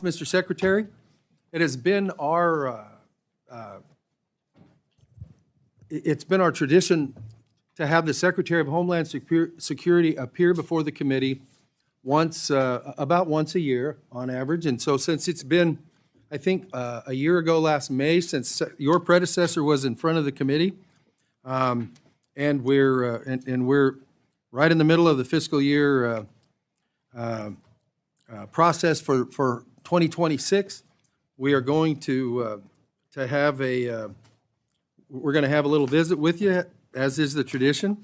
Mr. Secretary. It has been our tradition to have the Secretary of Homeland Security appear before the committee about once a year on average. And so since it's been, I think, a year ago last May since your predecessor was in front of the committee, and we're right in the middle of the fiscal year process for 2026. We are going to have a little visit with you, as is the tradition.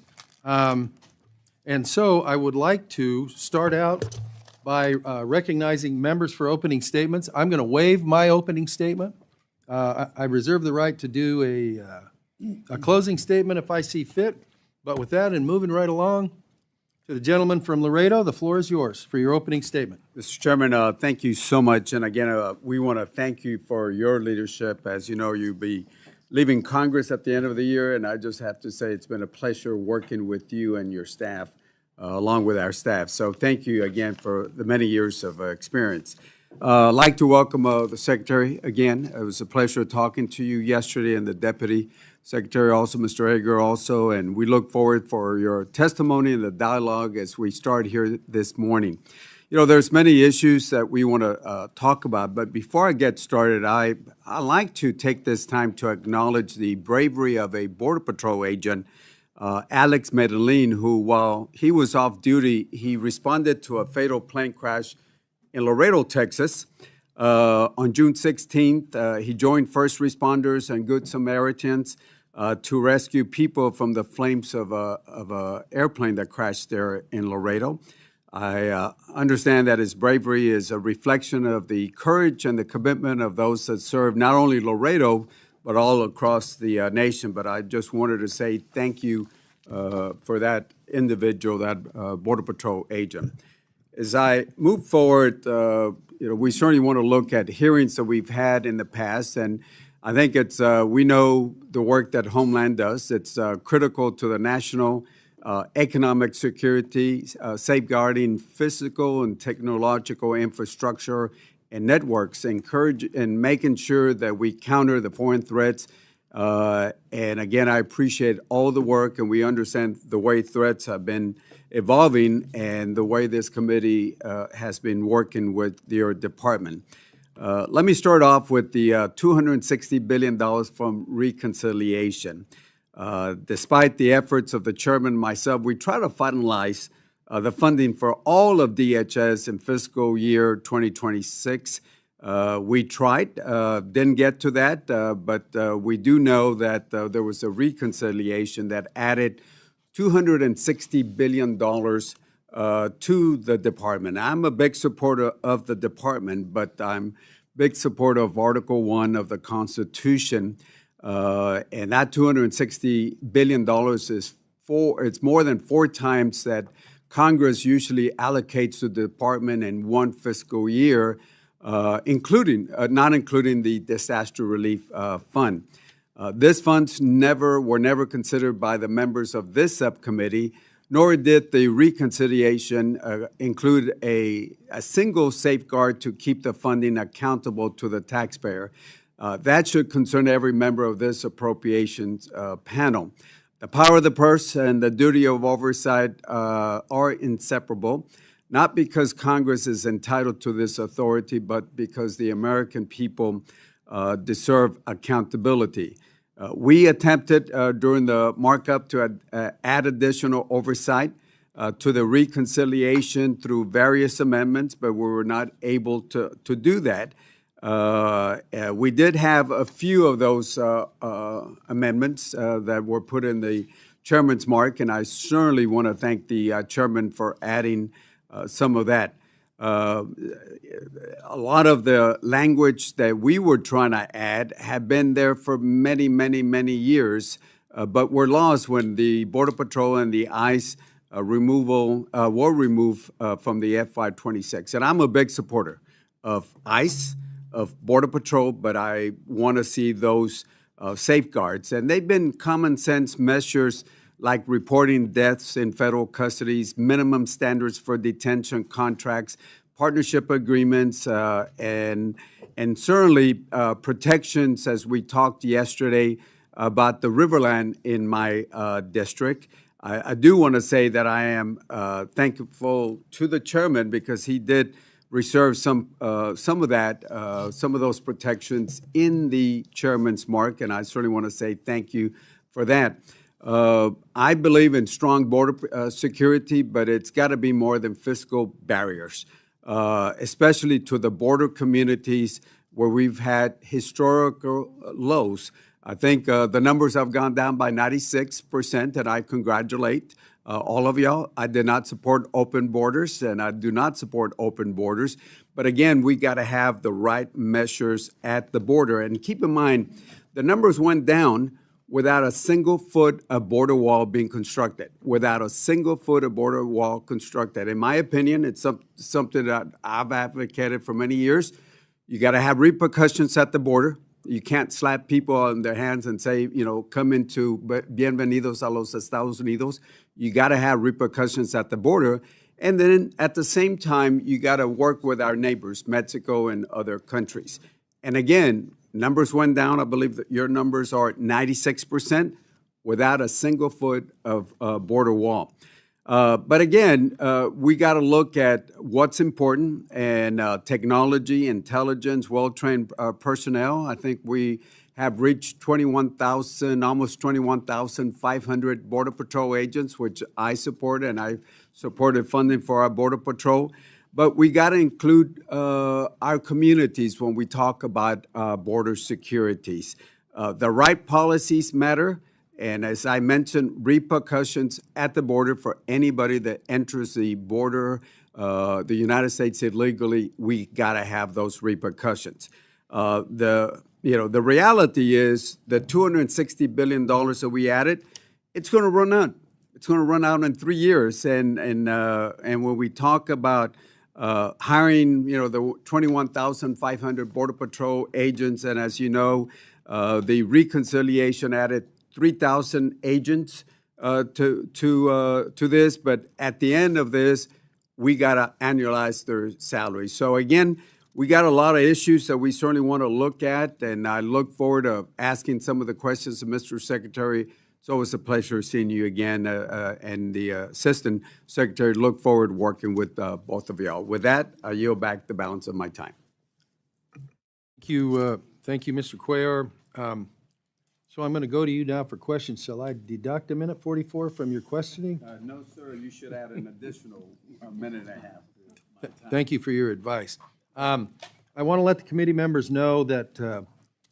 And so I would like to start out by recognizing members for opening statements. I'm going to waive my opening statement. I reserve the right to do a closing statement if I see fit. But with that, and moving right along, to the gentleman from Laredo, the floor is yours for your opening statement. Mr. Chairman, thank you so much. And again, we want to thank you for your leadership. As you know, you'll be leaving Congress at the end of the year, and I just have to say it's been a pleasure working with you and your staff, along with our staff. So thank you again for the many years of experience. I'd like to welcome the Secretary again. It was a pleasure talking to you yesterday, and the Deputy Secretary also, Mr. Edgar also, and we look forward for your testimony and the dialogue as we start here this morning. You know, there's many issues that we want to talk about, but before I get started, I like to take this time to acknowledge the bravery of a Border Patrol agent, Alex Medellin, who, while he was off duty, he responded to a fatal plane crash in Laredo, Texas. On June 16th, he joined first responders and Good Samaritans to rescue people from the flames of an airplane that crashed there in Laredo. I understand that his bravery is a reflection of the courage and the commitment of those that serve not only Laredo, but all across the nation. But I just wanted to say thank you for that individual, that Border Patrol agent. As I move forward, we certainly want to look at hearings that we've had in the past, and I think it's we know the work that Homeland does. It's critical to the national economic security, safeguarding physical and technological infrastructure and networks, encourage and making sure that we counter the foreign threats. And again, I appreciate all the work, and we understand the way threats have been evolving and the way this committee has been working with your department. Let me start off with the $260 billion from reconciliation. Despite the efforts of the chairman and myself, we try to finalize the funding for all of DHS in fiscal year 2026. We tried, didn't get to that, but we do know that there was a reconciliation that added $260 billion to the department. I'm a big supporter of the department, but I'm a big supporter of Article 1 of the Constitution. And that $260 billion it's more than 4 times that Congress usually allocates to the department in one fiscal year, not including the disaster relief fund. These funds were never considered by the members of this subcommittee, nor did the reconciliation include a single safeguard to keep the funding accountable to the taxpayer. That should concern every member of this appropriations panel. The power of the purse and the duty of oversight are inseparable, not because Congress is entitled to this authority, but because the American people deserve accountability. We attempted during the markup to add additional oversight to the reconciliation through various amendments, but we were not able to do that. We did have a few of those amendments that were put in the chairman's mark, and I certainly want to thank the chairman for adding some of that. A lot of the language that we were trying to add had been there for many, many, many years, but were lost when the Border Patrol and the ICE were removed from the FY26. And I'm a big supporter of ICE, of Border Patrol, but I want to see those safeguards. And they've been common sense measures like reporting deaths in federal custody, minimum standards for detention contracts, partnership agreements, and certainly protections, as we talked yesterday about the Riverland in my district. I do want to say that I am thankful to the chairman because he did reserve some of those protections in the chairman's mark, and I certainly want to say thank you for that. I believe in strong border security, but it's got to be more than fiscal barriers, especially to the border communities where we've had historical lows. I think the numbers have gone down by 96%, and I congratulate all of y'all. I did not support open borders, and I do not support open borders. But again, we got to have the right measures at the border. And keep in mind, the numbers went down without a single foot of border wall being constructed, without a single foot of border wall constructed. In my opinion, it's something that I've advocated for many years. You got to have repercussions at the border. You can't slap people on their hands and say, come into bienvenidos a los Estados Unidos. You got to have repercussions at the border. And then at the same time, you got to work with our neighbors, Mexico and other countries. And again, numbers went down. I believe that your numbers are at 96% without a single foot of border wall. But again, we got to look at what's important, and technology, intelligence, well-trained personnel. I think we have reached almost 21,500 Border Patrol agents, which I support, and I supported funding for our Border Patrol. But we got to include our communities when we talk about border securities. The right policies matter. And as I mentioned, repercussions at the border for anybody that enters the border, the United States illegally, we got to have those repercussions. The reality is the $260 billion that we added, it's going to run out. It's going to run out in 3 years. And when we talk about hiring, the 21,500 Border Patrol agents, and as you know, the reconciliation added 3,000 agents to this, but at the end of this, we got to annualize their salaries. So again, we got a lot of issues that we certainly want to look at, and I look forward to asking some of the questions of Mr. Secretary. It's always a pleasure seeing you again, and the Assistant Secretary. Look forward to working with both of y'all. With that, I yield back the balance of my time. Thank you, Mr. Cuellar. So I'm going to go to you now for questions. Shall I deduct a minute 44 from your questioning? No, sir. You should add an additional minute and a half. Thank you for your advice. I want to let the committee members know that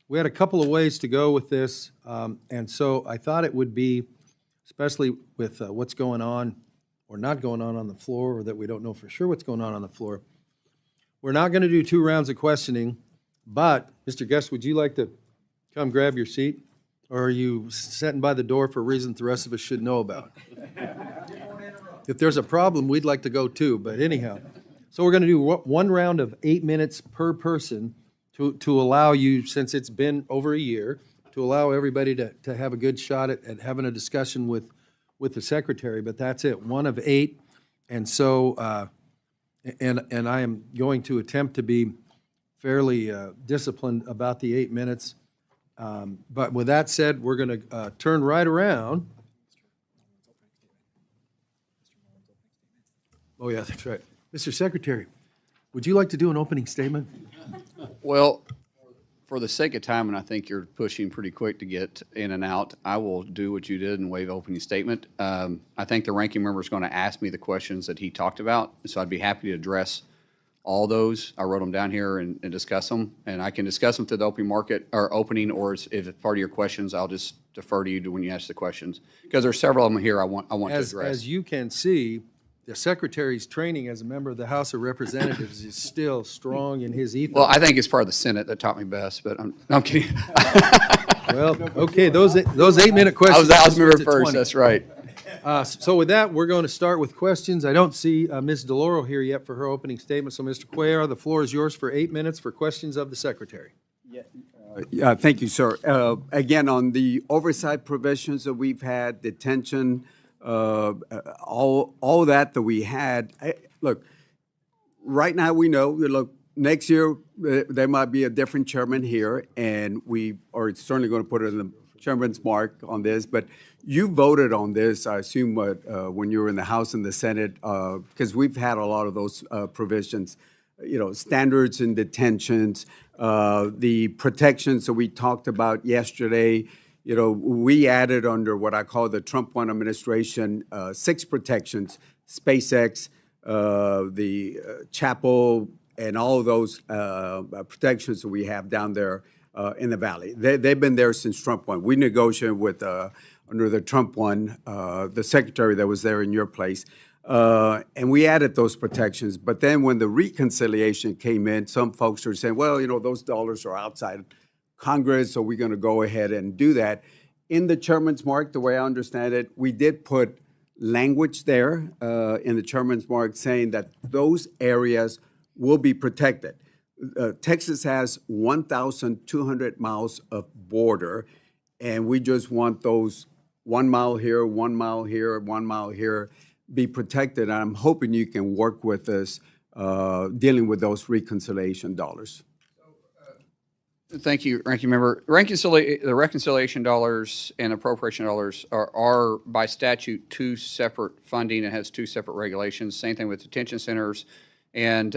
we had a couple of ways to go with this, and so I thought it would be, especially with what's going on or not going on the floor, or that we don't know for sure what's going on the floor. We're not going to do 2 rounds of questioning, but Mr. Guest, would you like to come grab your seat? Or are you sitting by the door for reasons the rest of us should know about? If there's a problem, we'd like to go too, but anyhow. So we're going to do 1 round of 8 minutes per person to allow you, since it's been over a year, to allow everybody to have a good shot at having a discussion with the Secretary, but that's it, 1 of 8. And so, and I am going to attempt to be fairly disciplined about the 8 minutes. But with that said, we're going to turn right around. Oh, yeah, that's right. Mr. Secretary, would you like to do an opening statement? Well, for the sake of time, and I think you're pushing pretty quick to get in and out, I will do what you did and waive opening statement. I think the ranking member is going to ask me the questions that he talked about, so I'd be happy to address all those. I wrote them down here and discuss them, and I can discuss them through the open market or opening, or if it's part of your questions, I'll just defer to you when you ask the questions, because there's several of them here I want to address. As you can see, the Secretary's training as a member of the House of Representatives is still strong in his ethos. Well, I think it's part of the Senate that taught me best, but I'm kidding. Well, okay, those 8-minute questions. I was moving to first, 20. that's right. So with that, we're going to start with questions. I don't see Ms. DeLauro here yet for her opening statement. So, Mr. Cuellar, the floor is yours for 8 minutes for questions of the Secretary. Thank you, sir. Again, on the oversight provisions that we've had, detention, all that we had. Look, right now we know, look, next year there might be a different chairman here, and we are certainly going to put it in the chairman's mark on this. But you voted on this, I assume, when you were in the House and the Senate, because we've had a lot of those provisions. Standards in detentions, the protections that we talked about yesterday. We added under what I call the Trump 1 administration 6 protections: SpaceX, the Chapel, and all of those protections that we have down there in the Valley. They've been there since Trump 1. We negotiated with, under the Trump 1, the secretary that was there in your place, and we added those protections. But then when the reconciliation came in, some folks are saying, well, those dollars are outside Congress, so we're going to go ahead and do that. In the chairman's mark, the way I understand it, we did put language there in the chairman's mark saying that those areas will be protected. Texas has 1,200 miles of border, and we just want those 1 mile here, 1 mile here, 1 mile here be protected. And I'm hoping you can work with us dealing with those reconciliation dollars. Thank you, Ranking Member. The reconciliation dollars and appropriation dollars are by statute 2 separate funding and has 2 separate regulations. Same thing with detention centers and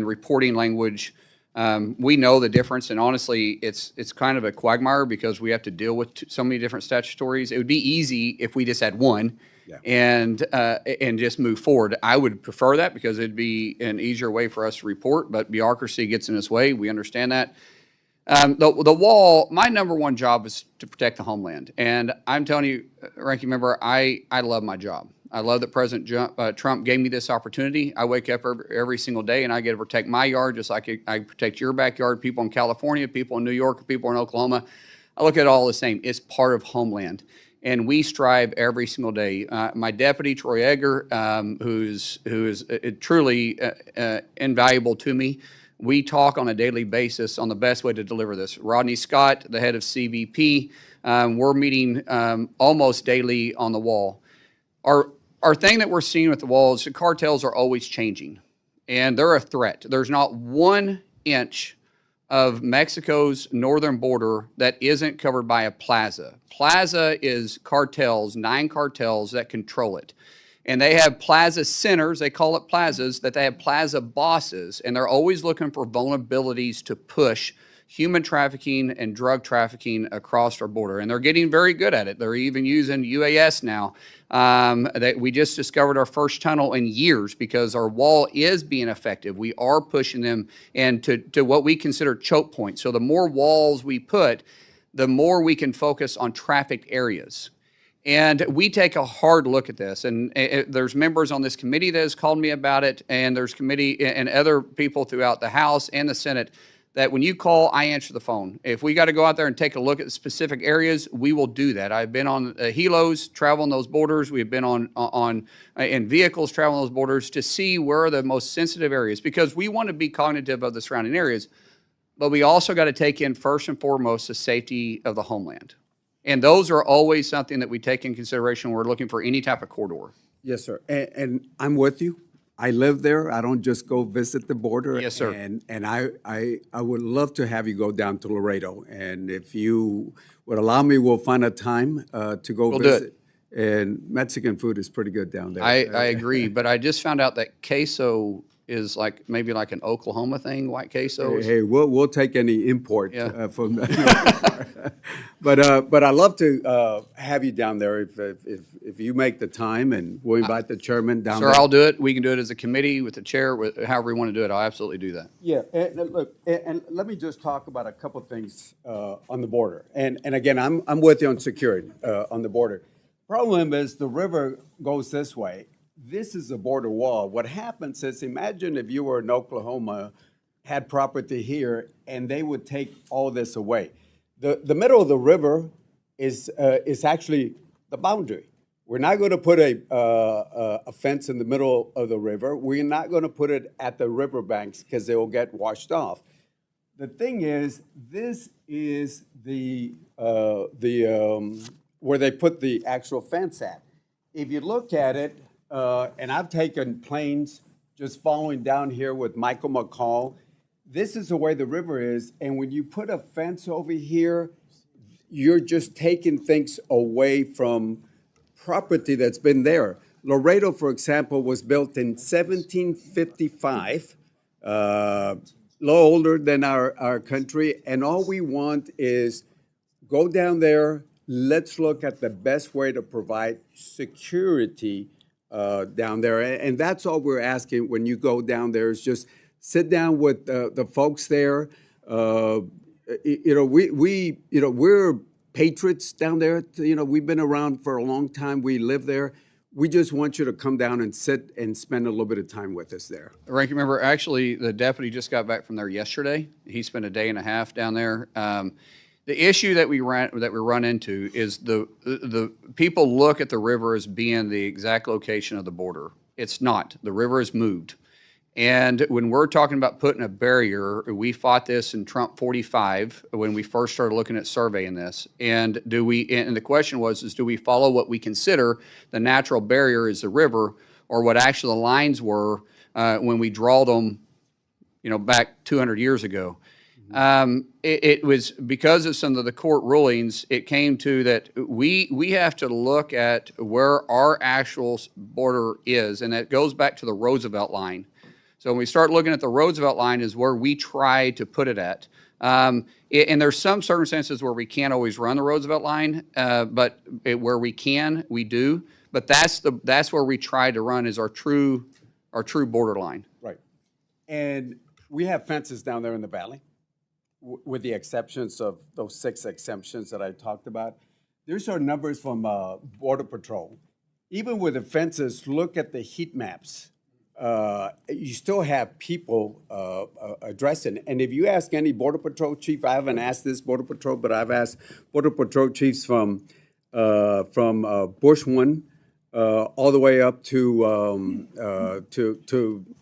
reporting language. We know the difference, and honestly, it's kind of a quagmire because we have to deal with so many different statutories. It would be easy if we just had one. Yeah. And just move forward. I would prefer that because it'd be an easier way for us to report, but bureaucracy gets in its way. We understand that. The wall, my number 1 job is to protect the homeland. And I'm telling you, Ranking Member, I love my job. I love that President Trump gave me this opportunity. I wake up every single day and I get to protect my yard just like I protect your backyard, people in California, people in New York, people in Oklahoma. I look at it all the same. It's part of homeland. And we strive every single day. My deputy, Troy Egger, who is truly invaluable to me, we talk on a daily basis on the best way to deliver this. Rodney Scott, the head of CBP, we're meeting almost daily on the wall. Our thing that we're seeing with the wall is the cartels are always changing, and they're a threat. There's not 1 inch of Mexico's northern border that isn't covered by a plaza. Plaza is cartels, 9 cartels that control it. And they have plaza centers, they call it plazas, that they have plaza bosses, and they're always looking for vulnerabilities to push human trafficking and drug trafficking across our border. And they're getting very good at it. They're even using UAS now. That we just discovered our first tunnel in years because our wall is being effective. We are pushing them and to what we consider choke points. So the more walls we put, the more we can focus on trafficked areas. And we take a hard look at this. And there's members on this committee that has called me about it, and there's committee and other people throughout the House and the Senate that when you call, I answer the phone. If we got to go out there and take a look at specific areas, we will do that. I've been on helos, traveling those borders. We've been in vehicles traveling those borders to see where are the most sensitive areas because we want to be cognitive of the surrounding areas, but we also got to take in first and foremost the safety of the homeland. And those are always something that we take in consideration when we're looking for any type of corridor. Yes, sir. And I'm with you. I live there. I don't just go visit the border. Yes, sir. And I would love to have you go down to Laredo. And if you would allow me, we'll find a time to go visit. Do it. And Mexican food is pretty good down there. I agree, but I just found out that queso is maybe like an Oklahoma thing, white queso. Hey, we'll take any import from that. But I'd love to have you down there if you make the time, and we'll invite the chairman down there. Sir, I'll do it. We can do it as a committee with the chair, however we want to do it. I'll absolutely do that. Yeah, and look, and let me just talk about a couple things on the border. And again, I'm with you on security on the border. Problem is the river goes this way. This is a border wall. What happens is, imagine if you were in Oklahoma, had property here, and they would take all this away. The middle of the river is actually the boundary. We're not going to put a fence in the middle of the river. We're not going to put it at the riverbanks because they will get washed off. The thing is, this is the where they put the actual fence at. If you look at it, and I've taken planes just following down here with Michael McCall. This is the way the river is, and when you put a fence over here, you're just taking things away from property that's been there. Laredo, for example, was built in 1755, a little older than our country, and all we want is go down there, let's look at the best way to provide security down there. And that's all we're asking when you go down there is just sit down with the folks there. We're patriots down there. We've been around for a long time. We live there. We just want you to come down and sit and spend a little bit of time with us there. Ranking Member, actually, the deputy just got back from there yesterday. He spent a day and a half down there. The issue that we run into is the people look at the river as being the exact location of the border. It's not. The river is moved. And when we're talking about putting a barrier, we fought this in Trump 45 when we first started looking at surveying this. And the question was, do we follow what we consider the natural barrier is the river, or what actually the lines were when we draw them, back 200 years ago? It was because of some of the court rulings, it came to that we have to look at where our actual border is, and that goes back to the Roosevelt line. So when we start looking at the Roosevelt line is where we try to put it at. And there's some circumstances where we can't always run the Roosevelt line, but where we can, we do. But that's where we try to run is our true borderline. Right. And we have fences down there in the valley, with the exceptions of those 6 exemptions that I talked about. There's our numbers from Border Patrol. Even with the fences, look at the heat maps. You still have people addressing. And if you ask any Border Patrol chief, I haven't asked this Border Patrol, but I've asked Border Patrol chiefs from Bush 1 all the way up to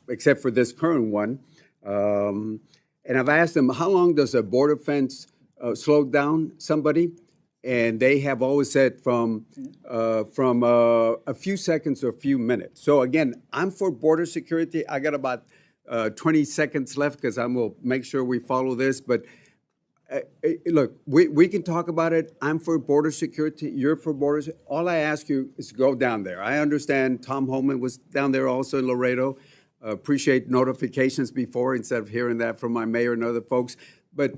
except for this current one. And I've asked them, how long does a border fence slow down somebody? And they have always said from a few seconds to a few minutes. So again, I'm for border security. I got about 20 seconds left because I'm going to make sure we follow this. But look, we can talk about it. I'm for border security. You're for borders. All I ask you is go down there. I understand Tom Holman was down there also in Laredo. Appreciate notifications before instead of hearing that from my mayor and other folks. But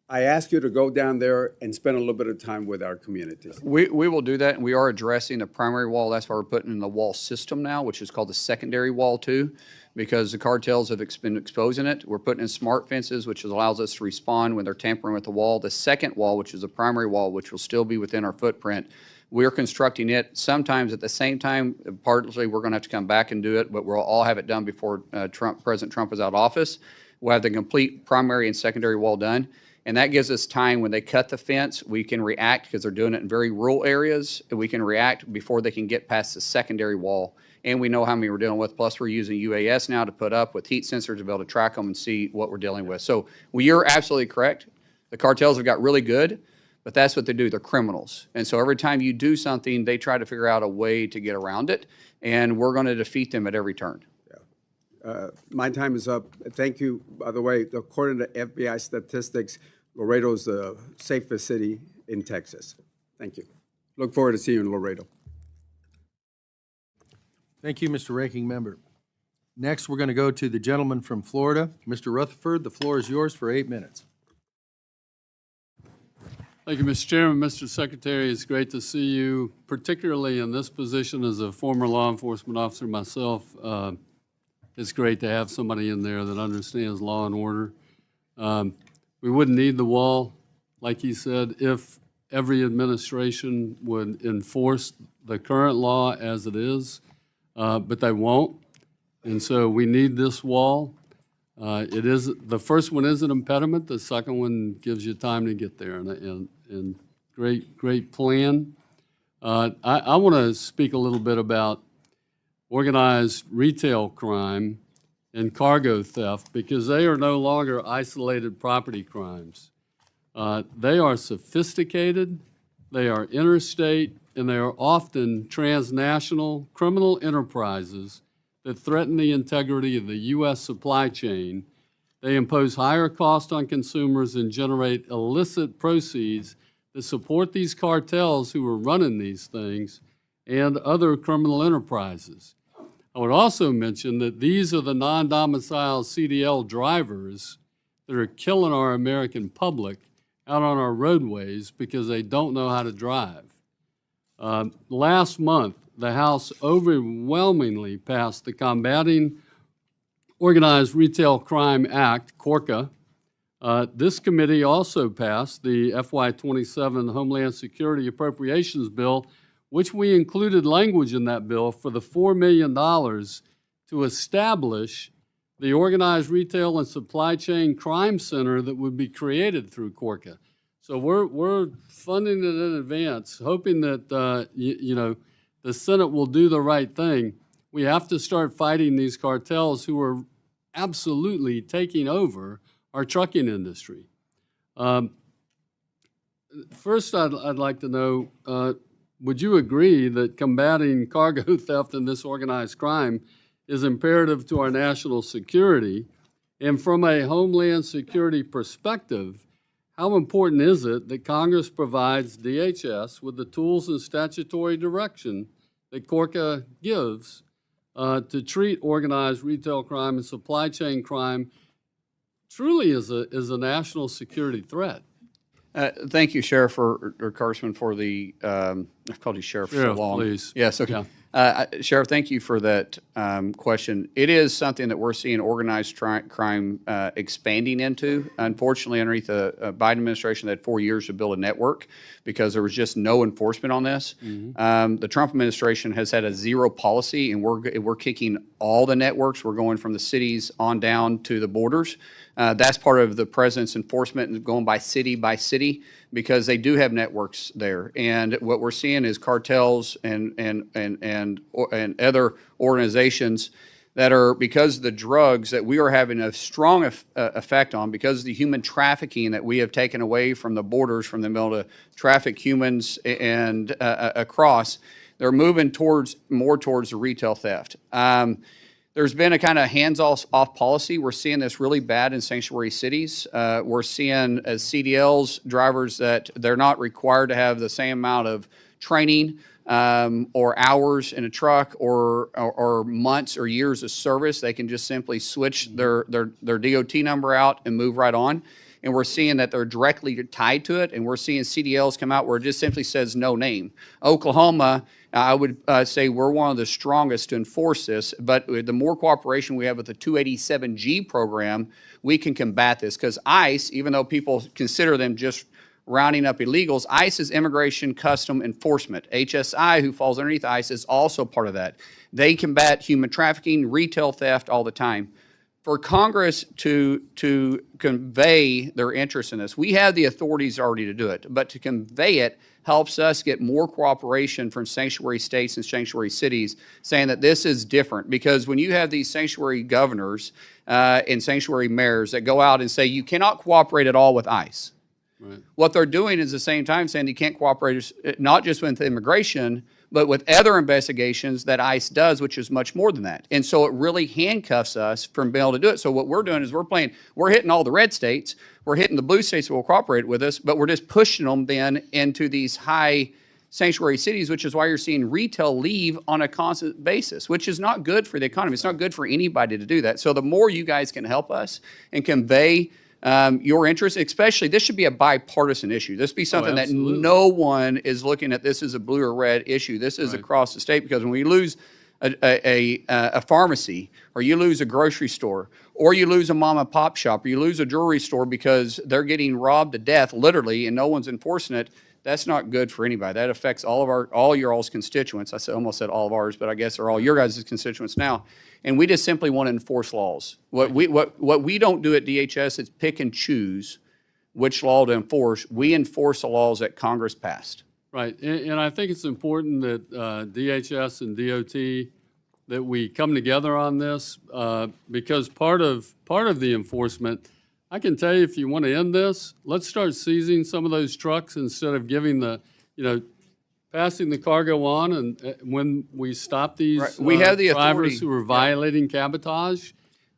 I ask you to go down there and spend a little bit of time with our communities. We will do that, and we are addressing the primary wall. That's why we're putting in the wall system now, which is called the secondary wall too, because the cartels have been exposing it. We're putting in smart fences, which allows us to respond when they're tampering with the wall. The second wall, which is a primary wall, which will still be within our footprint, we're constructing it sometimes at the same time. Partly, we're going to have to come back and do it, but we'll all have it done before President Trump is out of office. We'll have the complete primary and secondary wall done. And that gives us time when they cut the fence, we can react because they're doing it in very rural areas. And we can react before they can get past the secondary wall. And we know how many we're dealing with. Plus, we're using UAS now to put up with heat sensors to be able to track them and see what we're dealing with. So you're absolutely correct. The cartels have got really good, but that's what they do. They're criminals. And so every time you do something, they try to figure out a way to get around it. And we're going to defeat them at every turn. My time is up. Thank you. By the way, according to FBI statistics, Laredo is the safest city in Texas. Thank you. Look forward to seeing you in Laredo. Thank you, Mr. Ranking Member. Next, we're going to go to the gentleman from Florida, Mr. Rutherford. The floor is yours for 8 minutes. Thank you, Mr. Chairman. Mr. Secretary, it's great to see you, particularly in this position as a former law enforcement officer myself. It's great to have somebody in there that understands law and order. We wouldn't need the wall, like he said, if every administration would enforce the current law as it is, but they won't. And so we need this wall. The first one is an impediment. The second one gives you time to get there, and great plan. I want to speak a little bit about organized retail crime and cargo theft, because they are no longer isolated property crimes. They are sophisticated, they are interstate, and they are often transnational criminal enterprises that threaten the integrity of the U.S. supply chain. They impose higher costs on consumers and generate illicit proceeds that support these cartels who are running these things and other criminal enterprises. I would also mention that these are the non-domiciled CDL drivers that are killing our American public out on our roadways because they don't know how to drive. Last month, the House overwhelmingly passed the Combating Organized Retail Crime Act, CORCA. This committee also passed the FY27 Homeland Security Appropriations Bill, which we included language in that bill for the $4 million to establish the Organized Retail and Supply Chain Crime Center that would be created through CORCA. So we're funding it in advance, hoping that the Senate will do the right thing. We have to start fighting these cartels who are absolutely taking over our trucking industry. First, I'd like to know, would you agree that combating cargo theft and this organized crime is imperative to our national security? And from a Homeland Security perspective, how important is it that Congress provides DHS with the tools and statutory direction that CORCA gives to treat organized retail crime and supply chain crime truly as a national security threat? Thank you, Sheriff or Congressman, for the, I've called you Sheriff for so Sheriff, long. please. Yes, okay. Yeah. Sheriff, thank you for that question. It is something that we're seeing organized crime expanding into. Unfortunately, underneath the Biden administration, they had 4 years to build a network because there was just no enforcement on this. The Trump administration has had a zero policy, and we're kicking all the networks. We're going from the cities on down to the borders. That's part of the president's enforcement and going by city because they do have networks there. And what we're seeing is cartels and other organizations that are, because of the drugs that we are having a strong effect on, because of the human trafficking that we have taken away from the borders, from the ability to traffic humans and across, they're moving more towards the retail theft. There's been a kind of hands-off policy. We're seeing this really bad in sanctuary cities. We're seeing as CDLs drivers that they're not required to have the same amount of training or hours in a truck or months or years of service. They can just simply switch their DOT number out and move right on. And we're seeing that they're directly tied to it, and we're seeing CDLs come out where it just simply says no name. Oklahoma, I would say we're one of the strongest to enforce this, but the more cooperation we have with the 287G program, we can combat this, because ICE, even though people consider them just rounding up illegals, ICE is Immigration Custom Enforcement. HSI, who falls underneath ICE, is also part of that. They combat human trafficking, retail theft all the time. For Congress to convey their interest in this, we have the authorities already to do it, but to convey it helps us get more cooperation from sanctuary states and sanctuary cities saying that this is different. Because when you have these sanctuary governors and sanctuary mayors that go out and say you cannot cooperate at all with ICE, right, what they're doing is at the same time saying you can't cooperate not just with immigration, but with other investigations that ICE does, which is much more than that. And so it really handcuffs us from being able to do it. So what we're doing is we're hitting all the red states, we're hitting the blue states that will cooperate with us, but we're just pushing them then into these high sanctuary cities, which is why you're seeing retail leave on a constant basis, which is not good for the economy. It's not good for anybody to do that. So the more you guys can help us and convey your interest, especially, this should be a bipartisan issue. This be something that no one is looking at this as a blue or red issue. This is across the state, because when we lose a pharmacy, or you lose a grocery store, or you lose a mom and pop shop, or you lose a jewelry store because they're getting robbed to death, literally, and no one's enforcing it, that's not good for anybody. That affects all your all's constituents. I almost said all of ours, but I guess they're all your guys' constituents now. And we just simply want to enforce laws. What we don't do at DHS is pick and choose which law to enforce. We enforce the laws that Congress passed. Right, and I think it's important that DHS and DOT, that we come together on this, because part of the enforcement, I can tell you, if you want to end this, let's start seizing some of those trucks instead of giving the, passing the cargo on, and when we stop these Right. We have the authority. drivers who are violating cabotage,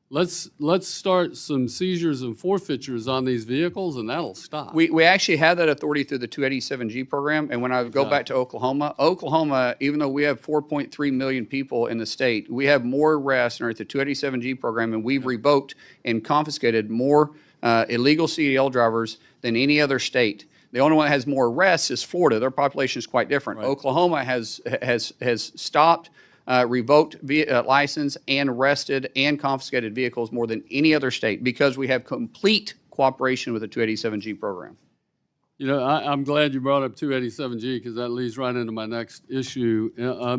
let's start some seizures and forfeitures on these vehicles, and that'll stop. We actually have that authority through the 287G program, and when I go back to Oklahoma, even though we have 4.3 million people in the state, we have more arrests under the 287G program, and we've revoked and confiscated more illegal CDL drivers than any other state. The only one that has more arrests is Florida. Their population is quite different. Oklahoma has stopped, revoked license, and arrested and confiscated vehicles more than any other state because we have complete cooperation with the 287G program. You know, I'm glad you brought up 287G because that leads right into my next issue.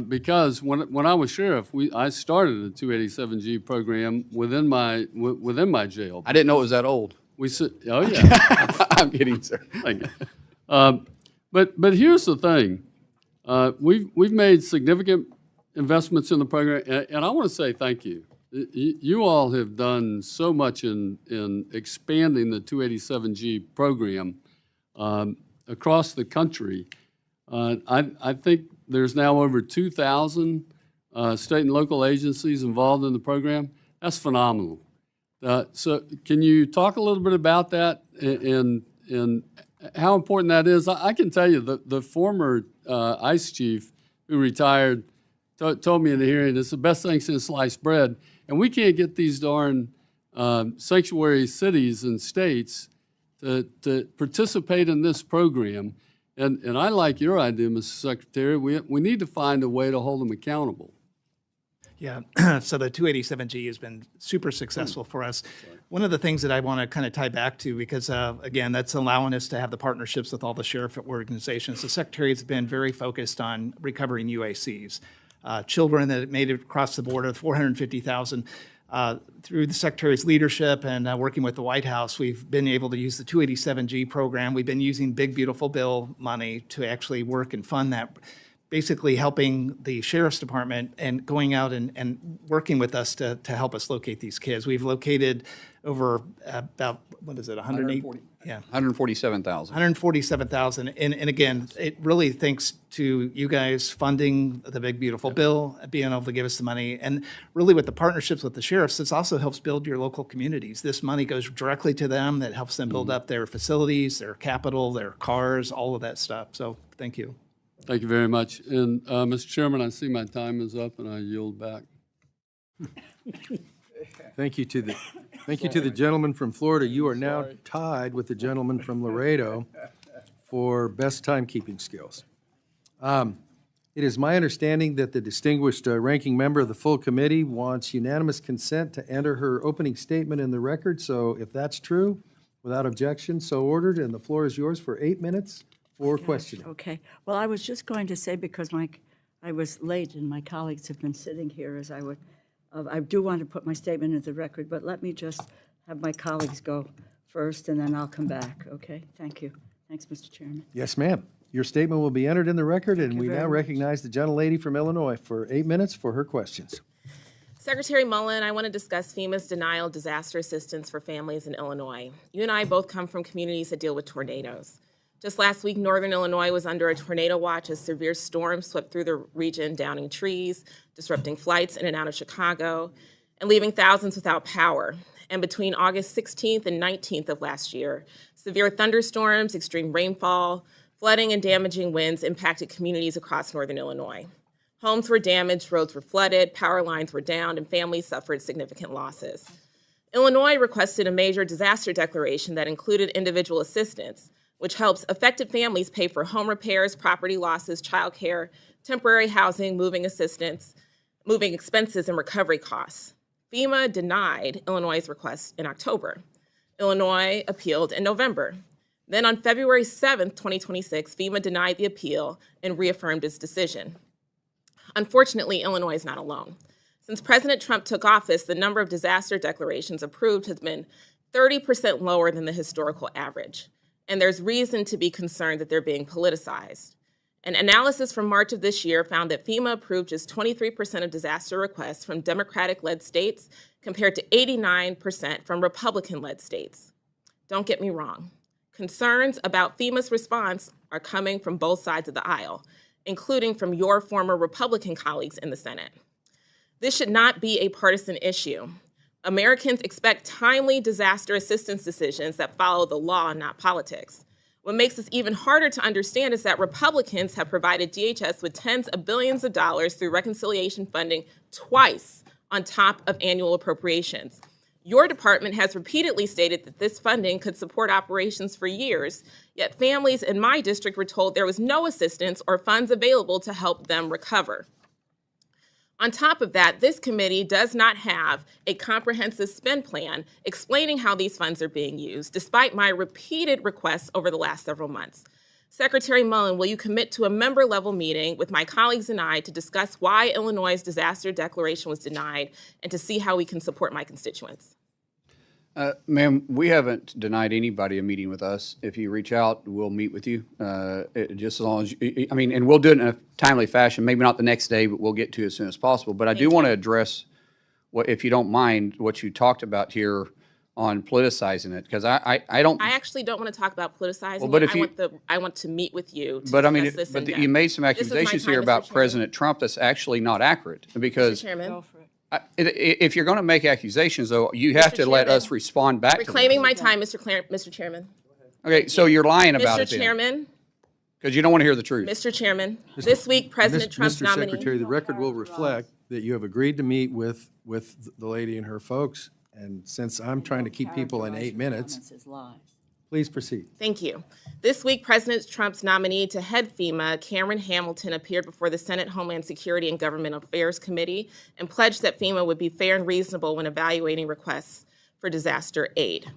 Because when I was sheriff, I started a 287G program within my jail. I didn't know it was that old. Oh yeah. I'm kidding, sir. Thank you. But here's the thing. We've made significant investments in the program, and I want to say thank you. You all have done so much in expanding the 287G program across the country. I think there's now over 2,000 state and local agencies involved in the program. That's phenomenal. So can you talk a little bit about that and how important that is? I can tell you the former ICE chief who retired told me in the hearing, it's the best thing since sliced bread. And we can't get these darn sanctuary cities and states to participate in this program. And I like your idea, Mr. Secretary. We need to find a way to hold them accountable. Yeah, so the 287G has been super successful for us. One of the things that I want to kind of tie back to, because again, that's allowing us to have the partnerships with all the sheriff organizations. The Secretary has been very focused on recovering UACs. Children that made it across the border, 450,000. Through the Secretary's leadership and working with the White House, we've been able to use the 287G program. We've been using Big Beautiful Bill money to actually work and fund that, basically helping the Sheriff's Department and going out and working with us to help us locate these kids. We've located over about, 108? Yeah. 147,000. 147,000. And again, it really thanks to you guys funding the Big Beautiful Bill, being able to give us the money. And really with the partnerships with the sheriffs, this also helps build your local communities. This money goes directly to them. That helps them build up their facilities, their capital, their cars, all of that stuff. So thank you. Thank you very much. And Mr. Chairman, I see my time is up, and I yield back. Thank you to the gentleman from Florida. You are now tied with the gentleman from Laredo for best timekeeping skills. It is my understanding that the distinguished ranking member of the full committee wants unanimous consent to enter her opening statement in the record. So if that's true, without objection, so ordered, and the floor is yours for 8 minutes for questioning. Okay. Well, I was just going to say, because I was late and my colleagues have been sitting here as I do want to put my statement into the record, but let me just have my colleagues go first and then I'll come back, okay? Thank you. Thanks, Mr. Chairman. Yes, ma'am. Your statement will be entered in the record, and we very now much. recognize the gentlelady from Illinois for 8 minutes for her questions. Secretary Mullin, I want to discuss FEMA's denial of disaster assistance for families in Illinois. You and I both come from communities that deal with tornadoes. Just last week, Northern Illinois was under a tornado watch as severe storms swept through the region, downing trees, disrupting flights in and out of Chicago, and leaving thousands without power. And between August 16th and 19th of last year, severe thunderstorms, extreme rainfall, flooding, and damaging winds impacted communities across Northern Illinois. Homes were damaged, roads were flooded, power lines were down, and families suffered significant losses. Illinois requested a major disaster declaration that included individual assistance, which helps affected families pay for home repairs, property losses, childcare, temporary housing, moving assistance, moving expenses, and recovery costs. FEMA denied Illinois' request in October. Illinois appealed in November. Then on February 7th, 2026, FEMA denied the appeal and reaffirmed its decision. Unfortunately, Illinois is not alone. Since President Trump took office, the number of disaster declarations approved has been 30% lower than the historical average. And there's reason to be concerned that they're being politicized. An analysis from March of this year found that FEMA approved just 23% of disaster requests from Democratic-led states compared to 89% from Republican-led states. Don't get me wrong. Concerns about FEMA's response are coming from both sides of the aisle. including from your former Republican colleagues in the Senate. This should not be a partisan issue. Americans expect timely disaster assistance decisions that follow the law, not politics. What makes this even harder to understand is that Republicans have provided DHS with tens of billions of dollars through reconciliation funding twice on top of annual appropriations. Your department has repeatedly stated that this funding could support operations for years, yet families in my district were told there was no assistance or funds available to help them recover. On top of that, this committee does not have a comprehensive spend plan explaining how these funds are being used, despite my repeated requests over the last several months. Secretary Mullin, will you commit to a member-level meeting with my colleagues and I to discuss why Illinois' disaster declaration was denied and to see how we can support my constituents? Ma'am, we haven't denied anybody a meeting with us. If you reach out, we'll meet with you. Just as long as, and we'll do it in a timely fashion, maybe not the next day, but we'll get to it as soon as possible. But I do want to address, if you don't mind, what you talked about here on politicizing it, because I don't. I actually don't want to talk about politicizing but it. if I want to meet with you to But I discuss mean, this in you depth. made some This is my accusations time, here Mr. about Chairman. President Trump that's actually not accurate, because Mr. Chairman. Go for it. if you're going to make accusations, though, you have to let Chairman. us respond back to them. Reclaiming my time, Mr. Chairman. Okay, so you're lying about it Mr. then, Chairman, because you don't want to hear the truth. Mr. Chairman, this week President Trump's Mr. nominee. Secretary, the record will reflect that you have agreed to meet with the lady and her folks, and since I'm trying to keep people in 8 minutes, Comments as lies. please proceed. Thank you. This week, President Trump's nominee to head FEMA, Cameron Hamilton, appeared before the Senate Homeland Security and Government Affairs Committee and pledged that FEMA would be fair and reasonable when evaluating requests for disaster aid.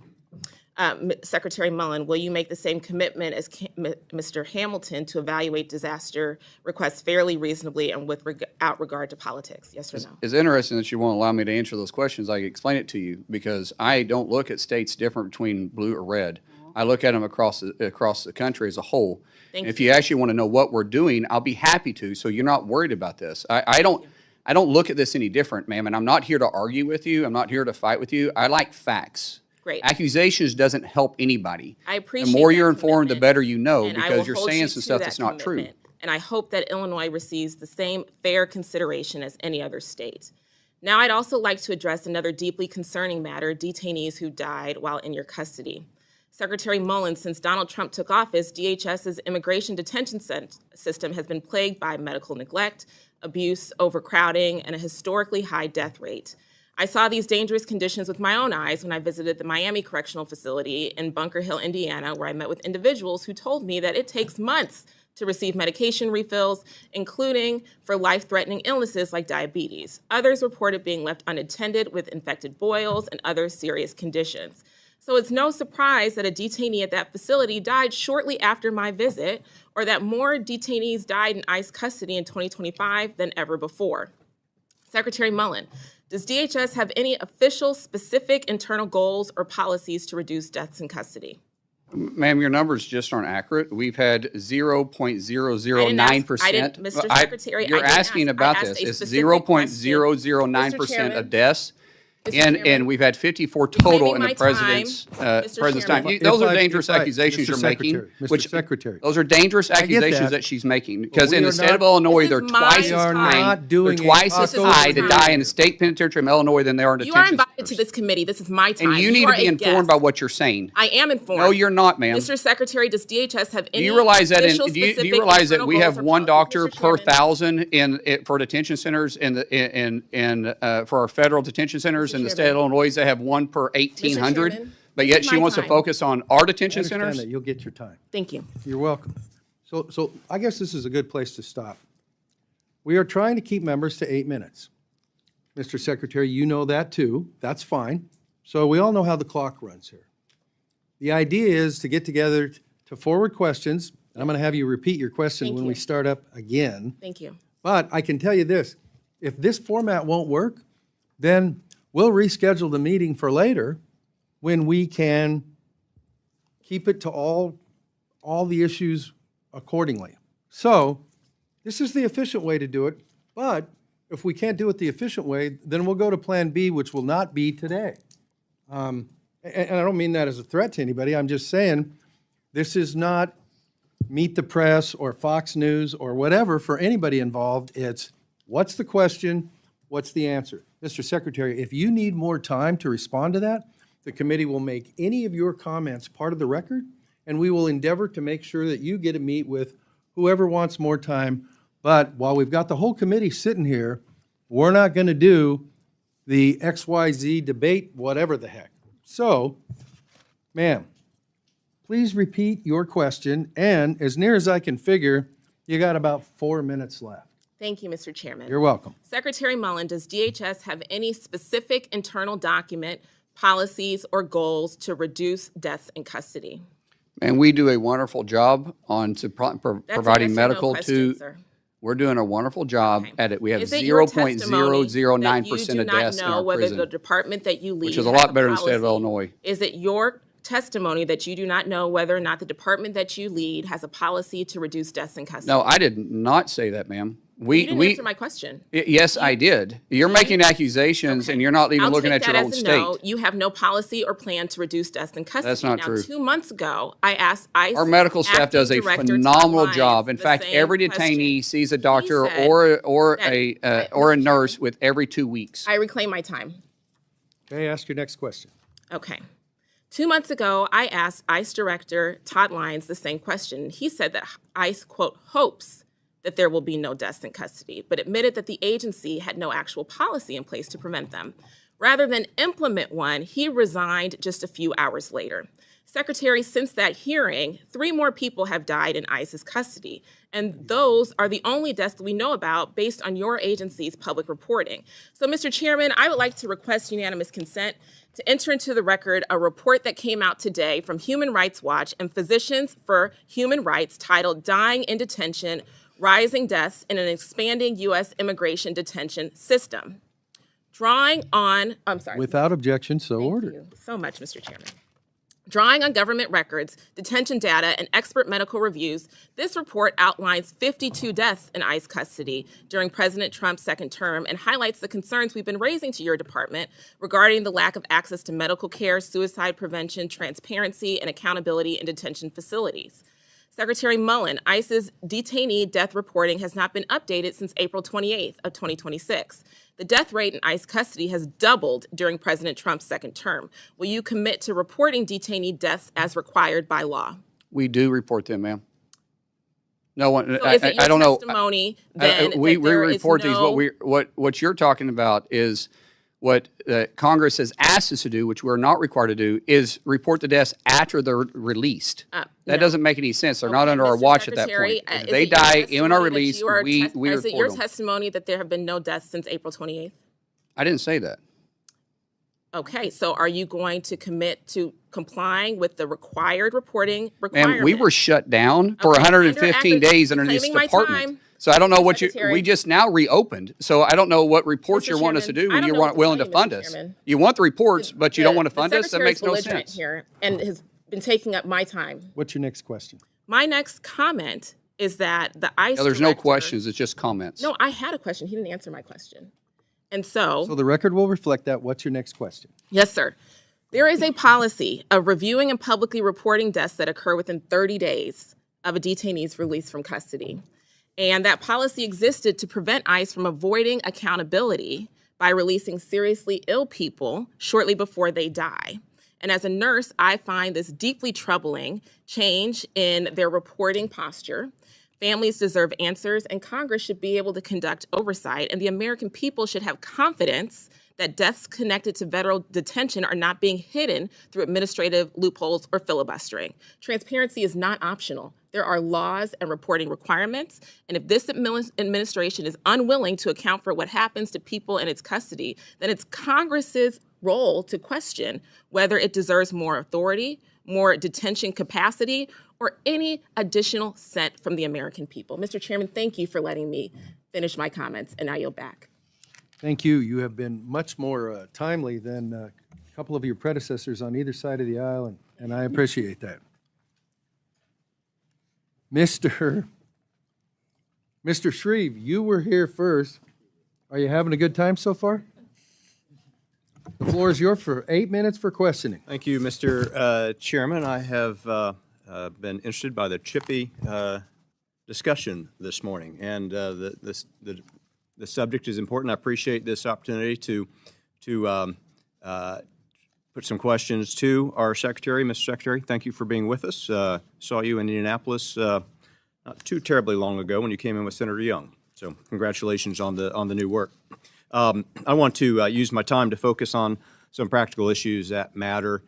Secretary Mullin, will you make the same commitment as Mr. Hamilton to evaluate disaster requests fairly, reasonably, and without regard to politics? Yes or no? It's interesting that you won't allow me to answer those questions. I can explain it to you, because I don't look at states different between blue or red. I look at them across the country as a whole. Thank And if you actually want to know what we're doing, I'll be happy to, so you're not worried about this. I don't look at this any different, ma'am, and I'm not here to argue with you. I'm not here to fight with you. I like facts. Great. Accusations doesn't help anybody. I appreciate The more that you're informed, the commitment, better you know, and I because will you're hold saying you some to stuff that that's not true. commitment. And I hope that Illinois receives the same fair consideration as any other state. Now, I'd also like to address another deeply concerning matter, detainees who died while in your custody. Secretary Mullin, since Donald Trump took office, DHS's immigration detention system has been plagued by medical neglect, abuse, overcrowding, and a historically high death rate. I saw these dangerous conditions with my own eyes when I visited the Miami Correctional Facility in Bunker Hill, Indiana, where I met with individuals who told me that it takes months to receive medication refills, including for life-threatening illnesses like diabetes. Others reported being left unattended with infected boils and other serious conditions. So it's no surprise that a detainee at that facility died shortly after my visit, or that more detainees died in ICE custody in 2025 than ever before. Secretary Mullin, does DHS have any official, specific internal goals or policies to reduce deaths in custody? Ma'am, your numbers just aren't accurate. We've had 0.009%. I didn't, Mr. Secretary, I You're didn't asking ask. about I this. asked a It's specific 0.009% question. of deaths. Mr. And Chairman. we've had 54 total in my the time, president's Mr. time. Chairman. Those are dangerous accusations Mr. you're making. Secretary, Mr. which- Secretary. Those are dangerous get accusations that. that she's making, because we in are the state of not- Illinois, This they're is my twice as We are high. not doing They're twice a as October high to time. die in a state penitentiary in Illinois than they are in You are detention invited to centers. this committee. This is my time. And you need to are be a informed guest. by what you're saying. I am informed. No, you're not, ma'am. Mr. Secretary, does DHS have any Do you realize that official, do you specific realize that internal we goals have or one policies? doctor Mr. per Chairman. 1,000 for detention centers for our federal detention centers in the state of Chairman. Illinois? They have one per 1,800. Chairman, But this yet is she my wants to time. focus on our I detention understand centers? that. You'll get your time. Thank you. You're welcome. So I guess this is a good place to stop. We are trying to keep members to 8 minutes. Mr. Secretary, you know that too. That's fine. So we all know how the clock runs here. The idea is to get together to forward questions, and I'm going to have you repeat your question Thank when you. we start up again. Thank you. But I can tell you this, if this format won't work, then we'll reschedule the meeting for later when we can keep it to all the issues accordingly. So this is the efficient way to do it, but if we can't do it the efficient way, then we'll go to Plan B, which will not be today. And I don't mean that as a threat to anybody. I'm just saying this is not Meet the Press or Fox News or whatever, for anybody involved, it's what's the question, what's the answer? Mr. Secretary, if you need more time to respond to that, the committee will make any of your comments part of the record, and we will endeavor to make sure that you get to meet with whoever wants more time. But while we've got the whole committee sitting here, we're not going to do the XYZ debate, whatever the heck. So, ma'am, please repeat your question, and as near as I can figure, you got about 4 minutes left. Thank you, Mr. Chairman. You're welcome. Secretary Mullin, does DHS have any specific internal document, policies, or goals to reduce deaths in custody? And we do a wonderful job on That's a providing yes or no medical question, to, sir. we're doing a wonderful job Okay. at it. We have Is it your 0.009% of deaths in our know whether the prison, department that you lead which is a has lot better than the state of policy? Illinois. Is it your testimony that you do not know whether or not the department that you lead has a policy to reduce deaths in custody? No, I did not say that, ma'am. You didn't answer my question. Yes, I did. You're making accusations and you're not even looking at your own I'll take that as a no. state. You have no policy or plan to reduce deaths in custody. That's not now, true. 2 months ago, I asked ICE Our medical staff acting does a director phenomenal Todd job. In Lyons fact, the same every question. detainee sees a doctor said or that- a nurse with every 2 weeks. I reclaim my time. Okay, ask your next question. Okay. 2 months ago, I asked ICE Director Todd Lyons the same question. He said that ICE, quote, hopes that there will be no deaths in custody, but admitted that the agency had no actual policy in place to prevent them. Rather than implement one, he resigned just a few hours later. Secretary, since that hearing, 3 more people have died in ICE's custody, and those are the only deaths that we know about based on your agency's public reporting. So, Mr. Chairman, I would like to request unanimous consent to enter into the record a report that came out today from Human Rights Watch and Physicians for Human Rights titled Dying in Detention, Rising Deaths in an Expanding U.S. Immigration Detention System. I'm sorry. Without objection, so ordered. Thank you so much, Mr. Chairman. Drawing on government records, detention data, and expert medical reviews, this report outlines 52 deaths in ICE custody during President Trump's second term and highlights the concerns we've been raising to your department regarding the lack of access to medical care, suicide prevention, transparency, and accountability in detention facilities. Secretary Mullin, ICE's detainee death reporting has not been updated since April 28th of 2026. The death rate in ICE custody has doubled during President Trump's second term. Will you commit to reporting detainee deaths as required by law? We do report them, ma'am. No one, So is it I don't your know. testimony then We that there is report these. no- What you're talking about is what Congress has asked us to do, which we're not required to do, is report the deaths after they're released. That no. doesn't make any sense. They're not Okay, under our Mr. watch at that Secretary, point. If is they it your die in our testimony that release, you are we is it your report them. testimony that there have been no deaths since April 28th? I didn't say that. Okay, so are you going to commit to complying with the required reporting requirement? And we were shut down for Okay, 115 under days under this reclaiming my department. time, So I don't know what Secretary. we just now reopened. So I don't know what reports Mr. you want us to Chairman, do I when don't you're know what to willing tell to you, fund Mr. us. Chairman. You want the reports, but you don't want to The fund us? That makes no Secretary's belligerent sense. here and has been taking up my time. What's your next question? My next comment is that the ICE No, there's no director- questions. It's just comments. No, I had a question. He didn't answer my question. And so So the record will reflect that. What's your next question? yes, sir. There is a policy of reviewing and publicly reporting deaths that occur within 30 days of a detainee's release from custody. And that policy existed to prevent ICE from avoiding accountability by releasing seriously ill people shortly before they die. And as a nurse, I find this deeply troubling change in their reporting posture. Families deserve answers, and Congress should be able to conduct oversight, and the American people should have confidence that deaths connected to federal detention are not being hidden through administrative loopholes or filibustering. Transparency is not optional. There are laws and reporting requirements, and if this administration is unwilling to account for what happens to people in its custody, then it's Congress's role to question whether it deserves more authority, more detention capacity, or any additional cent from the American people. Mr. Chairman, thank you for letting me finish my comments, and I yield back. Thank you. You have been much more timely than a couple of your predecessors on either side of the aisle, and I appreciate that. Mr. Shreve, you were here first. Are you having a good time so far? The floor is yours for 8 minutes for questioning. Thank you, Mr. Chairman. I have been interested by the chippy discussion this morning, and the subject is important. I appreciate this opportunity to put some questions to our Secretary. Mr. Secretary, thank you for being with us. Saw you in Indianapolis not too terribly long ago when you came in with Senator Young. So congratulations on the new work. I want to use my time to focus on some practical issues that matter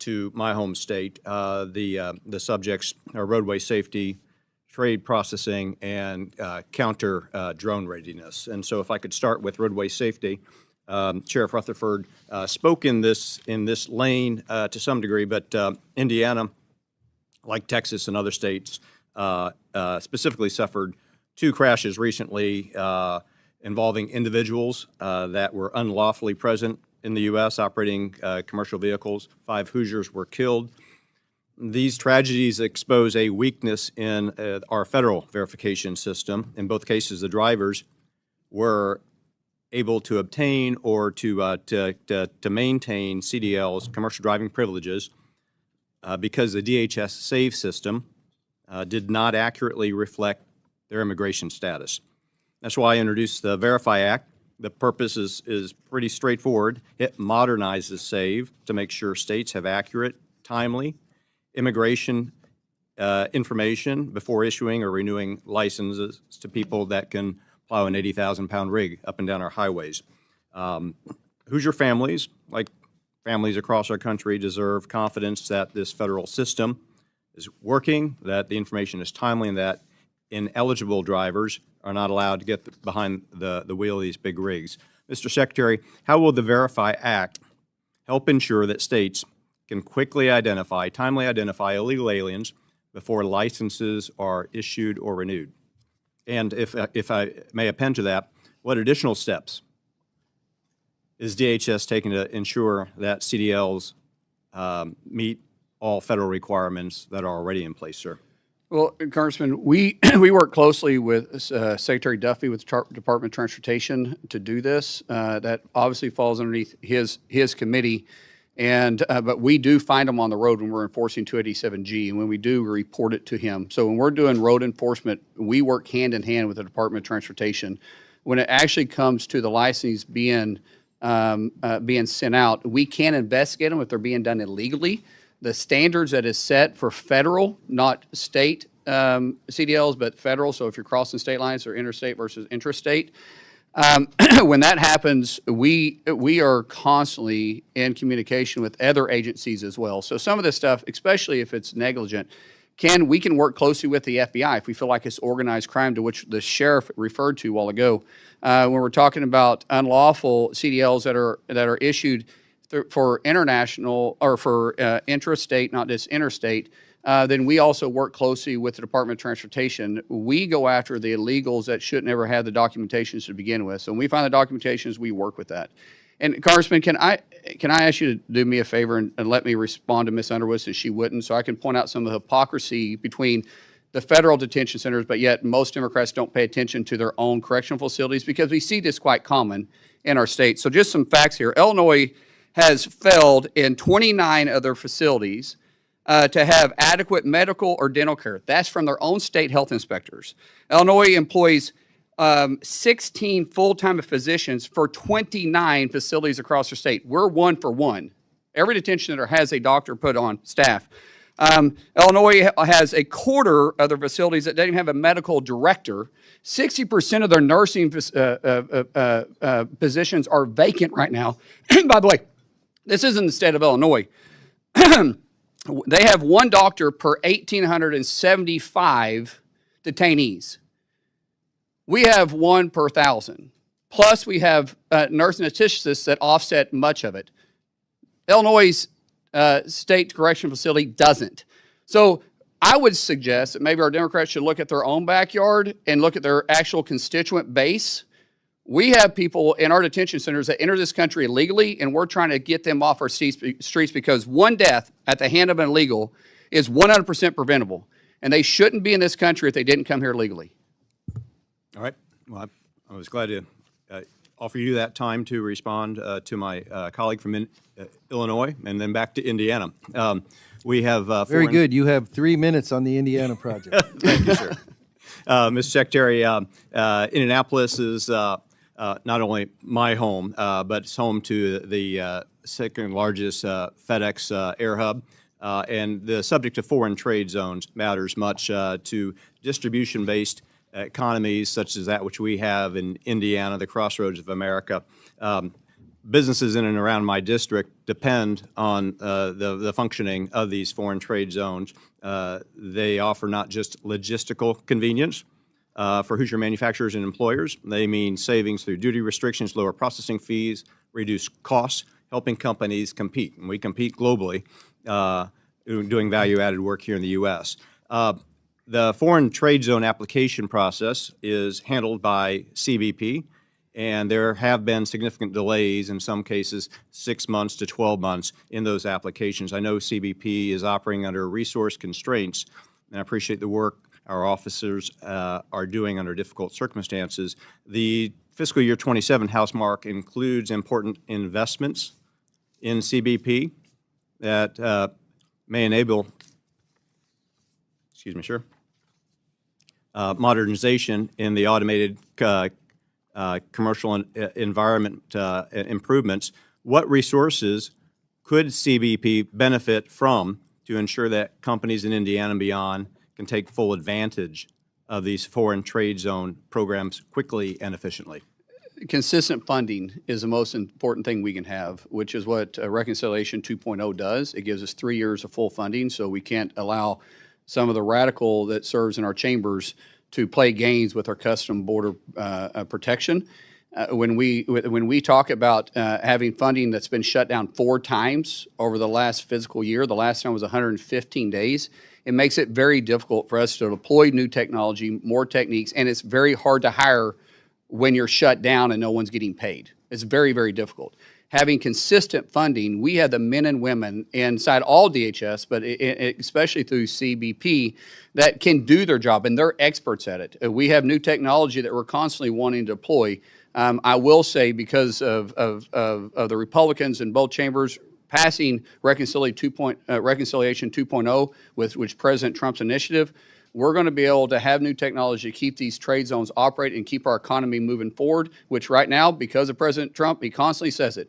to my home state. The subjects are roadway safety, trade processing, and counter drone readiness. And so if I could start with roadway safety, Sheriff Rutherford spoke in this lane to some degree, but Indiana, like Texas and other states, specifically suffered 2 crashes recently involving individuals that were unlawfully present in the U.S. operating commercial vehicles. 5 Hoosiers were killed. These tragedies expose a weakness in our federal verification system. In both cases, the drivers were able to obtain or to maintain CDLs, commercial driving privileges, because the DHS SAVE system did not accurately reflect their immigration status. That's why I introduced the Verify Act. The purpose is pretty straightforward. It modernizes SAVE to make sure states have accurate, timely immigration information before issuing or renewing licenses to people that can plow an 80,000-pound rig up and down our highways. Hoosier families, like families across our country, deserve confidence that this federal system is working, that the information is timely, and that ineligible drivers are not allowed to get behind the wheel of these big rigs. Mr. Secretary, how will the Verify Act help ensure that states can quickly identify, timely identify illegal aliens before licenses are issued or renewed? And if I may append to that, what additional steps is DHS taking to ensure that CDLs meet all federal requirements that are already in place, sir? Well, Congressman, we work closely with Secretary Duffy with the Department of Transportation to do this. That obviously falls underneath his committee. But we do find them on the road when we're enforcing 287G, and when we do, we report it to him. So when we're doing road enforcement, we work hand in hand with the Department of Transportation. When it actually comes to the license being sent out, we can investigate them if they're being done illegally. The standards that is set for federal, not state CDLs, but federal, so if you're crossing state lines or interstate versus intrastate, when that happens, we are constantly in communication with other agencies as well. So some of this stuff, especially if it's negligent, we can work closely with the FBI if we feel like it's organized crime, to which the sheriff referred to a while ago. When we're talking about unlawful CDLs that are issued for international or for intrastate, not just interstate, then we also work closely with the Department of Transportation. We go after the illegals that shouldn't ever have the documentations to begin with. So when we find the documentations, we work with that. And Congressman, can I ask you to do me a favor and let me respond to Ms. Underwood, since she wouldn't, so I can point out some of the hypocrisy between the federal detention centers, but yet most Democrats don't pay attention to their own correctional facilities, because we see this quite common in our state. So just some facts here. Illinois has failed in 29 of their facilities to have adequate medical or dental care. That's from their own state health inspectors. Illinois employs 16 full-time physicians for 29 facilities across the state. We're 1 for 1. Every detention center has a doctor put on staff. Illinois has a quarter of their facilities that don't even have a medical director. 60% of their nursing positions are vacant right now. By the way, this isn't the state of Illinois. They have 1 doctor per 1,875 detainees. We have 1 per 1,000. Plus, we have nurse anesthetists that offset much of it. Illinois' state correctional facility doesn't. So I would suggest that maybe our Democrats should look at their own backyard and look at their actual constituent base. We have people in our detention centers that enter this country illegally, and we're trying to get them off our streets because 1 death at the hand of an illegal is 100% preventable. And they shouldn't be in this country if they didn't come here legally. All right. Well, I was glad to offer you that time to respond to my colleague from Illinois, and then back to Indiana. We have Very good. You have 3 minutes on the Indiana project. Thank you, sir. Mr. Secretary, Indianapolis is not only my home, but it's home to the second largest FedEx air hub. And the subject of foreign trade zones matters much to distribution-based economies such as that which we have in Indiana, the crossroads of America. Businesses in and around my district depend on the functioning of these foreign trade zones. They offer not just logistical convenience for Hoosier manufacturers and employers. They mean savings through duty restrictions, lower processing fees, reduced costs, helping companies compete. And we compete globally, doing value-added work here in the U.S. The foreign trade zone application process is handled by CBP, and there have been significant delays, in some cases 6 months to 12 months, in those applications. I know CBP is operating under resource constraints, and I appreciate the work our officers are doing under difficult circumstances. The fiscal year 27 House mark includes important investments in CBP that may enable, modernization in the automated commercial environment improvements. What resources could CBP benefit from to ensure that companies in Indiana and beyond can take full advantage of these foreign trade zone programs quickly and efficiently? Consistent funding is the most important thing we can have, which is what Reconciliation 2.0 does. It gives us 3 years of full funding, so we can't allow some of the radical that serves in our chambers to play games with our custom border protection. When we talk about having funding that's been shut down 4 times over the last fiscal year, the last time was 115 days, it makes it very difficult for us to deploy new technology, more techniques, and it's very hard to hire when you're shut down and no one's getting paid. It's very, very difficult. Having consistent funding, we have the men and women inside all DHS, but especially through CBP, that can do their job, and they're experts at it. We have new technology that we're constantly wanting to deploy. I will say, because of the Republicans in both chambers passing Reconciliation 2.0, which President Trump's initiative, we're going to be able to have new technology to keep these trade zones operate and keep our economy moving forward, which right now, because of President Trump, he constantly says it.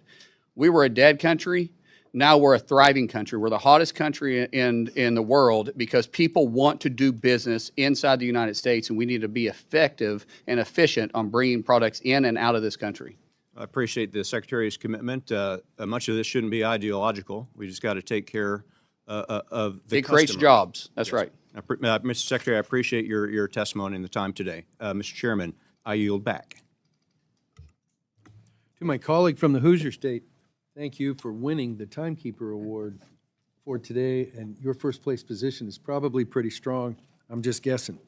We were a dead country. Now we're a thriving country. We're the hottest country in the world because people want to do business inside the United States, and we need to be effective and efficient on bringing products in and out of this country. I appreciate the Secretary's commitment. Much of this shouldn't be ideological. We just got to take care of the It creates customers. jobs. That's right. Mr. Secretary, I appreciate your testimony and the time today. Mr. Chairman, I yield back. To my colleague from the Hoosier State, thank you for winning the Timekeeper Award for today, and your first place position is probably pretty strong. I'm just guessing.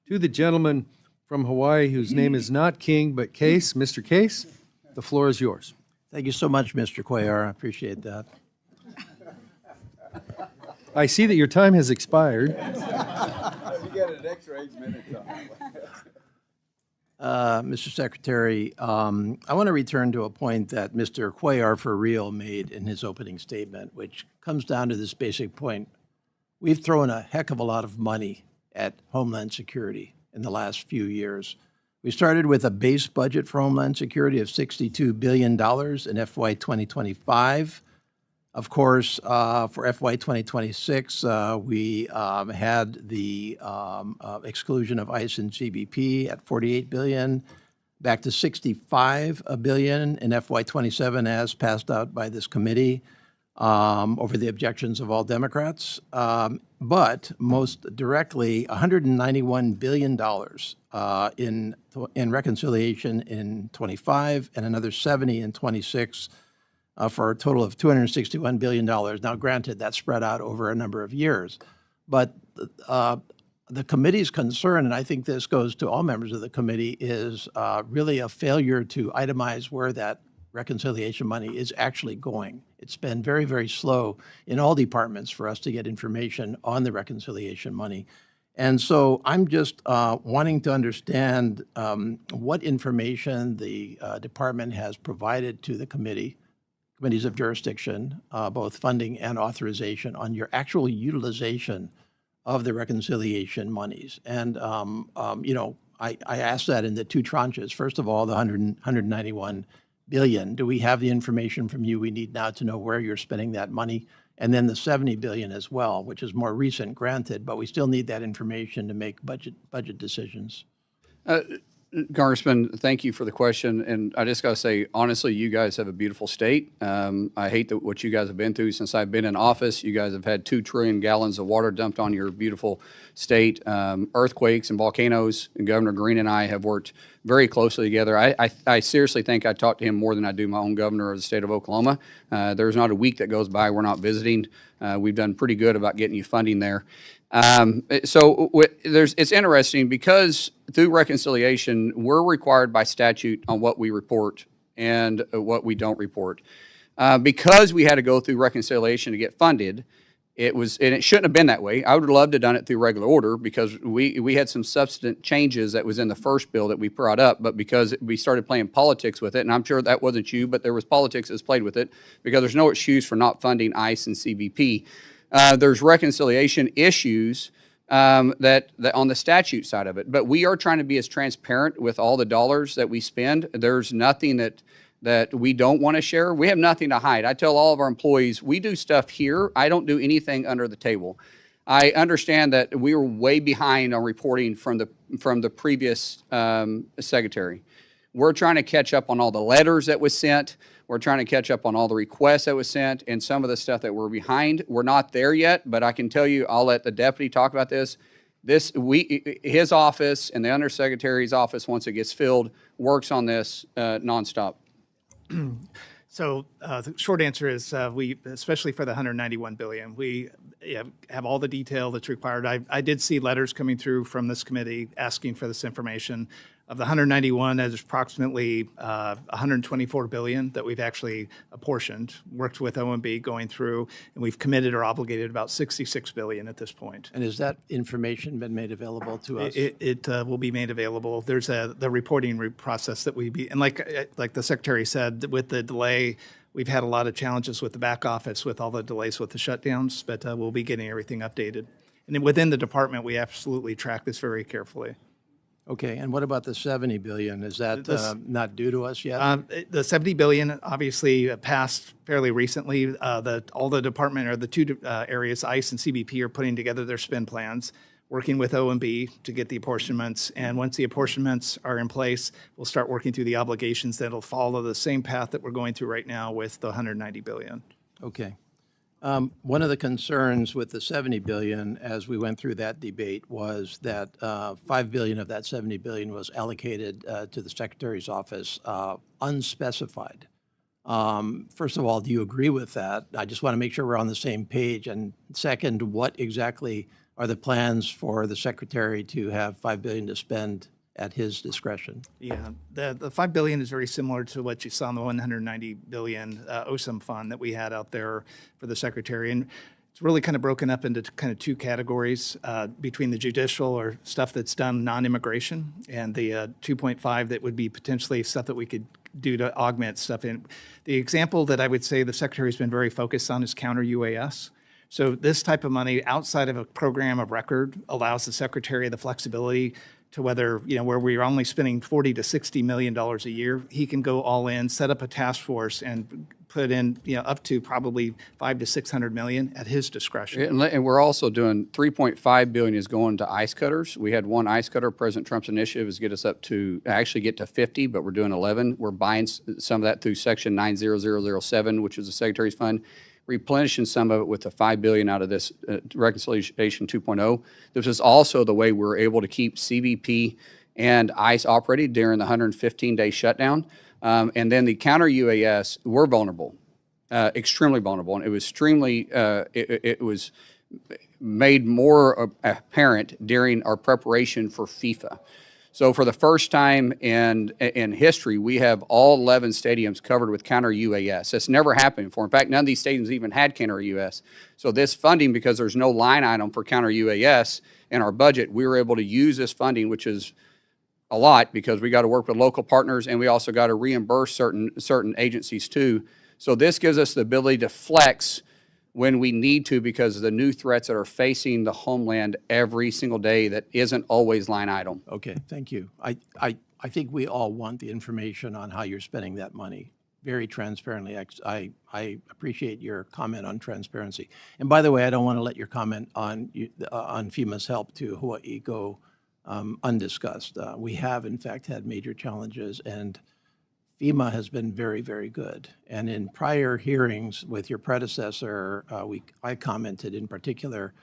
To the gentleman from Hawaii whose name is not King but Case, Mr. Case, the floor is yours. Thank you so much, Mr. Cuellar. I appreciate that. I see that your time has expired. You got an extra 8 minutes on. Mr. Secretary, I want to return to a point that Mr. Cuellar for real made in his opening statement, which comes down to this basic point. We've thrown a heck of a lot of money at Homeland Security in the last few years. We started with a base budget for Homeland Security of $62 billion in FY 2025. Of course, for FY 2026, we had the exclusion of ICE and CBP at $48 billion, back to $65 billion in FY 27 as passed out by this committee over the objections of all Democrats. But most directly, $191 billion in reconciliation in 25 and another 70 in 26. For a total of $261 billion. Now, granted, that's spread out over a number of years. But the committee's concern, and I think this goes to all members of the committee, is really a failure to itemize where that reconciliation money is actually going. It's been very, very slow in all departments for us to get information on the reconciliation money. And so I'm just wanting to understand what information the department has provided to the committees of jurisdiction, both funding and authorization, on your actual utilization of the reconciliation monies. And, I asked that in the two tranches. First of all, the 191 billion. Do we have the information from you we need now to know where you're spending that money? And then the 70 billion as well, which is more recent, granted, but we still need that information to make budget decisions. Congressman, thank you for the question. And I just got to say, honestly, you guys have a beautiful state. I hate what you guys have been through since I've been in office. You guys have had 2 trillion gallons of water dumped on your beautiful state. Earthquakes and volcanoes. And Governor Green and I have worked very closely together. I seriously think I talk to him more than I do my own governor of the state of Oklahoma. There's not a week that goes by we're not visiting. We've done pretty good about getting you funding there. It's interesting because through reconciliation, we're required by statute on what we report and what we don't report. Because we had to go through reconciliation to get funded, and it shouldn't have been that way. I would have loved to have done it through regular order because we had some substantive changes that was in the first bill that we brought up, but because we started playing politics with it, and I'm sure that wasn't you, but there was politics that's played with it, because there's no excuse for not funding ICE and CBP. There's reconciliation issues that on the statute side of it, but we are trying to be as transparent with all the dollars that we spend. There's nothing that we don't want to share. We have nothing to hide. I tell all of our employees, we do stuff here. I don't do anything under the table. I understand that we were way behind on reporting from the previous secretary. We're trying to catch up on all the letters that was sent. We're trying to catch up on all the requests that was sent and some of the stuff that we're behind. We're not there yet, but I can tell you, I'll let the deputy talk about this. His office and the undersecretary's office, once it gets filled, works on this nonstop. So the short answer is we, especially for the 191 billion, we have all the detail that's required. I did see letters coming through from this committee asking for this information. Of the 191, there's approximately 124 billion that we've actually apportioned, worked with OMB going through, and we've committed or obligated about 66 billion at this point. And has that information been made available to us? It will be made available. There's the reporting process that and like the secretary said, with the delay, we've had a lot of challenges with the back office with all the delays with the shutdowns, but we'll be getting everything updated. And then within the department, we absolutely track this very carefully. Okay, and what about the 70 billion? Is that not due to us yet? The 70 billion obviously passed fairly recently. All the department or the two areas, ICE and CBP, are putting together their spend plans, working with OMB to get the apportionments. And once the apportionments are in place, we'll start working through the obligations that'll follow the same path that we're going through right now with the 190 billion. Okay. One of the concerns with the 70 billion as we went through that debate was that 5 billion of that 70 billion was allocated to the Secretary's office unspecified. First of all, do you agree with that? I just want to make sure we're on the same page. And second, what exactly are the plans for the Secretary to have 5 billion to spend at his discretion? Yeah, the 5 billion is very similar to what you saw in the 190 billion OSAM fund that we had out there for the Secretary. And it's really kind of broken up into kind of two categories between the judicial or stuff that's done non-immigration and the 2.5 that would be potentially stuff that we could do to augment stuff. And the example that I would say the Secretary's been very focused on is counter UAS. So this type of money outside of a program of record allows the Secretary the flexibility to whether, where we're only spending $40 to $60 million a year, he can go all in, set up a task force and put in, up to probably 500 to 600 million at his discretion. And we're also doing 3.5 billion is going to ice cutters. We had one ice cutter. President Trump's initiative is get us up to actually get to 50, but we're doing 11. We're buying some of that through Section 90007, which is the Secretary's fund, replenishing some of it with the $5 billion out of this reconciliation 2.0. This is also the way we're able to keep CBP and ICE operating during the 115-day shutdown. And then the counter UAS, we're vulnerable, extremely vulnerable, and it was it was made more apparent during our preparation for FIFA. So for the first time in history, we have all 11 stadiums covered with counter UAS. That's never happened before. In fact, none of these stadiums even had counter UAS. So this funding, because there's no line item for counter UAS in our budget, we were able to use this funding, which is a lot because we got to work with local partners and we also got to reimburse certain agencies too. So this gives us the ability to flex when we need to because of the new threats that are facing the homeland every single day that isn't always line item. Okay, thank you. I think we all want the information on how you're spending that money very transparently. I appreciate your comment on transparency. And by the way, I don't want to let your comment on FEMA's help to Hawaii go undiscussed. We have, in fact, had major challenges, and FEMA has been very, very good. And in prior hearings with your predecessor, I commented in particular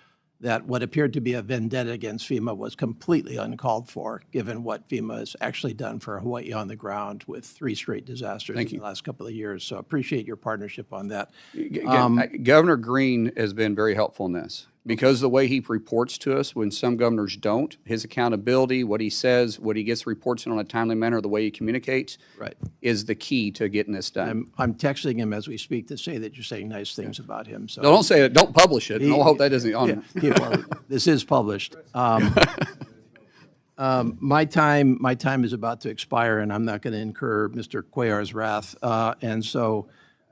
that what appeared to be a vendetta against FEMA was completely uncalled for, given what FEMA has actually done for Hawaii on the ground with 3 straight disasters in the last couple of years. So appreciate your partnership on that. Governor Green has been very helpful in this because the way he reports to us when some governors don't, his accountability, what he says, what he gets reports in on a timely manner, the way he communicates is the key to getting this done. I'm texting him as we speak to say that you're saying nice things about him. So Don't say it, don't publish it. I hope that doesn't on. This is published. My time is about to expire, and I'm not going to incur Mr. Cuellar's wrath. And so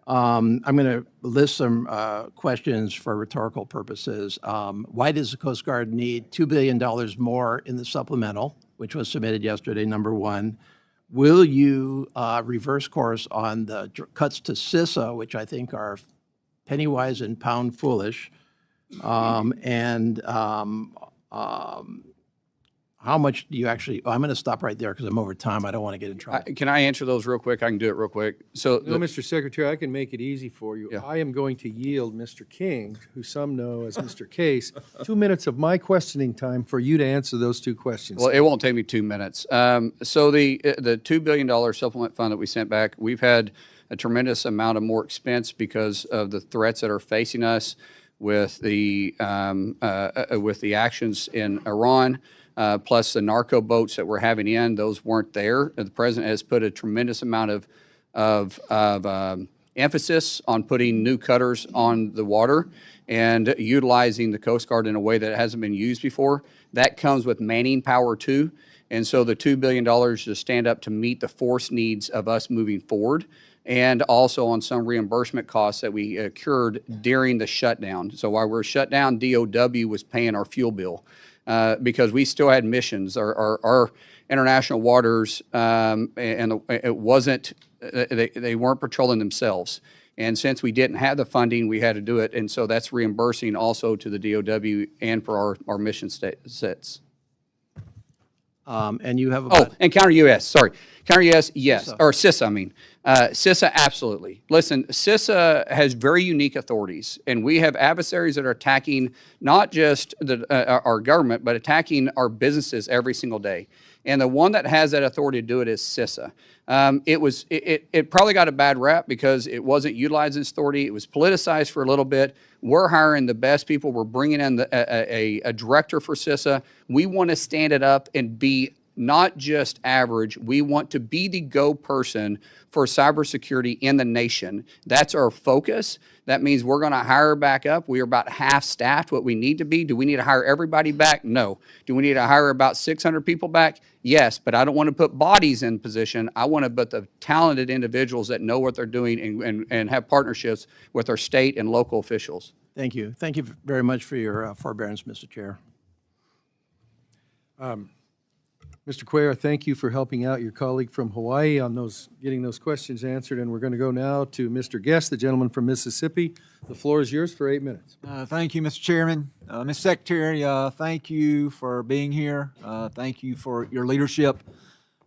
I'm going to list some questions for rhetorical purposes. Why does the Coast Guard need $2 billion more in the supplemental, which was submitted yesterday, number one? Will you reverse course on the cuts to CISA, which I think are penny wise and pound foolish? How much do you actually, I'm going to stop right there because I'm over time. I don't want to get in trouble. Can I answer those real quick? I can do it real quick. So, No, Mr. Secretary, I can make it easy for you. Yeah. I am going to yield Mr. King, who some know as Mr. Case, 2 minutes of my questioning time for you to answer those 2 questions. well, it won't take me 2 minutes. So the $2 billion supplement fund that we sent back, we've had a tremendous amount of more expense because of the threats that are facing us with the actions in Iran. Plus the narco boats that we're having in, those weren't there. The president has put a tremendous amount of emphasis on putting new cutters on the water and utilizing the Coast Guard in a way that hasn't been used before. That comes with manning power too. And so the $2 billion to stand up to meet the force needs of us moving forward, and also on some reimbursement costs that we incurred during the shutdown. So while we're shut down, DOW was paying our fuel bill. Because we still had missions. Our international waters, and it wasn't, they weren't patrolling themselves. And since we didn't have the funding, we had to do it. And so that's reimbursing also to the DOW and for our mission sets. And you have Oh, about, and counter-UAS, sorry. Counter-UAS, yes, or CISA, I mean. CISA, absolutely. Listen, CISA has very unique authorities, and we have adversaries that are attacking not just our government, but attacking our businesses every single day. And the one that has that authority to do it is CISA. It probably got a bad rap because it wasn't utilizing its authority. It was politicized for a little bit. We're hiring the best people. We're bringing in a director for CISA. We want to stand it up and be not just average. We want to be the go person for cybersecurity in the nation. That's our focus. That means we're going to hire back up. We are about half staffed what we need to be. Do we need to hire everybody back? No. Do we need to hire about 600 people back? Yes, but I don't want to put bodies in position. I want to put the talented individuals that know what they're doing and have partnerships with our state and local officials. thank you. Thank you very much for your forbearance, Mr. Chair. Mr. Cuellar, thank you for helping out your colleague from Hawaii on getting those questions answered. And we're going to go now to Mr. Guest, the gentleman from Mississippi. The floor is yours for 8 minutes. Thank you, Mr. Chairman. Mr. Secretary, thank you for being here. Thank you for your leadership.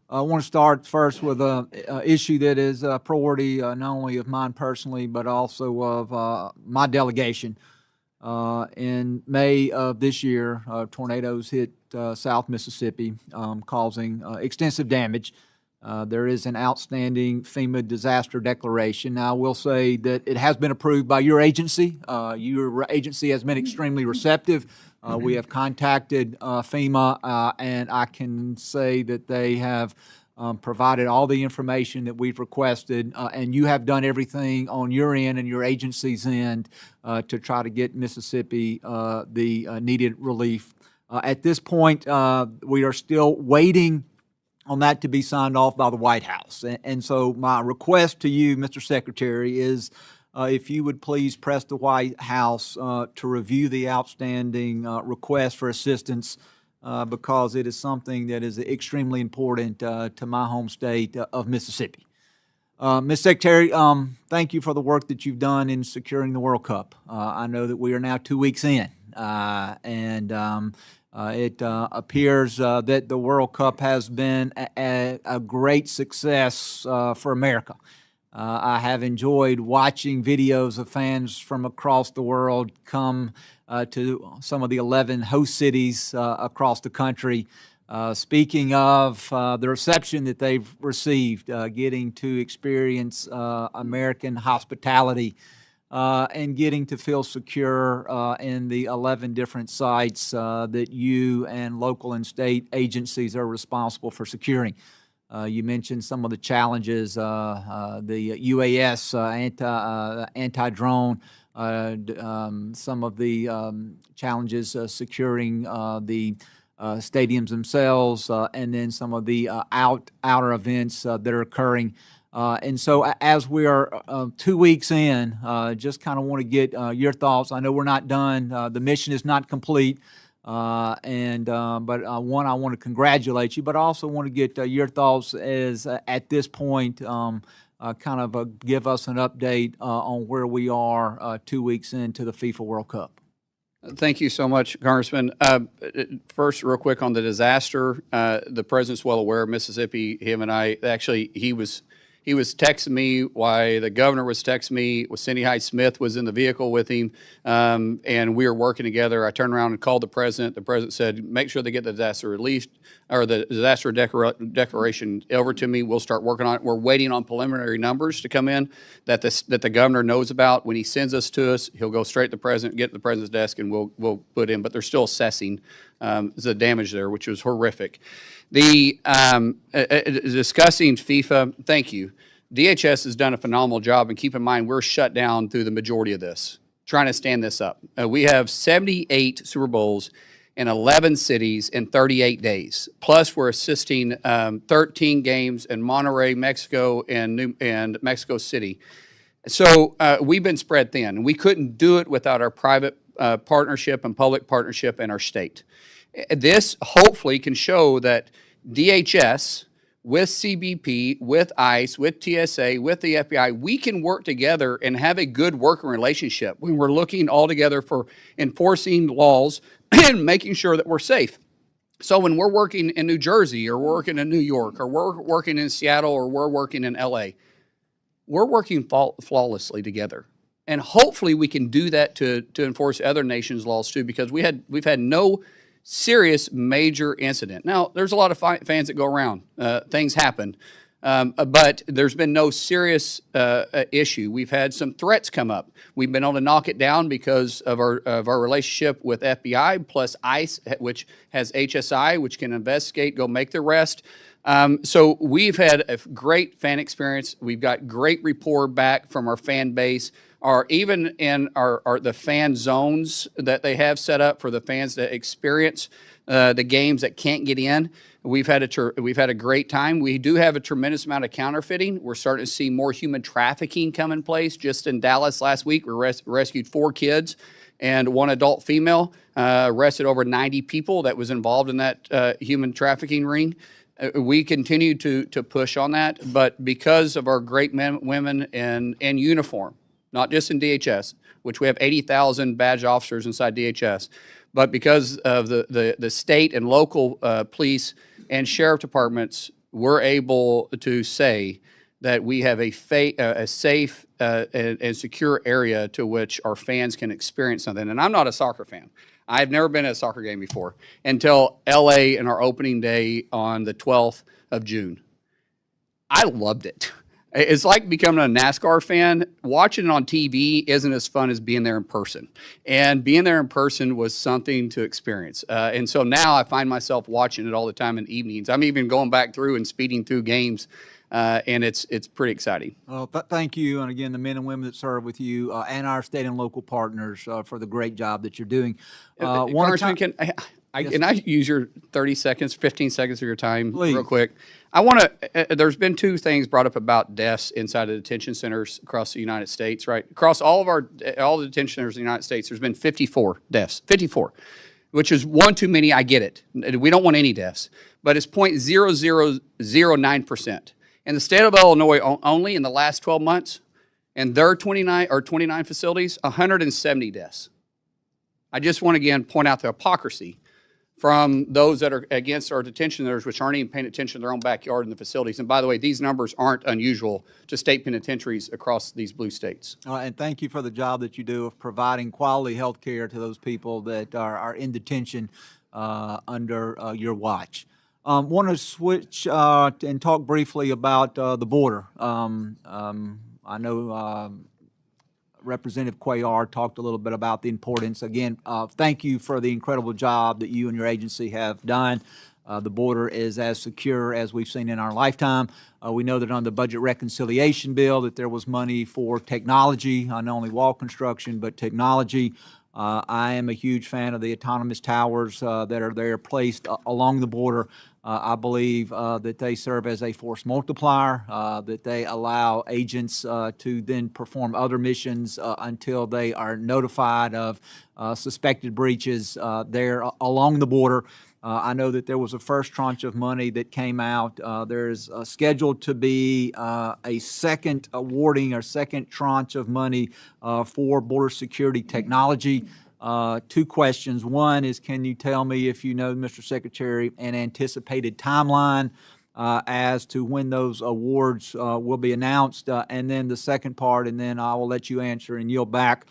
I want to start first with an issue that is a priority not only of mine personally, but also of my delegation. In May of this year, tornadoes hit South Mississippi, causing extensive damage There is an outstanding FEMA disaster declaration. Now, I will say that it has been approved by your agency. Your agency has been extremely receptive. We have contacted FEMA, and I can say that they have provided all the information that we've requested, and you have done everything on your end and your agency's end to try to get Mississippi the needed relief. At this point, we are still waiting on that to be signed off by the White House. And so my request to you, Mr. Secretary, is if you would please press the White House to review the outstanding request for assistance because it is something that is extremely important to my home state of Mississippi. Ms. Secretary, thank you for the work that you've done in securing the World Cup. I know that we are now 2 weeks in, and it appears that the World Cup has been a great success for America. I have enjoyed watching videos of fans from across the world come to some of the 11 host cities across the country. Speaking of the reception that they've received, getting to experience American hospitality and getting to feel secure in the 11 different sites that you and local and state agencies are responsible for securing. You mentioned some of the challenges, the UAS, anti-drone, some of the challenges securing the stadiums themselves, and then some of the outer events that are occurring. And so as we are 2 weeks in, just kind of want to get your thoughts. I know we're not done. The mission is not complete. But one, I want to congratulate you, but I also want to get your thoughts as at this point, kind of give us an update on where we are 2 weeks into the FIFA World Cup. Thank you so much, Congressman. First, real quick on the disaster, the president's well aware of Mississippi. Him and I, actually, he was texting me while the governor was texting me. Cindy Hyde-Smith was in the vehicle with him, and we were working together. I turned around and called the president. The president said, make sure they get the disaster relief or the disaster declaration over to me. We'll start working on it. We're waiting on preliminary numbers to come in that the governor knows about. When he sends us to us, he'll go straight to the president, get to the president's desk, and we'll put in. But they're still assessing the damage there, which was horrific. The discussing FIFA, thank you. DHS has done a phenomenal job, and keep in mind, we're shut down through the majority of this, trying to stand this up. We have 78 Super Bowls in 11 cities in 38 days. Plus, we're assisting 13 games in Monterrey, Mexico, and Mexico City. So we've been spread thin. We couldn't do it without our private partnership and public partnership in our state. This hopefully can show that DHS, with CBP, with ICE, with TSA, with the FBI, we can work together and have a good working relationship when we're looking all together for enforcing laws and making sure that we're safe. So when we're working in New Jersey or we're working in New York or we're working in Seattle or we're working in LA, we're working flawlessly together. And hopefully we can do that to enforce other nations' laws too, because we've had no serious major incident. Now, there's a lot of fans that go around. Things happen. But there's been no serious issue. We've had some threats come up. We've been able to knock it down because of our relationship with FBI plus ICE, which has HSI, which can investigate, go make the arrest. So we've had a great fan experience. We've got great rapport back from our fan base. Even in the fan zones that they have set up for the fans that experience the games that can't get in, we've had a great time. We do have a tremendous amount of counterfeiting. We're starting to see more human trafficking come in place. Just in Dallas last week, we rescued 4 kids and 1 adult female, arrested over 90 people that was involved in that human trafficking ring. We continue to push on that, but because of our great men, women in uniform, not just in DHS, which we have 80,000 badge officers inside DHS, but because of the state and local police and sheriff departments, we're able to say that we have a safe and secure area to which our fans can experience something. And I'm not a soccer fan. I've never been at a soccer game before until LA in our opening day on the 12th of June. I loved it. It's like becoming a NASCAR fan. Watching it on TV isn't as fun as being there in person. And being there in person was something to experience. And so now I find myself watching it all the time in evenings. I'm even going back through and speeding through games, and it's pretty exciting. Well, thank you, and again, the men and women that serve with you and our state and local partners for the great job that you're doing. Congressman, can I use your 30 seconds, 15 seconds of your time Please. real quick? I want to, there's been two things brought up about deaths inside of detention centers across the United States, right? Across all the detention centers in the United States, there's been 54 deaths, 54, which is one too many. I get it. We don't want any deaths, but it's 0.0009%. In the state of Illinois only in the last 12 months, and their 29 facilities, 170 deaths. I just want to again point out the hypocrisy from those that are against our detention centers, which aren't even paying attention to their own backyard and the facilities. And by the way, these numbers aren't unusual to state penitentiaries across these blue states. And thank you for the job that you do of providing quality health care to those people that are in detention under your watch. Want to switch and talk briefly about the border. I know Representative Cuellar talked a little bit about the importance. Again, thank you for the incredible job that you and your agency have done. The border is as secure as we've seen in our lifetime. We know that on the budget reconciliation bill that there was money for technology, not only wall construction, but technology. I am a huge fan of the autonomous towers that are there placed along the border. I believe that they serve as a force multiplier, that they allow agents to then perform other missions until they are notified of suspected breaches there along the border. I know that there was a first tranche of money that came out. There's scheduled to be a second awarding or second tranche of money for border security technology. Two questions. One is, can you tell me, if you know, Mr. Secretary, an anticipated timeline as to when those awards will be announced? And then the second part, and then I will let you answer and yield back,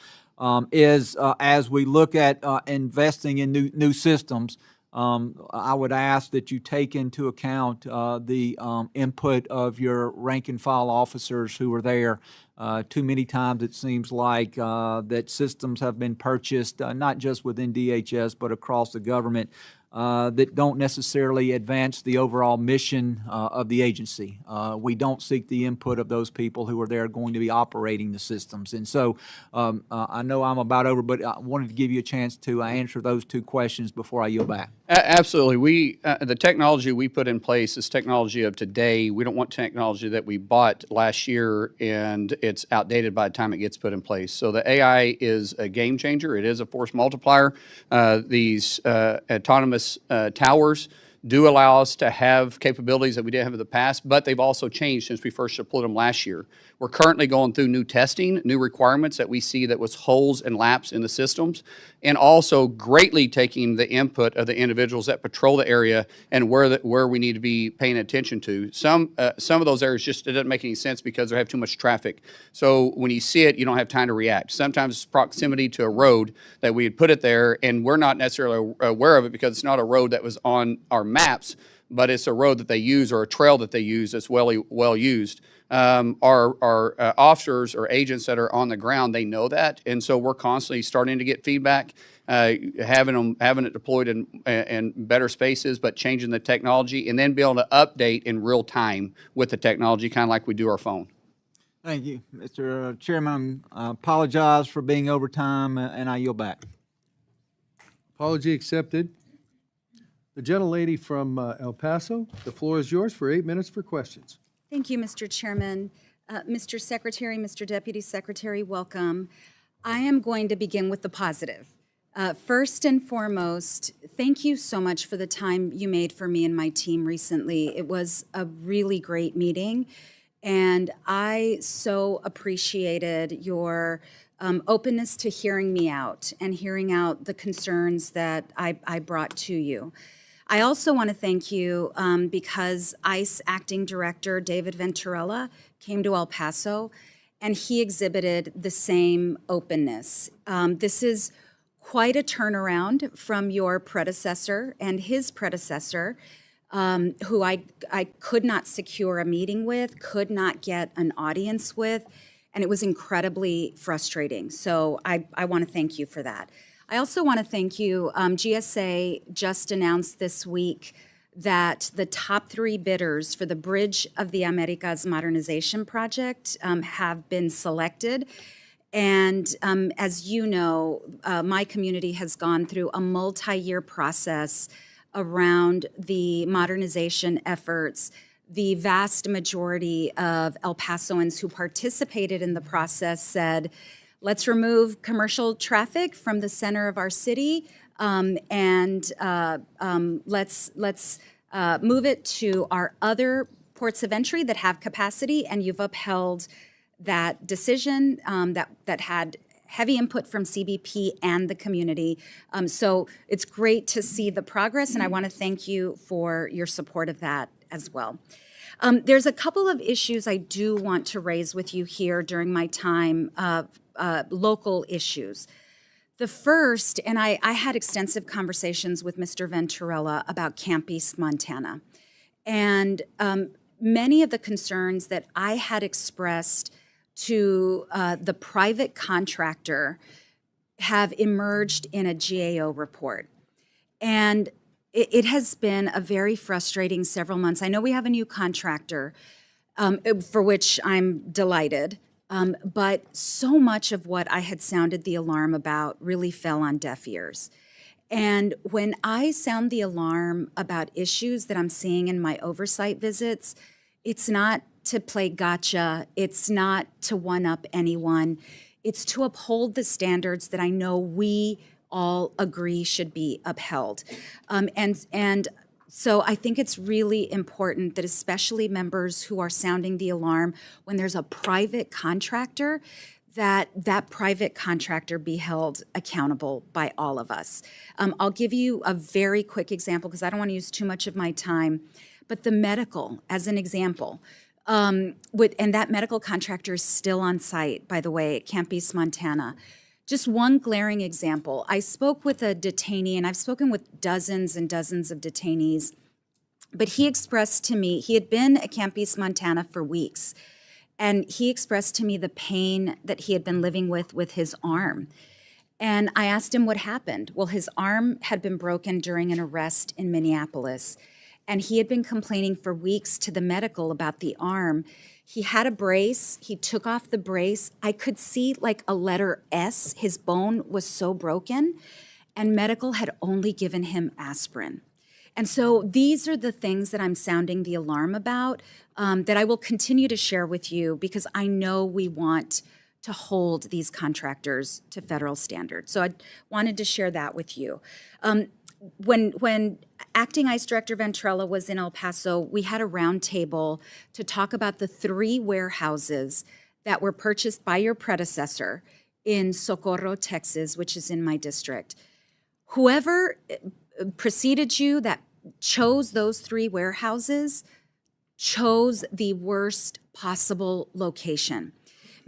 is as we look at investing in new systems, I would ask that you take into account the input of your rank and file officers who are there. Too many times it seems like that systems have been purchased, not just within DHS, but across the government, that don't necessarily advance the overall mission of the agency. We don't seek the input of those people who are there going to be operating the systems. And so I know I'm about over, but I wanted to give you a chance to answer those two questions before I yield back. Absolutely. The technology we put in place is technology of today. We don't want technology that we bought last year and it's outdated by the time it gets put in place. So the AI is a game changer. It is a force multiplier. These autonomous towers do allow us to have capabilities that we didn't have in the past, but they've also changed since we first deployed them last year. We're currently going through new testing, new requirements that we see that was holes and laps in the systems, and also greatly taking the input of the individuals that patrol the area and where we need to be paying attention to. Some of those areas just, it doesn't make any sense because they have too much traffic. So when you see it, you don't have time to react. Sometimes it's proximity to a road that we had put it there, and we're not necessarily aware of it because it's not a road that was on our maps, but it's a road that they use or a trail that they use that's well used. Our officers or agents that are on the ground, they know that, and so we're constantly starting to get feedback, having it deployed in better spaces, but changing the technology and then be able to update in real time with the technology, kind of like we do our phone. Thank you, Mr. Chairman. I apologize for being over time, and I yield back. Apology accepted. The gentlelady from El Paso, the floor is yours for 8 minutes for questions. Thank you, Mr. Chairman. Mr. Secretary, Mr. Deputy Secretary, welcome. I am going to begin with the positive. First and foremost, thank you so much for the time you made for me and my team recently. It was a really great meeting, and I so appreciated your openness to hearing me out and hearing out the concerns that I brought to you. I also want to thank you because ICE Acting Director David Venturella came to El Paso and he exhibited the same openness. This is quite a turnaround from your predecessor and his predecessor. who I could not secure a meeting with, could not get an audience with, and it was incredibly frustrating. So I want to thank you for that. I also want to thank you. GSA just announced this week that the top 3 bidders for the Bridge of the Americas modernization project have been selected. And as you know, my community has gone through a multi-year process around the modernization efforts. The vast majority of El Pasoans who participated in the process said, let's remove commercial traffic from the center of our city, and let's move it to our other ports of entry that have capacity, and you've upheld that decision that had heavy input from CBP and the community. So it's great to see the progress, and I want to thank you for your support of that as well. There's a couple of issues I do want to raise with you here during my time, local issues. The first, and I had extensive conversations with Mr. Venturella about Camp East, Montana. And many of the concerns that I had expressed to the private contractor have emerged in a GAO report. And it has been a very frustrating several months. I know we have a new contractor, for which I'm delighted. But so much of what I had sounded the alarm about really fell on deaf ears. And when I sound the alarm about issues that I'm seeing in my oversight visits, it's not to play gotcha, it's not to one-up anyone, it's to uphold the standards that I know we all agree should be upheld. And so I think it's really important that especially members who are sounding the alarm when there's a private contractor, that private contractor be held accountable by all of us. I'll give you a very quick example because I don't want to use too much of my time, but the medical as an example. And that medical contractor is still on site, by the way, at Camp East, Montana. Just one glaring example. I spoke with a detainee, and I've spoken with dozens and dozens of detainees, but he expressed to me, he had been at Camp East, Montana for weeks, and he expressed to me the pain that he had been living with his arm. And I asked him what happened. Well, his arm had been broken during an arrest in Minneapolis, and he had been complaining for weeks to the medical about the arm. He had a brace, he took off the brace. I could see like a letter S, his bone was so broken, and medical had only given him aspirin. And so these are the things that I'm sounding the alarm about, that I will continue to share with you because I know we want to hold these contractors to federal standards. So I wanted to share that with you. When Acting ICE Director Venturella was in El Paso, we had a roundtable to talk about the 3 warehouses that were purchased by your predecessor in Socorro, Texas, which is in my district. Whoever preceded you that chose those 3 warehouses chose the worst possible location.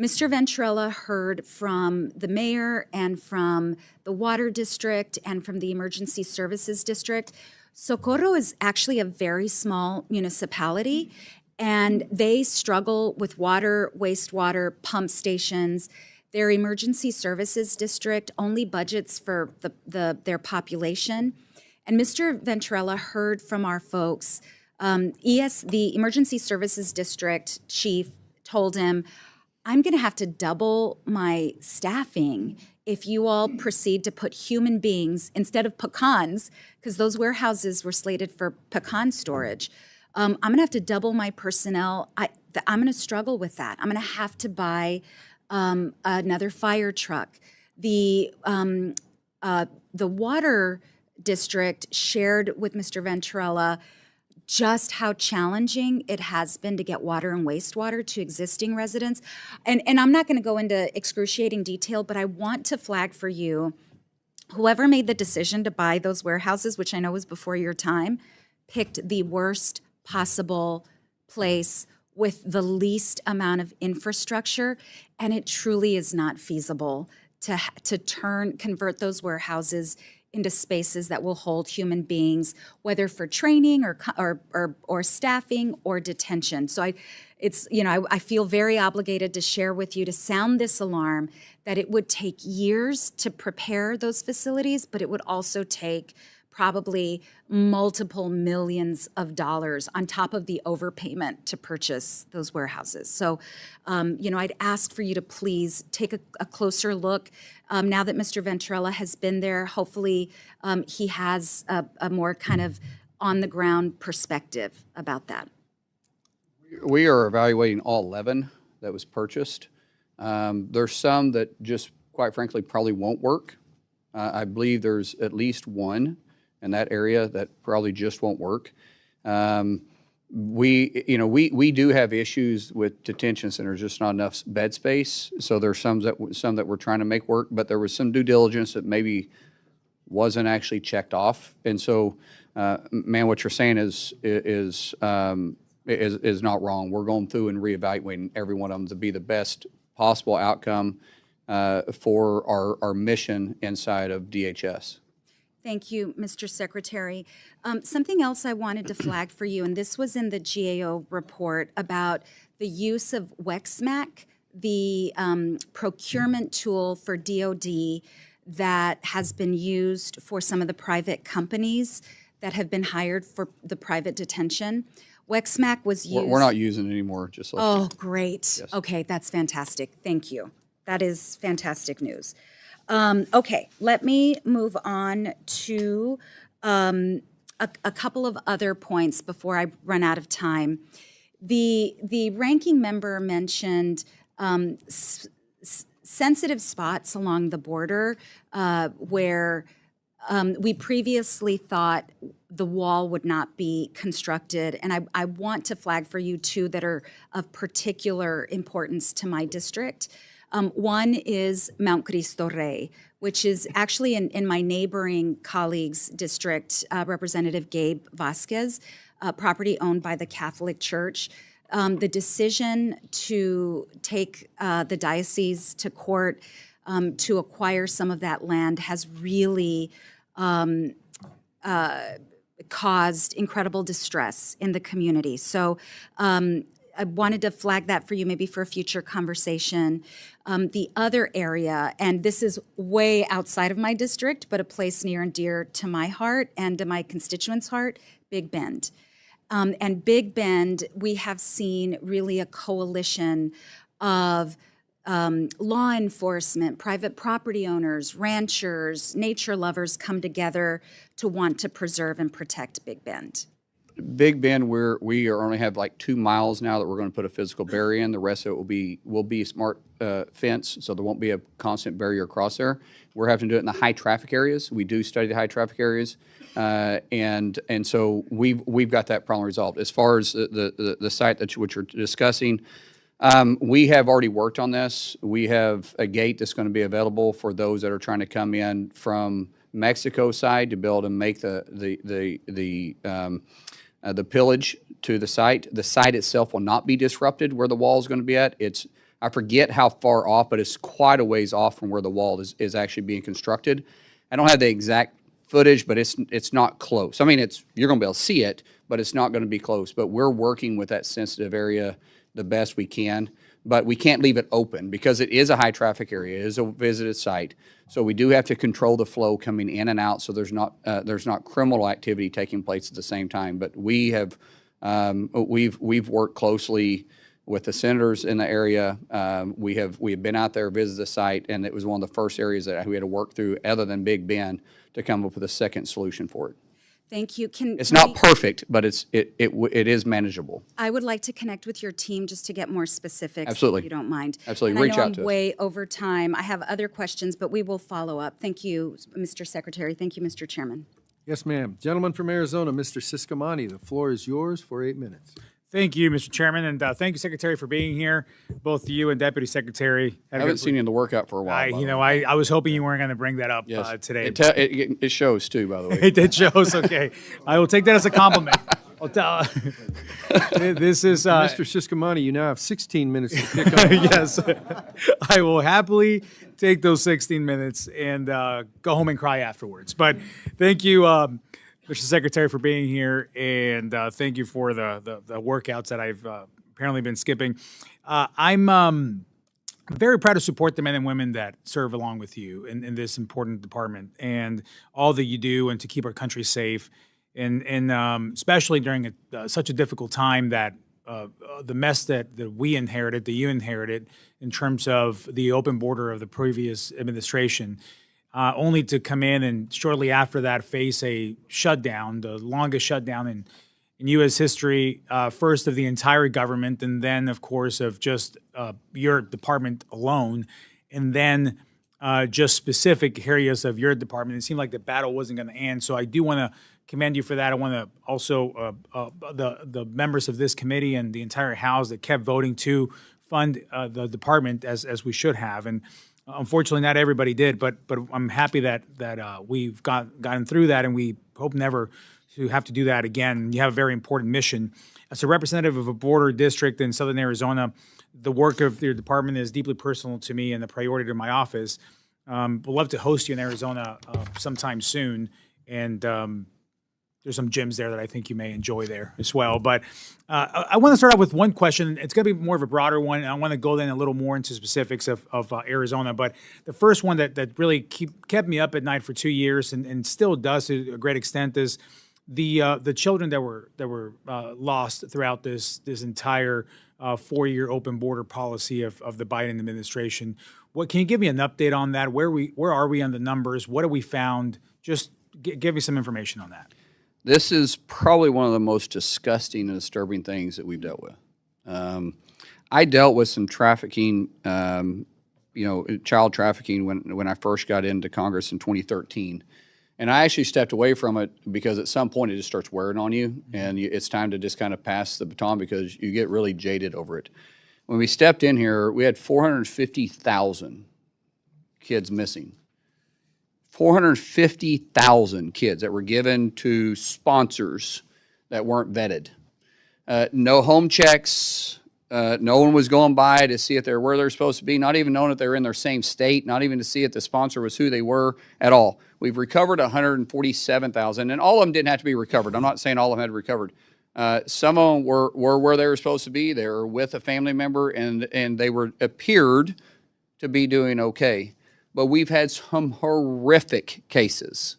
Mr. Venturella heard from the mayor and from the water district and from the emergency services district. Socorro is actually a very small municipality, and they struggle with water, wastewater, pump stations. Their emergency services district only budgets for their population. And Mr. Venturella heard from our folks. The emergency services district chief told him, I'm going to have to double my staffing if you all proceed to put human beings instead of pecans, because those warehouses were slated for pecan storage. I'm going to have to double my personnel. I'm going to struggle with that. I'm going to have to buy another fire truck. The water district shared with Mr. Venturella just how challenging it has been to get water and wastewater to existing residents. And I'm not going to go into excruciating detail, but I want to flag for you, whoever made the decision to buy those warehouses, which I know was before your time, picked the worst possible place with the least amount of infrastructure, and it truly is not feasible to convert those warehouses into spaces that will hold human beings, whether for training or staffing or detention. So I feel very obligated to share with you, to sound this alarm, that it would take years to prepare those facilities, but it would also take probably multiple millions of dollars on top of the overpayment to purchase those warehouses. So, I'd ask for you to please take a closer look. Now that Mr. Venturella has been there, hopefully he has a more kind of on-the-ground perspective about that. We are evaluating all 11 that was purchased. There's some that just, quite frankly, probably won't work. I believe there's at least one in that area that probably just won't work. We do have issues with detention centers, just not enough bed space. So there's some that we're trying to make work, but there was some due diligence that maybe wasn't actually checked off. And so, man, what you're saying is not wrong. We're going through and reevaluating every one of them to be the best possible outcome for our mission inside of DHS. Thank you, Mr. Secretary. Something else I wanted to flag for you, and this was in the GAO report about the use of WEXMAC, the procurement tool for DOD that has been used for some of the private companies that have been hired for the private detention. WEXMAC was used. We're not using it anymore, just like. Oh, great. Yes. Okay, that's fantastic. Thank you. That is fantastic news. Okay, let me move on to a couple of other points before I run out of time. The ranking member mentioned sensitive spots along the border where we previously thought the wall would not be constructed. And I want to flag for you two that are of particular importance to my district. One is Mount Cristo Rey, which is actually in my neighboring colleague's district, Representative Gabe Vasquez, property owned by the Catholic Church. The decision to take the diocese to court to acquire some of that land has really caused incredible distress in the community. So I wanted to flag that for you, maybe for a future conversation. The other area, and this is way outside of my district, but a place near and dear to my heart and to my constituents' heart, Big Bend. And Big Bend, we have seen really a coalition of law enforcement, private property owners, ranchers, nature lovers come together to want to preserve and protect Big Bend. Big Bend, we only have like 2 miles now that we're going to put a physical barrier in. The rest of it will be smart fence, so there won't be a constant barrier across there. We're having to do it in the high traffic areas. We do study the high traffic areas, and so we've got that problem resolved. As far as the site which you're discussing, we have already worked on this. We have a gate that's going to be available for those that are trying to come in from Mexico side to be able to make the pillage to the site. The site itself will not be disrupted where the wall is going to be at. I forget how far off, but it's quite a ways off from where the wall is actually being constructed. I don't have the exact footage, but it's not close. I mean, you're going to be able to see it, but it's not going to be close. But we're working with that sensitive area the best we can. But we can't leave it open because it is a high traffic area. It is a visited site. So we do have to control the flow coming in and out so there's not criminal activity taking place at the same time. But we've worked closely with the senators in the area. We have been out there, visited the site, and it was one of the first areas that we had to work through other than Big Bend to come up with a second solution for it. Thank you. It's not perfect, but it is manageable. I would like to connect with your team just to get more specifics. Absolutely. If you don't mind. Absolutely. And Reach I know out I'm to us. way over time. I have other questions, but we will follow up. Thank you, Mr. Secretary. Thank you, Mr. Chairman. Yes, ma'am. Gentleman from Arizona, Mr. Siscomani, the floor is yours for 8 minutes. Thank you, Mr. Chairman, and thank you, Secretary, for being here. Both you and Deputy Secretary. I haven't seen you in the workout for a while. I was hoping you weren't going to bring that up today. It shows too, by the way. It shows. Okay, I will take that as a compliment. This is Mr. Siscomani, you now have 16 minutes to pick up. Yes, I will happily take those 16 minutes and go home and cry afterwards. But thank you, Mr. Secretary, for being here, and thank you for the workouts that I've apparently been skipping. I'm very proud to support the men and women that serve along with you in this important department and all that you do and to keep our country safe, and especially during such a difficult time that the mess that we inherited, that you inherited in terms of the open border of the previous administration, only to come in and shortly after that face a shutdown, the longest shutdown in U.S. history, first of the entire government, and then, of course, of just your department alone, and then just specific areas of your department. It seemed like the battle wasn't going to end. So I do want to commend you for that. I want to also the members of this committee and the entire House that kept voting to fund the department as we should have. And unfortunately, not everybody did, but I'm happy that we've gotten through that, and we hope never to have to do that again. You have a very important mission. As a representative of a border district in southern Arizona, the work of your department is deeply personal to me and a priority to my office. We'd love to host you in Arizona sometime soon, and there's some gyms there that I think you may enjoy there as well. But I want to start off with one question. It's going to be more of a broader one, and I want to go then a little more into specifics of Arizona. But the first one that really kept me up at night for 2 years and still does to a great extent is the children that were lost throughout this entire 4-year open border policy of the Biden administration. What can you give me an update on that? Where are we on the numbers? What have we found? Just give me some information on that. This is probably one of the most disgusting and disturbing things that we've dealt with. I dealt with some trafficking, child trafficking when I first got into Congress in 2013. And I actually stepped away from it because at some point it just starts wearing on you, and it's time to just kind of pass the baton because you get really jaded over it. When we stepped in here, we had 450,000 kids missing. 450,000 kids that were given to sponsors that weren't vetted. No home checks. No one was going by to see if they're where they're supposed to be, not even knowing if they were in their same state, not even to see if the sponsor was who they were at all. We've recovered 147,000, and all of them didn't have to be recovered. I'm not saying all of them had recovered. Some of them were where they were supposed to be. They were with a family member, and they appeared to be doing okay. But we've had some horrific cases.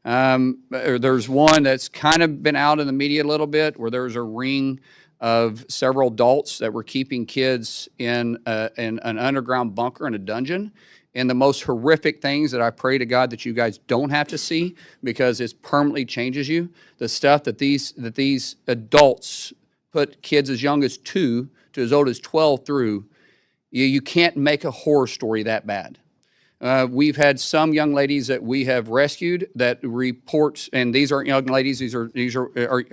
There's one that's kind of been out in the media a little bit, where there's a ring of several adults that were keeping kids in an underground bunker in a dungeon. And the most horrific things that I pray to God that you guys don't have to see, because it permanently changes you. The stuff that these adults put kids as young as 2 to as old as 12 through, you can't make a horror story that bad. We've had some young ladies that we have rescued that report, and these aren't young ladies; these are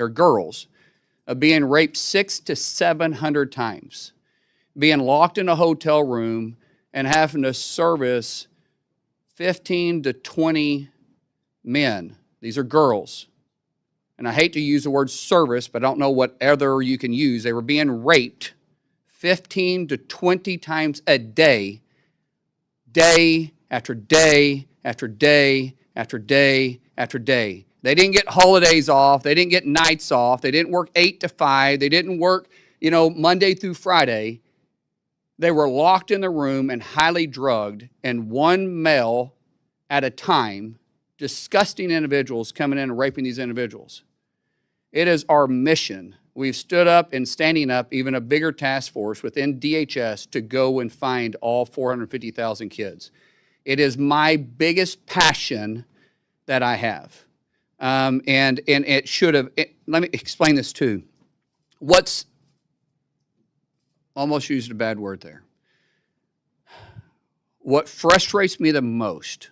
girls, being raped 600 to 700 times, being locked in a hotel room, and having to service 15 to 20 men. These are girls. And I hate to use the word service, but I don't know what other you can use. They were being raped 15 to 20 times a day, day after day after day after day after day. They didn't get holidays off. They didn't get nights off. They didn't work 8 to 5. They didn't work, Monday through Friday. They were locked in the room and highly drugged, and one male at a time, disgusting individuals coming in and raping these individuals. It is our mission. We've stood up and standing up even a bigger task force within DHS to go and find all 450,000 kids. It is my biggest passion that I have. And it should have, let me explain this too. Almost used a bad word there. What frustrates me the most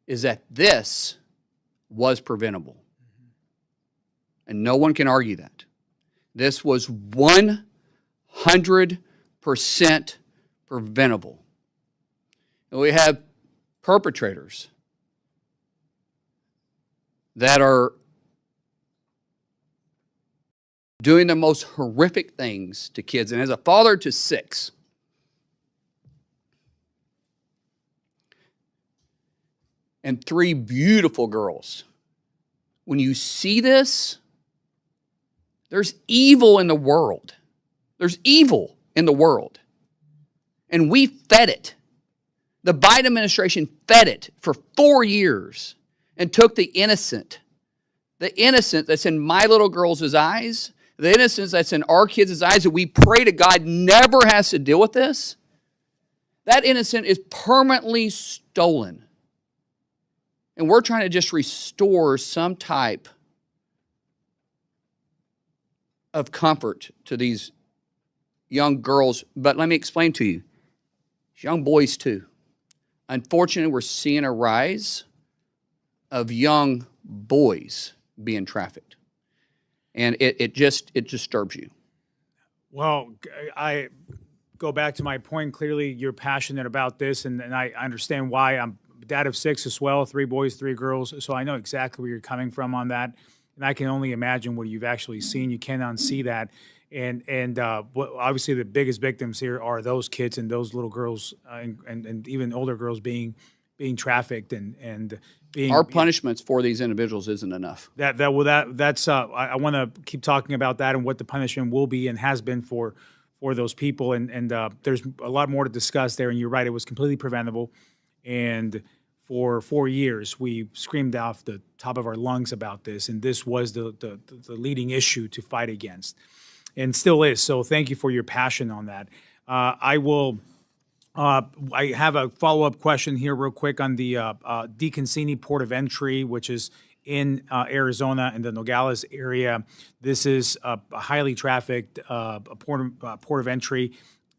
is that this was preventable. And no one can argue that. This was 100% preventable. And we have perpetrators that are doing the most horrific things to kids. And as a father to 6, and 3 beautiful girls. When you see this, there's evil in the world. There's evil in the world. And we fed it. The Biden administration fed it for 4 years and took the innocent that's in my little girls' eyes, the innocence that's in our kids' eyes that we pray to God never has to deal with this, that innocent is permanently stolen. And we're trying to just restore some type of comfort to these young girls. But let me explain to you, young boys too. Unfortunately, we're seeing a rise of young boys being trafficked. And it disturbs you. Well, I go back to my point. Clearly, you're passionate about this, and I understand why. I'm a dad of 6 as well, 3 boys, 3 girls, so I know exactly where you're coming from on that. And I can only imagine what you've actually seen. You can't unsee that. And obviously, the biggest victims here are those kids and those little girls, and even older girls being trafficked and being. Our punishments for these individuals isn't enough. That's I want to keep talking about that and what the punishment will be and has been for those people, and there's a lot more to discuss there. And you're right, it was completely preventable, and for 4 years we screamed off the top of our lungs about this, and this was the leading issue to fight against, and still is. So thank you for your passion on that. I have a follow-up question here real quick on the DeConcini Port of Entry, which is in Arizona in the Nogales area. This is a highly trafficked port of entry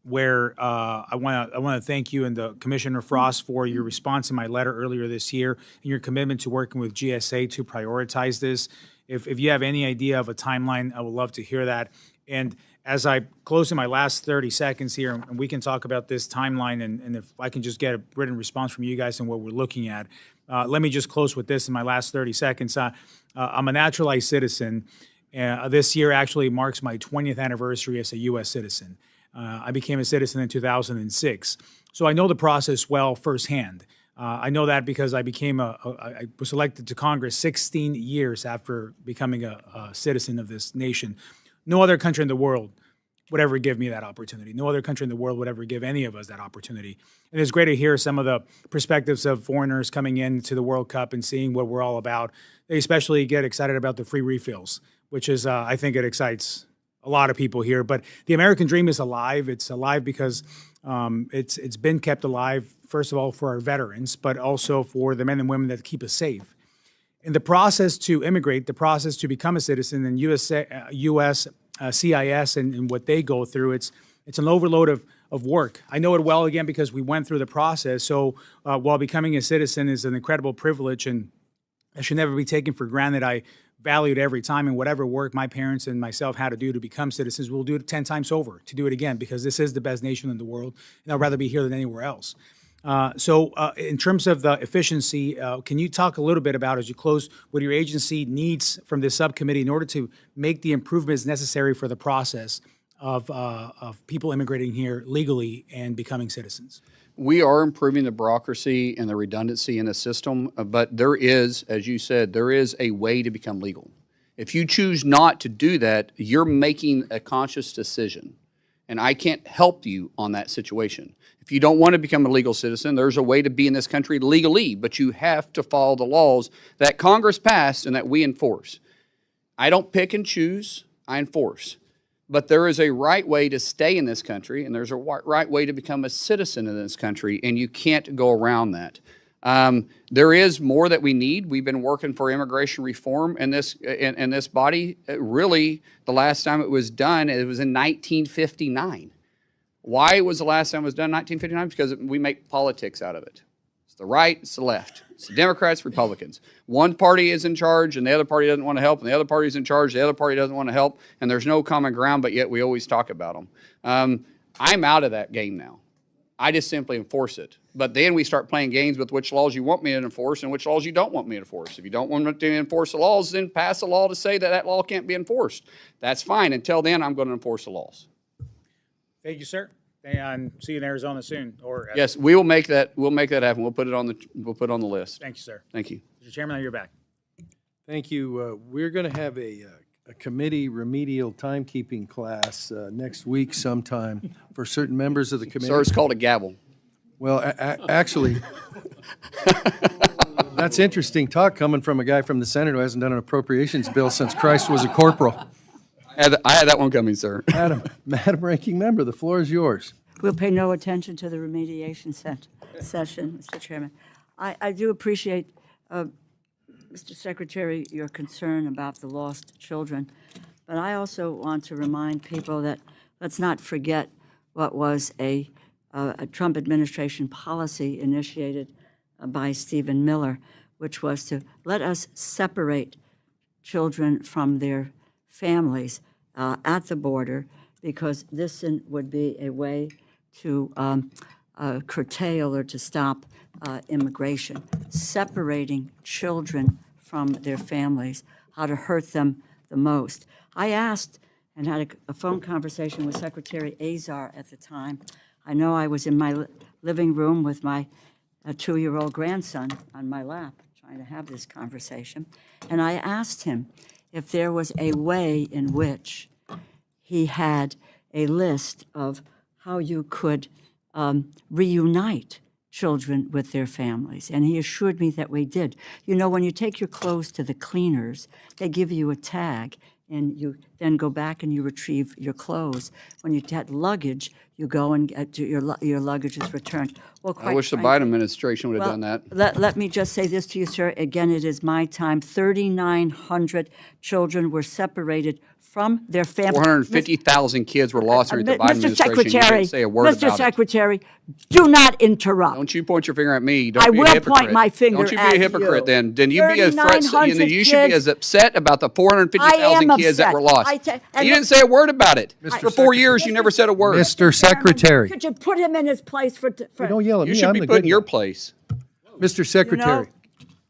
where I want to thank you and the Commissioner Frost for your response to my letter earlier this year and your commitment to working with GSA to prioritize this. If you have any idea of a timeline, I would love to hear that. And as I close in my last 30 seconds here, and we can talk about this timeline, and if I can just get a written response from you guys and what we're looking at. Let me just close with this in my last 30 seconds. I'm a naturalized citizen. This year actually marks my 20th anniversary as a U.S. citizen. I became a citizen in 2006. So I know the process well firsthand. I know that because I was elected to Congress 16 years after becoming a citizen of this nation. No other country in the world would ever give me that opportunity. No other country in the world would ever give any of us that opportunity. And it's great to hear some of the perspectives of foreigners coming into the World Cup and seeing what we're all about. They especially get excited about the free refills, which is, I think it excites a lot of people here. But the American dream is alive. It's alive because it's been kept alive, first of all, for our veterans, but also for the men and women that keep us safe. In the process to immigrate, the process to become a citizen in U.S. CIS and what they go through, it's an overload of work. I know it well, again, because we went through the process. So while becoming a citizen is an incredible privilege and it should never be taken for granted, I valued every time, and whatever work my parents and myself had to do to become citizens, we'll do it 10 times over to do it again, because this is the best nation in the world, and I'd rather be here than anywhere else. So in terms of the efficiency, can you talk a little bit about, as you close, what your agency needs from this subcommittee in order to make the improvements necessary for the process of people immigrating here legally and becoming citizens? We are improving the bureaucracy and the redundancy in the system, but there is, as you said, there is a way to become legal. If you choose not to do that, you're making a conscious decision, and I can't help you on that situation. If you don't want to become a legal citizen, there's a way to be in this country legally, but you have to follow the laws that Congress passed and that we enforce. I don't pick and choose, I enforce. But there is a right way to stay in this country, and there's a right way to become a citizen in this country, and you can't go around that. There is more that we need. We've been working for immigration reform in this body. Really, the last time it was done, it was in 1959. Why was the last time it was done in 1959? Because we make politics out of it. It's the right, it's the left. It's the Democrats, Republicans. One party is in charge and the other party doesn't want to help, and the other party is in charge, the other party doesn't want to help, and there's no common ground, but yet we always talk about them. I'm out of that game now. I just simply enforce it. But then we start playing games with which laws you want me to enforce and which laws you don't want me to enforce. If you don't want me to enforce the laws, then pass a law to say that that law can't be enforced. That's fine. Until then, I'm going to enforce the laws. Thank you, sir. And see you in Arizona soon. Or Yes, we will make that, we'll make that happen. We'll put it on the list. Thank you, sir. Thank you. Mr. Chairman, now you're back. Thank you. We're going to have a committee remedial timekeeping class next week sometime for certain members of the committee. Sir, it's called a gavel. Well, actually, that's interesting talk coming from a guy from the Senate who hasn't done an appropriations bill since Christ was a corporal. I had that one coming, sir. Madam Ranking Member, the floor is yours. We'll pay no attention to the remediation session, Mr. Chairman. I do appreciate, Mr. Secretary, your concern about the lost children, but I also want to remind people that let's not forget what was a Trump administration policy initiated by Stephen Miller, which was to let us separate children from their families at the border, because this would be a way to curtail or to stop immigration. Separating children from their families, how to hurt them the most. I asked and had a phone conversation with Secretary Azar at the time. I know I was in my living room with my 2-year-old grandson on my lap trying to have this conversation, and I asked him if there was a way in which he had a list of how you could reunite children with their families. And he assured me that we did. You know, when you take your clothes to the cleaners, they give you a tag, and you then go back and you retrieve your clothes. When you get luggage, you go and get your luggage is returned. Well, I wish the Biden administration would have done that. Let me just say this to you, sir. Again, it is my time. 3,900 children were separated from their families. 450,000 kids were lost during the Biden Mr. administration. You Secretary, didn't say a word Mr. about it. Secretary, do not interrupt. Don't you point your finger at me. Don't I be a will hypocrite. point my finger Don't you be at a hypocrite you. then. Then you be as 3,900 you should be kids. as upset about the 450,000 I am kids that upset. were lost. and You didn't say a word about it. For 4 years, you never said a word. Mr. Secretary, Could you put him in his place for don't yell at You me. should I'm be the put in good your guy. place. Mr. Secretary,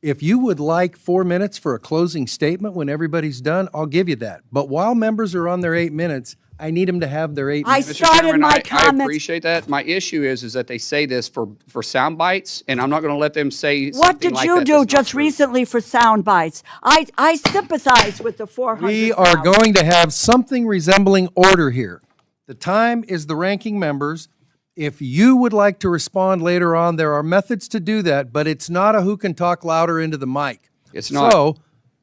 if you would like 4 minutes for a closing statement when everybody's done, I'll give you that. But while members are on their 8 minutes, I need them to have their 8 I minutes. Mr. started Chairman, my I comments. appreciate that. My issue is that they say this for sound bites, and I'm not going to let them say What something did like you that do that's not just true. recently for sound bites? I sympathize with the 400,000. We are going to have something resembling order here. The time is the ranking members. If you would like to respond later on, there are methods to do that, but it's not a who can talk louder into the mic. It's not. So,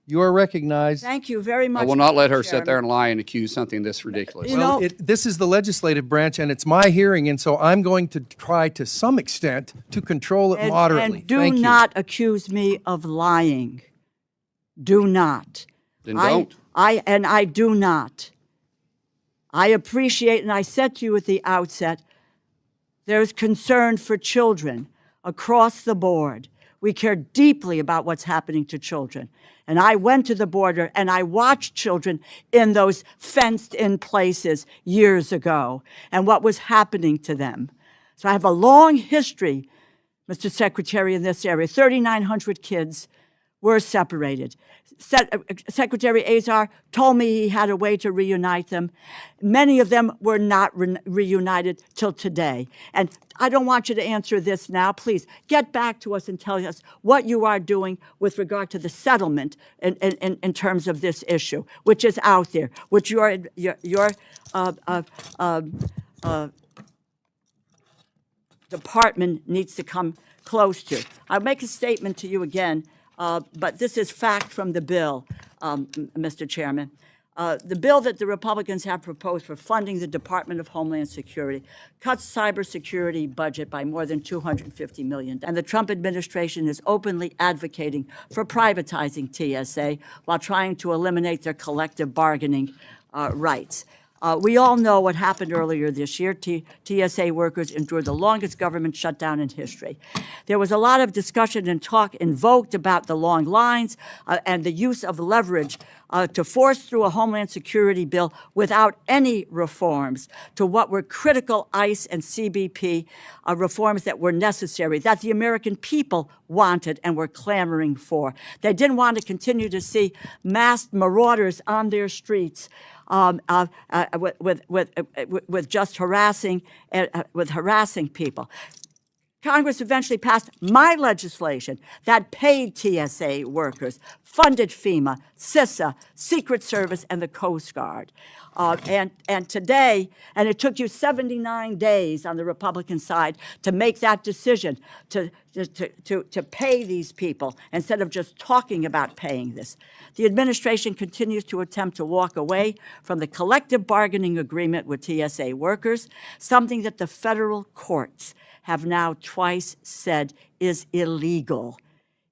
you are recognized. Thank you very much. I will not let her Mr. sit there and lie and accuse something this ridiculous. You know- Well, this is the legislative branch, and it's my hearing, and so I'm going to try to some extent to control it moderately. And do Thank you. not accuse me of lying. Do not. Then don't. I do not. I appreciate, and I said to you at the outset, there's concern for children across the board. We care deeply about what's happening to children. And I went to the border and I watched children in those fenced-in places years ago and what was happening to them. So I have a long history, Mr. Secretary, in this area. 3,900 kids were separated. Secretary Azar told me he had a way to reunite them. Many of them were not reunited till today. And I don't want you to answer this now. Please get back to us and tell us what you are doing with regard to the settlement in terms of this issue, which is out there, which your department needs to come close to. I'll make a statement to you again, but this is fact from the bill, Mr. Chairman. The bill that the Republicans have proposed for funding the Department of Homeland Security cuts cybersecurity budget by more than $250 million. And the Trump administration is openly advocating for privatizing TSA while trying to eliminate their collective bargaining rights. We all know what happened earlier this year. TSA workers endured the longest government shutdown in history. There was a lot of discussion and talk invoked about the long lines and the use of leverage to force through a Homeland Security bill without any reforms to what were critical ICE and CBP reforms that were necessary, that the American people wanted and were clamoring for. They didn't want to continue to see masked marauders on their streets with just harassing people. Congress eventually passed my legislation that paid TSA workers, funded FEMA, CISA, Secret Service, and the Coast Guard. And today, and it took you 79 days on the Republican side to make that decision to pay these people instead of just talking about paying this. The administration continues to attempt to walk away from the collective bargaining agreement with TSA workers, something that the federal courts have now twice said is illegal.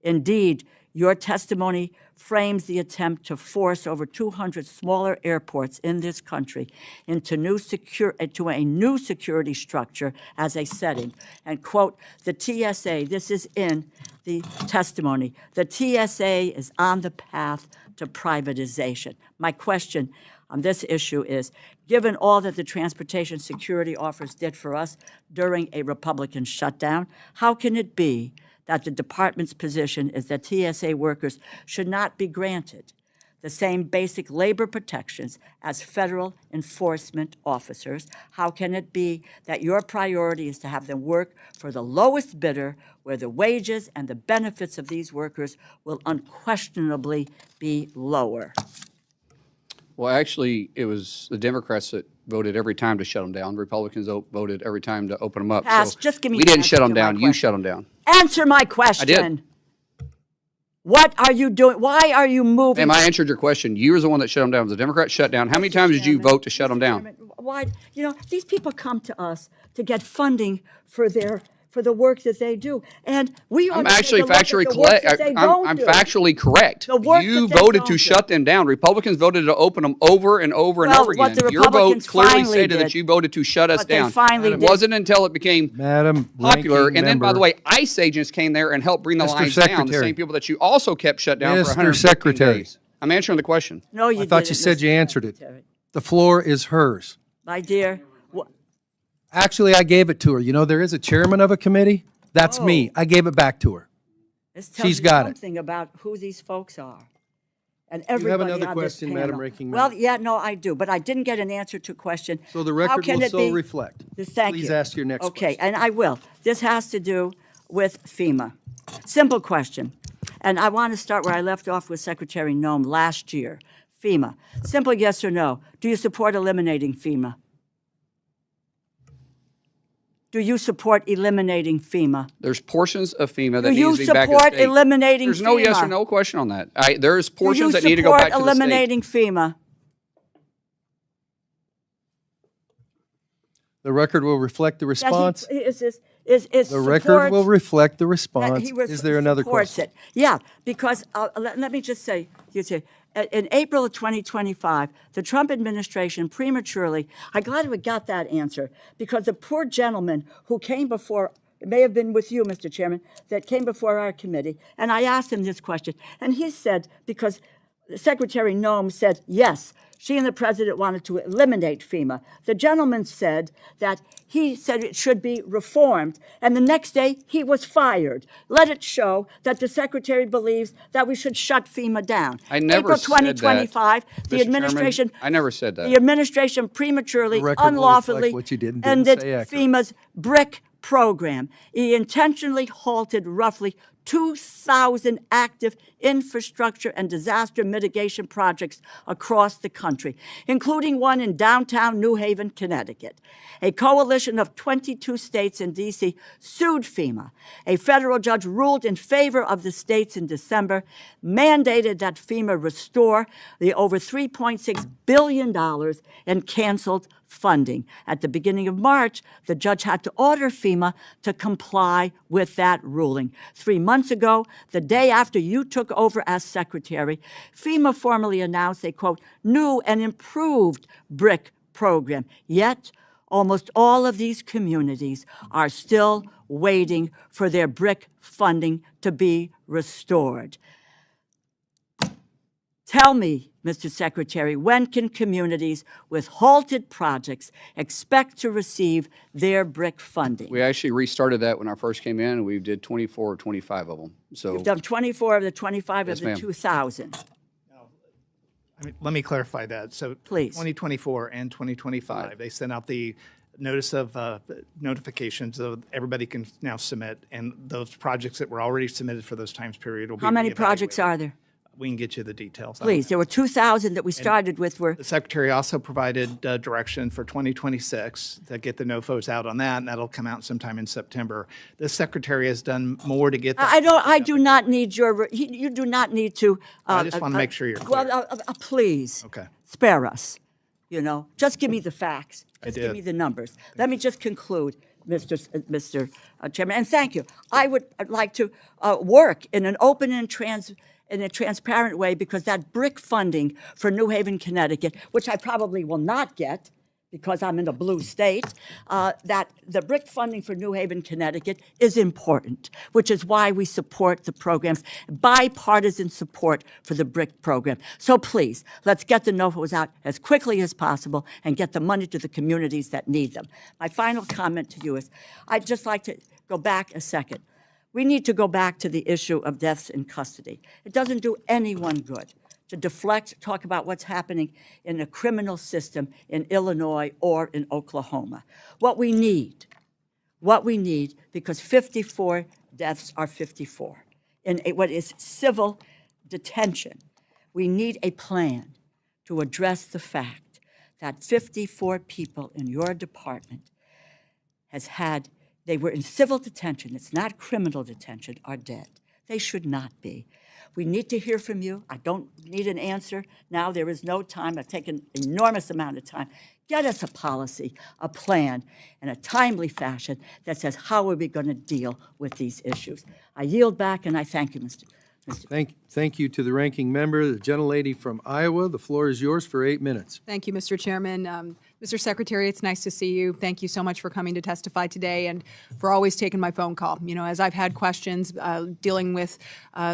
Indeed, your testimony frames the attempt to force over 200 smaller airports in this country into a new security structure as a setting. And quote, the TSA, this is in the testimony, the TSA is on the path to privatization. My question on this issue is, given all that the transportation security offers did for us during a Republican shutdown, how can it be that the department's position is that TSA workers should not be granted the same basic labor protections as federal enforcement officers? How can it be that your priority is to have them work for the lowest bidder, where the wages and the benefits of these workers will unquestionably be lower? Well, actually, it was the Democrats that voted every time to shut them down. Republicans voted every time to open them up. Pass. So Just give me we the didn't answer shut them to my down. You question. shut them down. Answer my question. What are you doing? Why are you moving? Ma'am, I answered your question. You were the one that shut them down. The Democrats shut down. How many times did you vote to shut them down? Why? You know, these people come to us to get funding for the work that they do, and we ought I'm to take actually a look at factually the work correct. that they don't I'm do. factually correct. The work You that they voted don't to do. shut them down. Republicans voted to open them over and over and Well, over what again. the Your vote Republicans clearly finally stated did- that you voted to shut us what they down. finally And did- it wasn't until it became Madam popular. Ranking And then, by the Member- way, ICE agents came there and helped bring the Mr. lines down. The Secretary. same people that you also kept shut down for Mr. 115 Secretary. days. I'm answering the question. No, you I thought didn't, you said Mr. you answered it. Secretary. The floor is hers. My dear, Actually, I gave it to her. You know, there is a chairman of a committee. That's me. I gave it back to her. this tells She's you got it. something about who these folks are. And have everybody another on question, this Madam panel. Ranking Well, Member? yeah, no, I do, but I didn't get an answer to a question. So the How record can will it so be- reflect. Thank you. Please ask your next Okay, question. and I will. This has to do with FEMA. Simple question. And I want to start where I left off with Secretary Noem last year. FEMA. Simple yes or no. Do you support eliminating FEMA? Do you support eliminating FEMA? There's portions of FEMA that Do you needs to be back to support state. eliminating There's no yes or FEMA? no question on that. There's Do you portions that need to go back to support the state. eliminating FEMA? The record will reflect the That he- response. is The record will supports- reflect the that response. he was- Is there another supports question? it. Yeah, because let me just say, in April of 2025, the Trump administration prematurely, I'm glad we got that answer, because the poor gentleman who came before, it may have been with you, Mr. Chairman, that came before our committee, and I asked him this question, and he said, because Secretary Noem said, yes, she and the president wanted to eliminate FEMA. The gentleman said that he said it should be reformed, and the next day he was fired. Let it show that the secretary believes that we should shut FEMA down. I never April said that. 2025, the Mr. Chairman, administration. I never said that. The administration prematurely, The record will unlawfully reflect what you did and didn't ended say accurate. FEMA's BRIC program. He intentionally halted roughly 2,000 active infrastructure and disaster mitigation projects across the country, including one in downtown New Haven, Connecticut. A coalition of 22 states and D.C. sued FEMA. A federal judge ruled in favor of the states in December, mandated that FEMA restore the over $3.6 billion in canceled funding. At the beginning of March, the judge had to order FEMA to comply with that ruling. 3 months ago, the day after you took over as secretary, FEMA formally announced a, quote, new and improved BRIC program. Yet, almost all of these communities are still waiting for their BRIC funding to be restored. Tell me, Mr. Secretary, when can communities with halted projects expect to receive their BRIC funding? We actually restarted that when I first came in, and we did 24 or 25 of them. So You've done 24 of the 25 Yes, of the ma'am. 2,000. I mean, let me clarify that. So Please. 2024 and 2025, they sent out the notice of notifications, so everybody can now submit, and those projects that were already submitted for those times period will be How many projects reevaluated. are there? We can get you the details. on Please, that. there were 2,000 that we started with were, The Secretary also provided direction for 2026 to get the NOFOs out on that, and that'll come out sometime in September. The Secretary has done more to get. I do not need you do not need to. I just want to make sure you're clear. Well, please. Okay. Spare us, just give me the facts. I Just give did. me the numbers. Let me just conclude, Mr. Chairman, and thank you. I would like to work in an open and in a transparent way, because that BRIC funding for New Haven, Connecticut, which I probably will not get because I'm in a blue state, that the BRIC funding for New Haven, Connecticut is important, which is why we support the programs, bipartisan support for the BRIC program. So please, let's get the NOFOs out as quickly as possible and get the money to the communities that need them. My final comment to you is, I'd just like to go back a second. We need to go back to the issue of deaths in custody. It doesn't do anyone good to talk about what's happening in the criminal system in Illinois or in Oklahoma. What we need, because 54 deaths are 54, in what is civil detention, we need a plan to address the fact that 54 people in your department they were in civil detention, it's not criminal detention, are dead. They should not be. We need to hear from you. I don't need an answer now. There is no time. I've taken an enormous amount of time. Get us a policy, a plan, in a timely fashion that says how are we going to deal with these issues. I yield back, and I thank you, Mr. Thank you to the ranking member, the gentlelady from Iowa. The floor is yours for 8 minutes. Thank you, Mr. Chairman. Mr. Secretary, it's nice to see you. Thank you so much for coming to testify today and for always taking my phone call. As I've had questions dealing with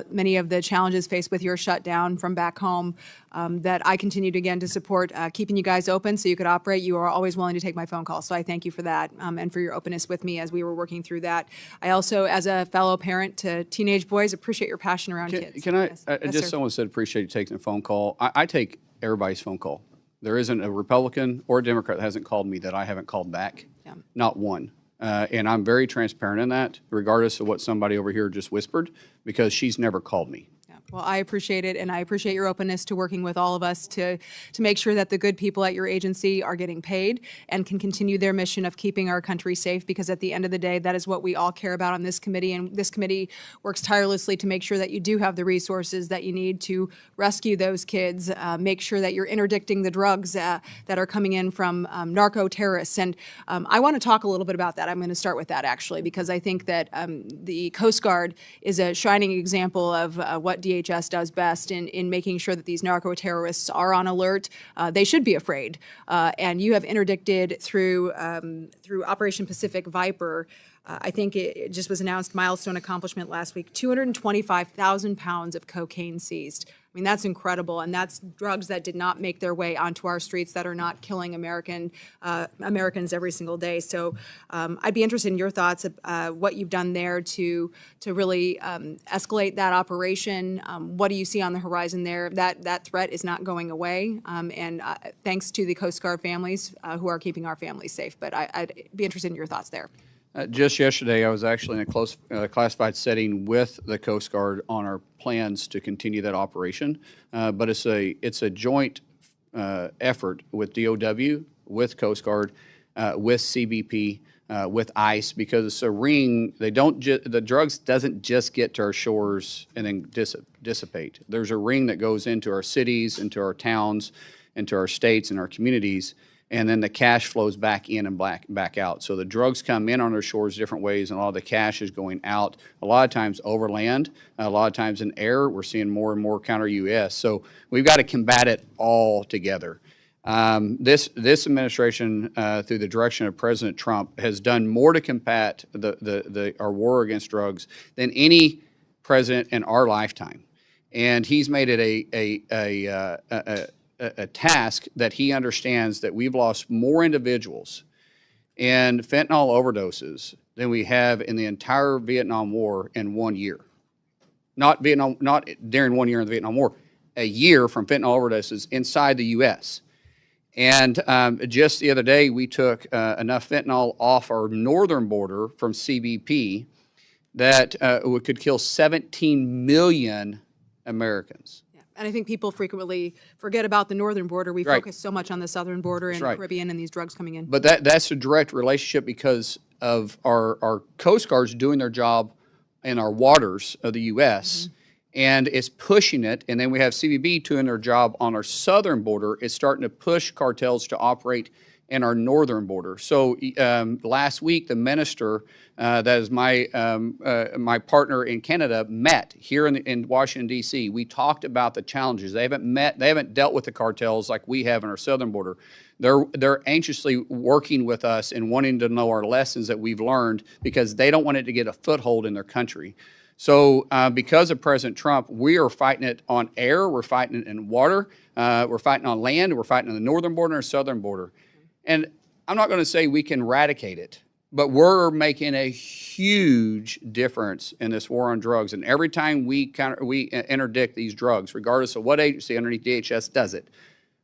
many of the challenges faced with your shutdown from back home, that I continued again to support keeping you guys open so you could operate. You are always willing to take my phone call, so I thank you for that and for your openness with me as we were working through that. I also, as a fellow parent to teenage boys, appreciate your passion around kids. Can I, Yes. Yes, just sir. someone said, appreciate you taking the phone call. I take everybody's phone call. There isn't a Republican or a Democrat that hasn't called me that I haven't called back. Yeah. Not one. And I'm very transparent in that, regardless of what somebody over here just whispered, because she's never called me. Yeah. Well, I appreciate it, and I appreciate your openness to working with all of us to make sure that the good people at your agency are getting paid and can continue their mission of keeping our country safe, because at the end of the day, that is what we all care about on this committee, and this committee works tirelessly to make sure that you do have the resources that you need to rescue those kids, make sure that you're interdicting the drugs that are coming in from narco-terrorists. And I want to talk a little bit about that. I'm going to start with that, actually, because I think that the Coast Guard is a shining example of what DHS does best in making sure that these narco-terrorists are on alert. They should be afraid. And you have interdicted through Operation Pacific Viper, I think it just was announced, milestone accomplishment last week, 225,000 pounds of cocaine seized. I mean, that's incredible, and that's drugs that did not make their way onto our streets, that are not killing Americans every single day. So I'd be interested in your thoughts of what you've done there to really escalate that operation. What do you see on the horizon there? That threat is not going away, and thanks to the Coast Guard families who are keeping our families safe. But I'd be interested in your thoughts there. Just yesterday, I was actually in a close classified setting with the Coast Guard on our plans to continue that operation. But it's a joint effort with DOW, with Coast Guard, with CBP, with ICE, because it's a ring. The drugs doesn't just get to our shores and then dissipate. There's a ring that goes into our cities, into our towns, into our states and our communities. And then the cash flows back in and back out. So the drugs come in on our shores different ways, and a lot of the cash is going out, a lot of times over land, a lot of times in air. We're seeing more and more counter-U.S. So we've got to combat it all together. This administration, through the direction of President Trump, has done more to combat our war against drugs than any president in our lifetime. And he's made it a task that he understands that we've lost more individuals in fentanyl overdoses than we have in the entire Vietnam War in 1 year. Not during 1 year in the Vietnam War, a year from fentanyl overdoses inside the U.S. And just the other day, we took enough fentanyl off our northern border from CBP that could kill 17 million Americans. Yeah. And I think people frequently forget about the northern border. We Right. focus so much on the southern border and the right. Caribbean and these drugs coming in. But that's a direct relationship because of our Coast Guards doing their job in our waters of the U.S., and it's pushing it. And then we have CBP doing their job on our southern border. It's starting to push cartels to operate in our northern border. So last week, the minister, that is my partner in Canada, met here in Washington, D.C. We talked about the challenges. They haven't dealt with the cartels like we have in our southern border. They're anxiously working with us and wanting to know our lessons that we've learned because they don't want it to get a foothold in their country. So because of President Trump, we are fighting it on air, we're fighting it in water, we're fighting on land, we're fighting on the northern border and southern border. And I'm not going to say we can eradicate it, but we're making a huge difference in this war on drugs. And every time we interdict these drugs, regardless of what agency underneath DHS does it,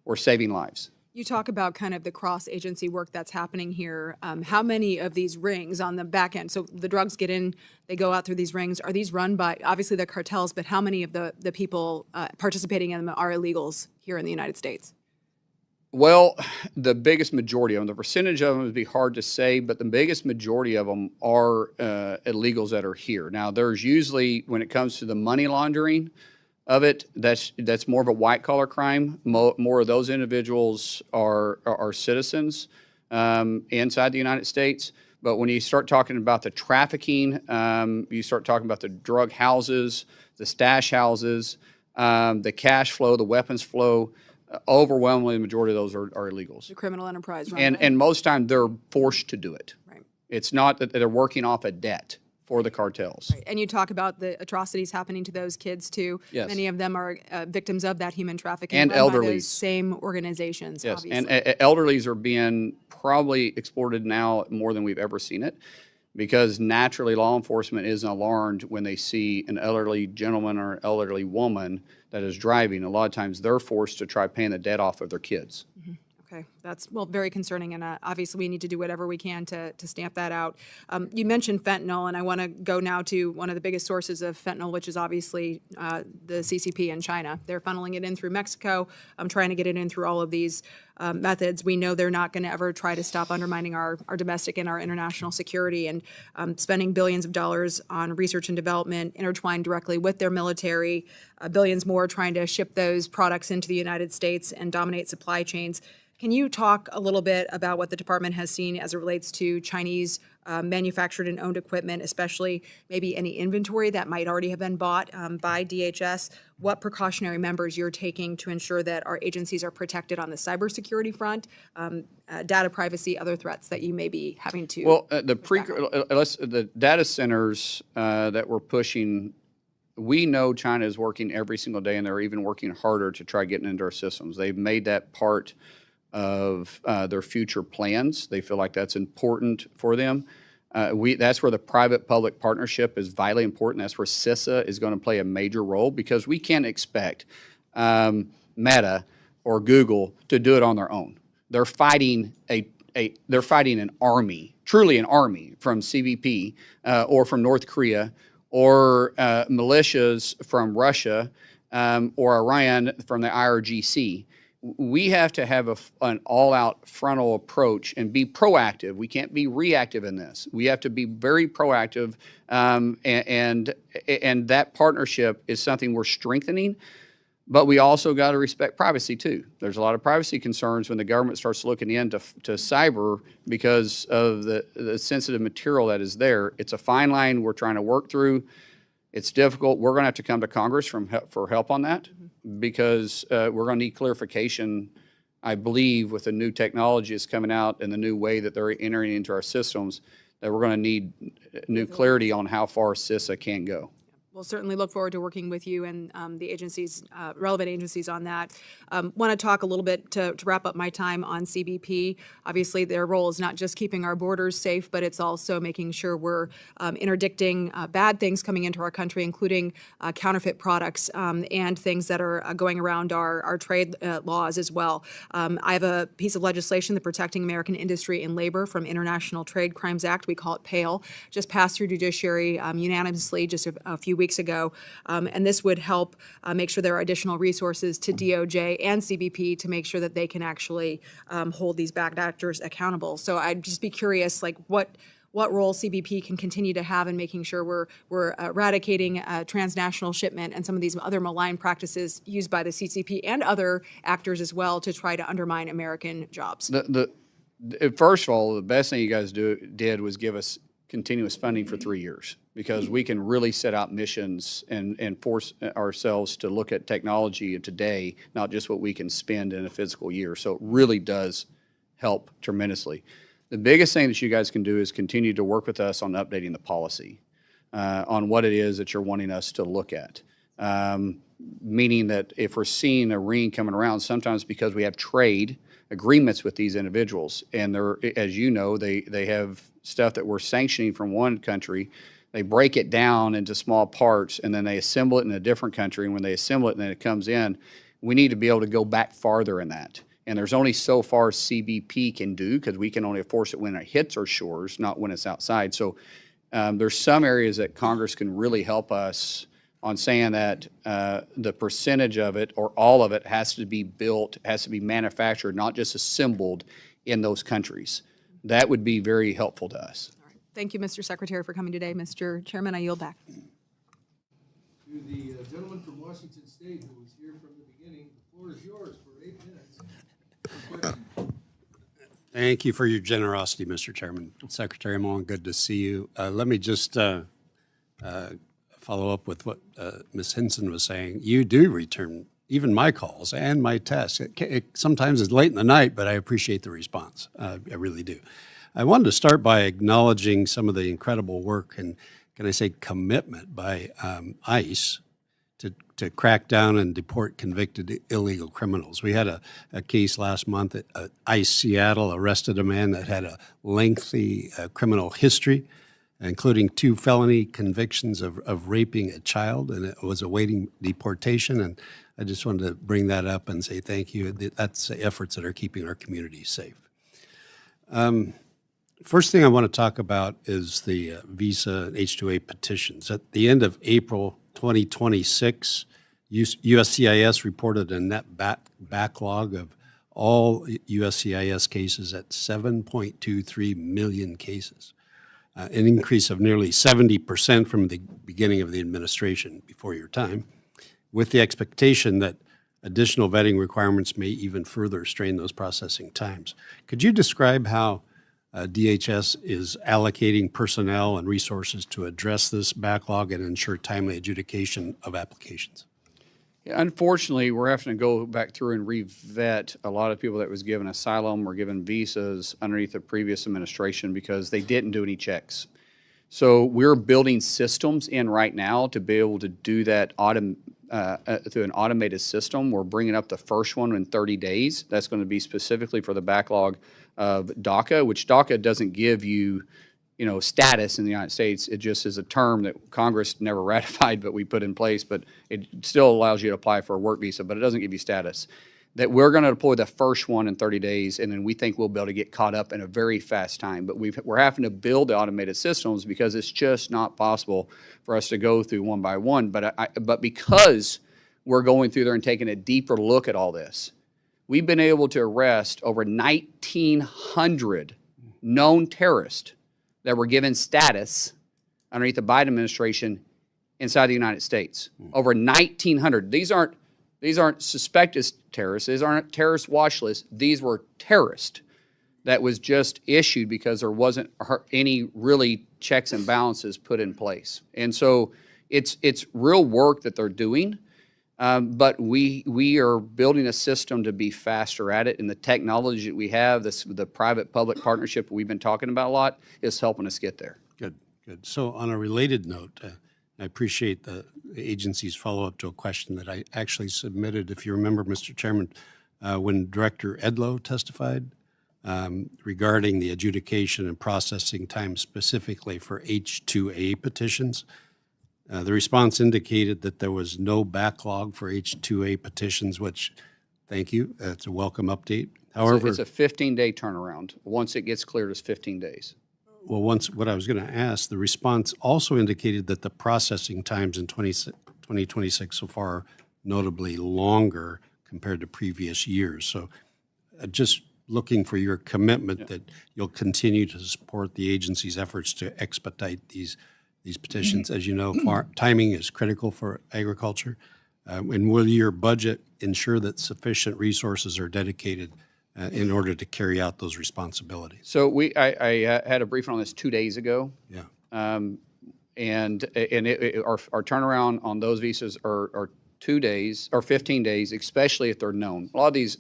we're saving lives. You talk about kind of the cross-agency work that's happening here. How many of these rings on the back end, so the drugs get in, they go out through these rings, are these run by, obviously they're cartels, but how many of the people participating in them are illegals here in the United States? Well, the biggest majority of them, the percentage of them would be hard to say, but the biggest majority of them are illegals that are here. Now, there's usually, when it comes to the money laundering of it, that's more of a white-collar crime. More of those individuals are citizens inside the United States. But when you start talking about the trafficking, you start talking about the drug houses, the stash houses, the cash flow, the weapons flow, overwhelmingly the majority of those are illegals. The criminal enterprise run by- And most time they're forced to do it. Right. It's not that they're working off a debt for the cartels. Right. And you talk about the atrocities happening to those kids too. Yes. Many of them are victims of that human trafficking. And run by elderlies. those same organizations, Yes, obviously. and elderlies are being probably exploited now more than we've ever seen it, because naturally law enforcement isn't alarmed when they see an elderly gentleman or an elderly woman that is driving. A lot of times they're forced to try paying the debt off of their kids. Okay, that's, well, very concerning, and obviously we need to do whatever we can to stamp that out. You mentioned fentanyl, and I want to go now to one of the biggest sources of fentanyl, which is obviously the CCP in China. They're funneling it in through Mexico. I'm trying to get it in through all of these methods. We know they're not going to ever try to stop undermining our domestic and our international security, and spending billions of dollars on research and development intertwined directly with their military, billions more trying to ship those products into the United States and dominate supply chains. Can you talk a little bit about what the department has seen as it relates to Chinese manufactured and owned equipment, especially maybe any inventory that might already have been bought by DHS? What precautionary measures you're taking to ensure that our agencies are protected on the cybersecurity front, data privacy, other threats that you may be having to? Well, the data centers that we're pushing, we know China is working every single day, and they're even working harder to try getting into our systems. They've made that part of their future plans. They feel like that's important for them. That's where the private-public partnership is vitally important. That's where CISA is going to play a major role, because we can't expect Meta or Google to do it on their own. They're fighting they're fighting an army, truly an army, from CBP or from North Korea, or militias from Russia, or Iran from the IRGC. We have to have an all-out frontal approach and be proactive. We can't be reactive in this. We have to be very proactive, and that partnership is something we're strengthening. But we also got to respect privacy too. There's a lot of privacy concerns when the government starts looking into cyber because of the sensitive material that is there. It's a fine line we're trying to work through. It's difficult. We're going to have to come to Congress for help on that, because we're going to need clarification, I believe, with the new technology that's coming out and the new way that they're entering into our systems, that we're going to need new clarity on how far CISA can go. We'll certainly look forward to working with you and the agencies, relevant agencies on that. Want to talk a little bit to wrap up my time on CBP. Obviously, their role is not just keeping our borders safe, but it's also making sure we're interdicting bad things coming into our country, including counterfeit products and things that are going around our trade laws as well. I have a piece of legislation, the Protecting American Industry and Labor from International Trade Crimes Act, we call it PALE, just passed through judiciary unanimously just a few weeks ago. And this would help make sure there are additional resources to DOJ and CBP to make sure that they can actually hold these bad actors accountable. So I'd just be curious, like what role CBP can continue to have in making sure we're eradicating transnational shipment and some of these other malign practices used by the CCP and other actors as well to try to undermine American jobs. First of all, the best thing you guys did was give us continuous funding for 3 years, because we can really set out missions and force ourselves to look at technology of today, not just what we can spend in a physical year. So it really does help tremendously. The biggest thing that you guys can do is continue to work with us on updating the policy on what it is that you're wanting us to look at. Meaning that if we're seeing a ring coming around, sometimes because we have trade agreements with these individuals, and they're, as you know, they have stuff that we're sanctioning from one country, they break it down into small parts, and then they assemble it in a different country, and when they assemble it and then it comes in, we need to be able to go back farther in that. And there's only so far CBP can do, because we can only enforce it when it hits our shores, not when it's outside. So there's some areas that Congress can really help us on saying that the percentage of it or all of it has to be built, has to be manufactured, not just assembled in those countries. That would be very helpful to us. All right. Thank you, Mr. Secretary, for coming today. Mr. Chairman, I yield back. To the gentleman from Washington State who was here from the beginning, the floor is yours for 8 minutes. Thank you for your generosity, Mr. Chairman. Secretary Mullin, good to see you. Let me just follow up with what Ms. Hinson was saying. You do return even my calls and my texts. Sometimes it's late in the night, but I appreciate the response. I really do. I wanted to start by acknowledging some of the incredible work and, can I say, commitment by ICE to crack down and deport convicted illegal criminals. We had a case last month at ICE Seattle arrested a man that had a lengthy criminal history, including 2 felony convictions of raping a child, and it was awaiting deportation. And I just wanted to bring that up and say thank you. That's the efforts that are keeping our communities safe. First thing I want to talk about is the visa and H-2A petitions. At the end of April 2026, USCIS reported a net backlog of all USCIS cases at 7.23 million cases, an increase of nearly 70% from the beginning of the administration before your time, with the expectation that additional vetting requirements may even further strain those processing times. Could you describe how DHS is allocating personnel and resources to address this backlog and ensure timely adjudication of applications? Yeah, unfortunately, we're having to go back through and re-vet a lot of people that was given asylum or given visas underneath the previous administration because they didn't do any checks. So we're building systems in right now to be able to do that through an automated system. We're bringing up the first one in 30 days. That's going to be specifically for the backlog of DACA, which DACA doesn't give you, status in the United States. It just is a term that Congress never ratified, but we put in place, but it still allows you to apply for a work visa, but it doesn't give you status. That we're going to deploy the first one in 30 days, and then we think we'll be able to get caught up in a very fast time. But we're having to build the automated systems because it's just not possible for us to go through one by one. But because we're going through there and taking a deeper look at all this, we've been able to arrest over 1,900 known terrorists that were given status underneath the Biden administration inside the United States. Over 1,900. These aren't suspected terrorists. These aren't terrorist watch lists. These were terrorists that was just issued because there wasn't any really checks and balances put in place. And so it's real work that they're doing, but we are building a system to be faster at it. And the technology that we have, the private-public partnership we've been talking about a lot, is helping us get there. Good. So on a related note, I appreciate the agency's follow-up to a question that I actually submitted, if you remember, Mr. Chairman, when Director Edlow testified regarding the adjudication and processing time specifically for H-2A petitions. The response indicated that there was no backlog for H-2A petitions, which, thank you, that's a welcome update. However, It's a 15-day turnaround. Once it gets cleared, it's 15 days. well, what I was going to ask, the response also indicated that the processing times in 2026 so far are notably longer compared to previous years. So just looking for your commitment that you'll continue to support the agency's efforts to expedite these petitions. As you know, timing is critical for agriculture. And will your budget ensure that sufficient resources are dedicated in order to carry out those responsibilities? So I had a briefing on this 2 days ago. Yeah. Our turnaround on those visas are 2 days or 15 days, especially if they're known. A lot of these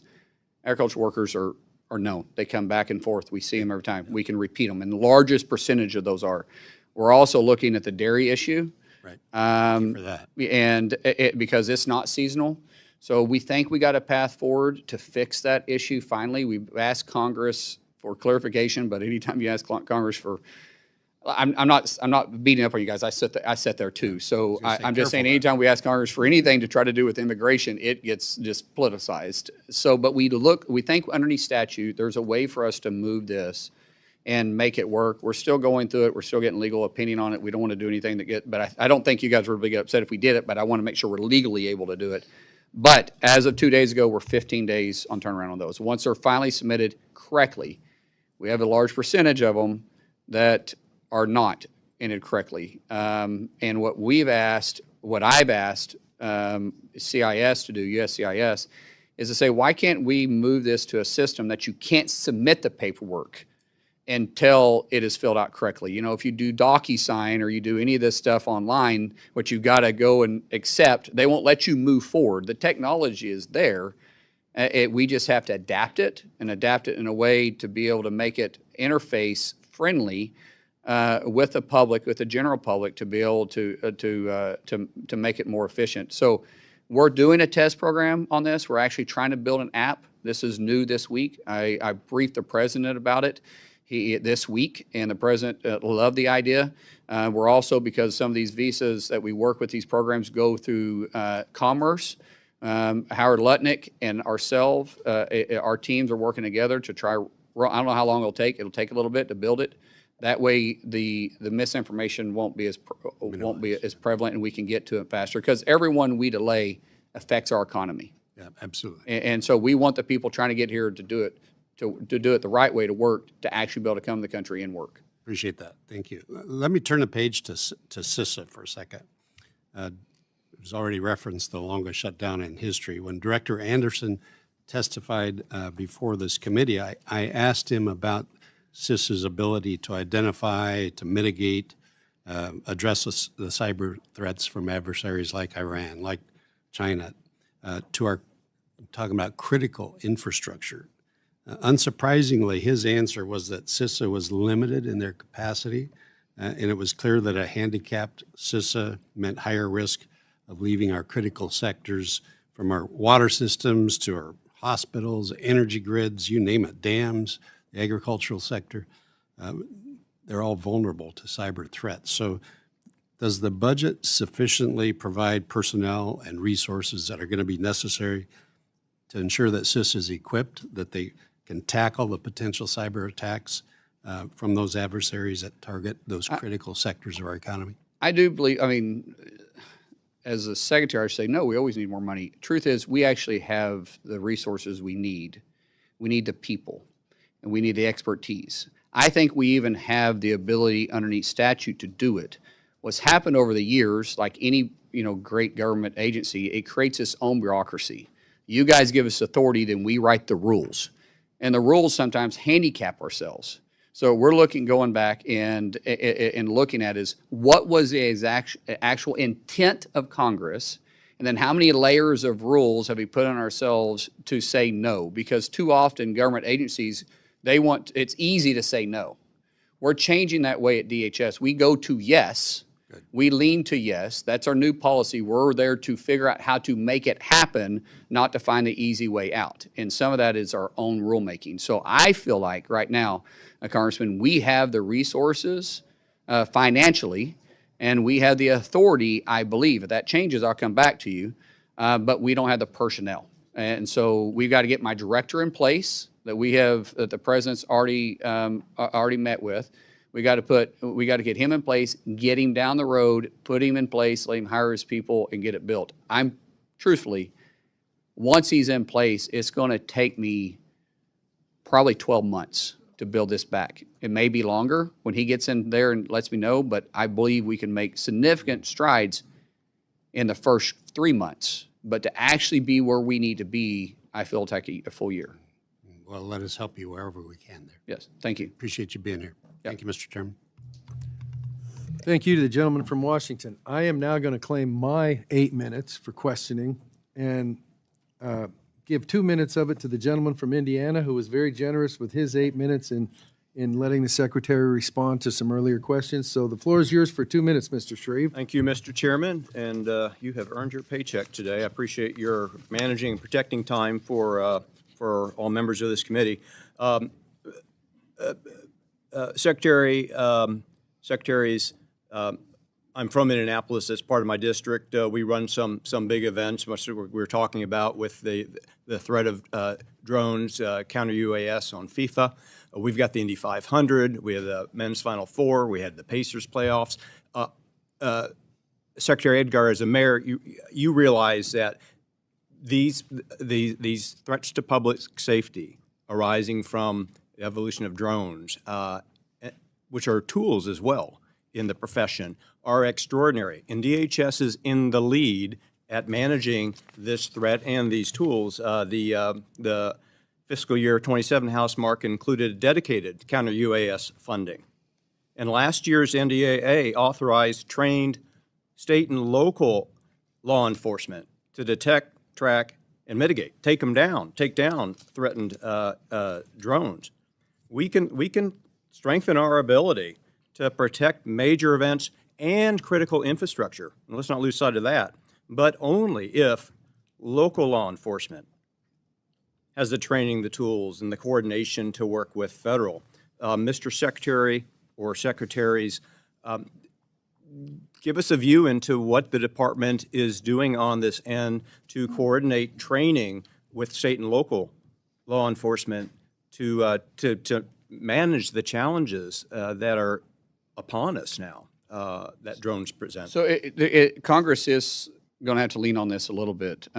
agriculture workers are known. They come back and forth. We see them every time. We can repeat them, and the largest percentage of those are. We're also looking at the dairy issue. Right. Thank you for that. And because it's not seasonal. So we think we got a path forward to fix that issue finally. We've asked Congress for clarification, but anytime you ask Congress for, I'm not beating up on you guys. I sit there too. So I'm just saying anytime we ask Congress for anything to try to do with immigration, it gets just politicized. So, but we think underneath statute, there's a way for us to move this and make it work. We're still going through it. We're still getting legal opinion on it. We don't want to do anything but I don't think you guys would get upset if we did it, but I want to make sure we're legally able to do it. But as of 2 days ago, we're 15 days on turnaround on those. Once they're finally submitted correctly, we have a large percentage of them that are not entered correctly. And what I've asked CIS to do, USCIS, is to say, why can't we move this to a system that you can't submit the paperwork until it is filled out correctly? You know, if you do DocuSign or you do any of this stuff online, what you've got to go and accept, they won't let you move forward. The technology is there. We just have to adapt it in a way to be able to make it interface friendly with the public, with the general public, to be able to make it more efficient. So we're doing a test program on this. We're actually trying to build an app. This is new this week. I briefed the president about it this week, and the president loved the idea. We're also, because some of these visas that we work with, these programs go through Commerce. Howard Lutnick and ourselves, our teams are working together to try. I don't know how long it'll take. It'll take a little bit to build it. That way, the misinformation won't be as prevalent, and we can get to it faster. Because every one we delay affects our economy. Yeah, absolutely. And so we want the people trying to get here to do it, to do it the right way, to work, to actually be able to come to the country and work. Appreciate that. Thank you. Let me turn the page to CISA for a second. It was already referenced the longest shutdown in history. When Director Anderson testified before this committee, I asked him about CISA's ability to identify, to mitigate, address the cyber threats from adversaries like Iran, like China, I'm talking about critical infrastructure. Unsurprisingly, his answer was that CISA was limited in their capacity, and it was clear that a handicapped CISA meant higher risk of leaving our critical sectors, from our water systems to our hospitals, energy grids, you name it, dams, the agricultural sector. They're all vulnerable to cyber threats. So does the budget sufficiently provide personnel and resources that are going to be necessary to ensure that CISA is equipped, that they can tackle the potential cyber attacks from those adversaries that target those critical sectors of our economy? I do believe, as a secretary, I say, no, we always need more money. Truth is, we actually have the resources we need. We need the people, and we need the expertise. I think we even have the ability underneath statute to do it. What's happened over the years, like any great government agency, it creates its own bureaucracy. You guys give us authority, then we write the rules. And the rules sometimes handicap ourselves. So we're going back and looking at is what was the actual intent of Congress, and then how many layers of rules have we put on ourselves to say no? Because too often government agencies, it's easy to say no. We're changing that way at DHS. We go to yes, We lean to yes. That's our new policy. We're there to figure out how to make it happen, not to find the easy way out. And some of that is our own rulemaking. So I feel like right now, Congressman, we have the resources financially, and we have the authority, I believe. If that changes, I'll come back to you. But we don't have the personnel. And so we've got to get my director in place that that the president's already met with. We got to get him in place, get him down the road, put him in place, let him hire his people, and get it built. Truthfully, once he's in place, it's going to take me probably 12 months to build this back. It may be longer when he gets in there and lets me know, but I believe we can make significant strides in the first 3 months. But to actually be where we need to be, I feel it'll take a full year. Well, let us help you wherever we can there. Yes, thank you. Appreciate you being here. Thank you, Mr. Chairman. Thank you to the gentleman from Washington. I am now going to claim my 8 minutes for questioning and give 2 minutes of it to the gentleman from Indiana, who was very generous with his 8 minutes in letting the secretary respond to some earlier questions. So the floor is yours for 2 minutes, Mr. Shreve. Thank you, Mr. Chairman, and you have earned your paycheck today. I appreciate your managing and protecting time for all members of this committee. Secretaries, I'm from Indianapolis. As part of my district, we run some big events, much as we were talking about with the threat of drones, counter UAS on FIFA. We've got the Indy 500. We have the men's Final Four. We had the Pacers playoffs. Secretary Edgar, as a mayor, you realize that these threats to public safety arising from the evolution of drones, which are tools as well in the profession, are extraordinary. And DHS is in the lead at managing this threat and these tools. The fiscal year 27 House mark included dedicated counter-UAS funding. And last year's NDAA authorized trained state and local law enforcement to detect, track, and mitigate, take down threatened drones. We can strengthen our ability to protect major events and critical infrastructure. And let's not lose sight of that, but only if local law enforcement has the training, the tools, and the coordination to work with federal. Mr. Secretary or secretaries, give us a view into what the department is doing on this end to coordinate training with state and local law enforcement to manage the challenges that are upon us now that drones present. So Congress is going to have to lean on this a little bit.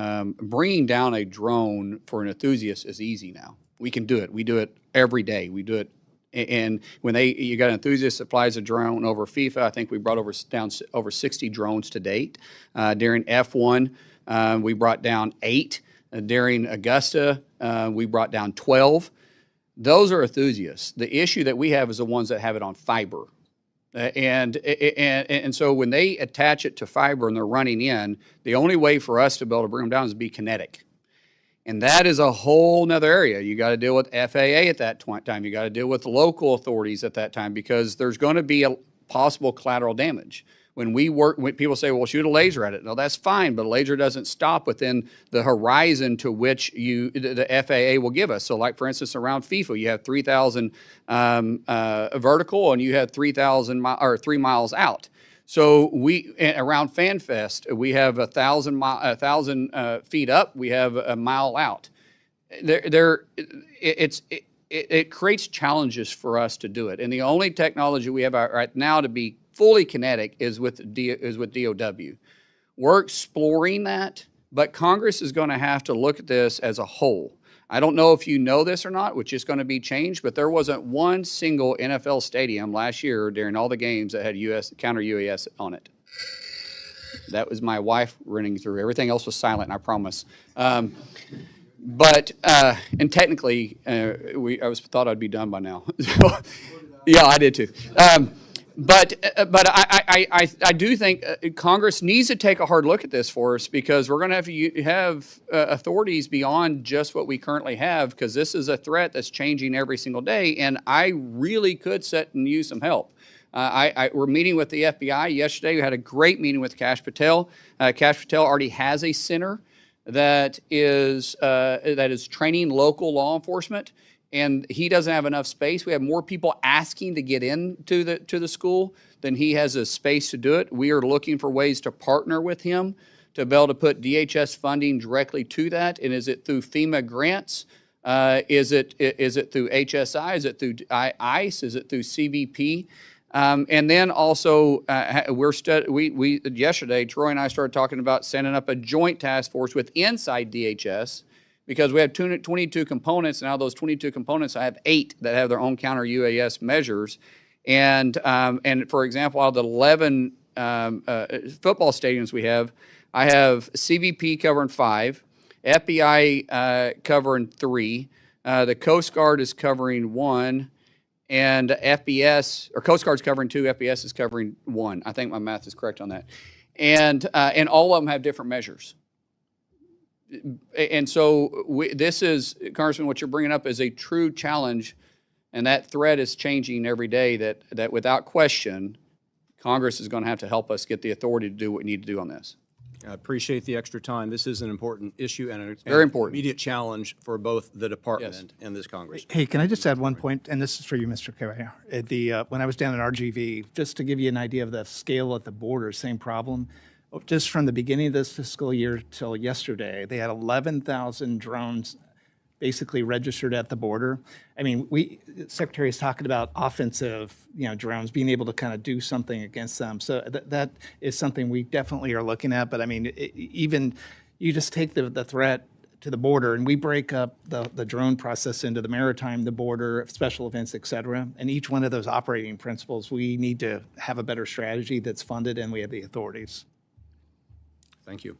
Bringing down a drone for an enthusiast is easy now. We can do it. We do it every day. We do it. And when you got an enthusiast that flies a drone over FIFA, I think we brought down over 60 drones to date. During F1, we brought down 8. During Augusta, we brought down 12. Those are enthusiasts. The issue that we have is the ones that have it on fiber. And so when they attach it to fiber and they're running in, the only way for us to be able to bring them down is to be kinetic. And that is a whole nother area. You got to deal with FAA at that time. You got to deal with the local authorities at that time because there's going to be a possible collateral damage. When people say, well, shoot a laser at it. No, that's fine, but a laser doesn't stop within the horizon to which the FAA will give us. So like, for instance, around FIFA, you have 3,000 vertical and you have 3,000 or 3 miles out. So around FanFest, we have 1,000 feet up, we have a mile out. It creates challenges for us to do it. And the only technology we have right now to be fully kinetic is with DOW. We're exploring that, but Congress is going to have to look at this as a whole. I don't know if you know this or not, which is going to be changed, but there wasn't one single NFL stadium last year during all the games that had counter UAS on it. That was my wife running through. Everything else was silent, I promise. And technically, I thought I'd be done by now. Yeah, I did too. But I do think Congress needs to take a hard look at this for us, because we're going to have authorities beyond just what we currently have, because this is a threat that's changing every single day, and I really could sit and use some help. We're meeting with the FBI yesterday. We had a great meeting with Kash Patel. Kash Patel already has a center that is training local law enforcement, and he doesn't have enough space. We have more people asking to get into the school than he has a space to do it. We are looking for ways to partner with him to be able to put DHS funding directly to that. And is it through FEMA grants? Is it through HSI? Is it through ICE? Is it through CBP? And then also, yesterday, Troy and I started talking about setting up a joint task force with inside DHS, because we have 22 components. Now those 22 components, I have 8 that have their own counter UAS measures. And for example, out of the 11 football stadiums we have, I have CBP covering 5, FBI covering 3, the Coast Guard is covering 1, and FBS, or Coast Guard's covering 2, FBS is covering 1. I think my math is correct on that. And all of them have different measures. And so this is, Congressman, what you're bringing up is a true challenge, and that threat is changing every day, that without question, Congress is going to have to help us get the authority to do what we need to do on this. I appreciate the extra time. This is an important issue and very important. Immediate challenge for both the department and this Congress. Hey, can I just add one point? And this is for you, Mr. Carrier. When I was down at RGV, just to give you an idea of the scale at the border, same problem. Just from the beginning of this fiscal year till yesterday, they had 11,000 drones basically registered at the border. I mean, the Secretary is talking about offensive, drones, being able to kind of do something against them. So that is something we definitely are looking at. But I mean, even you just take the threat to the border, and we break up the drone process into the maritime, the border, special events, et cetera. And each one of those operating principles, we need to have a better strategy that's funded, and we have the authorities. Thank you.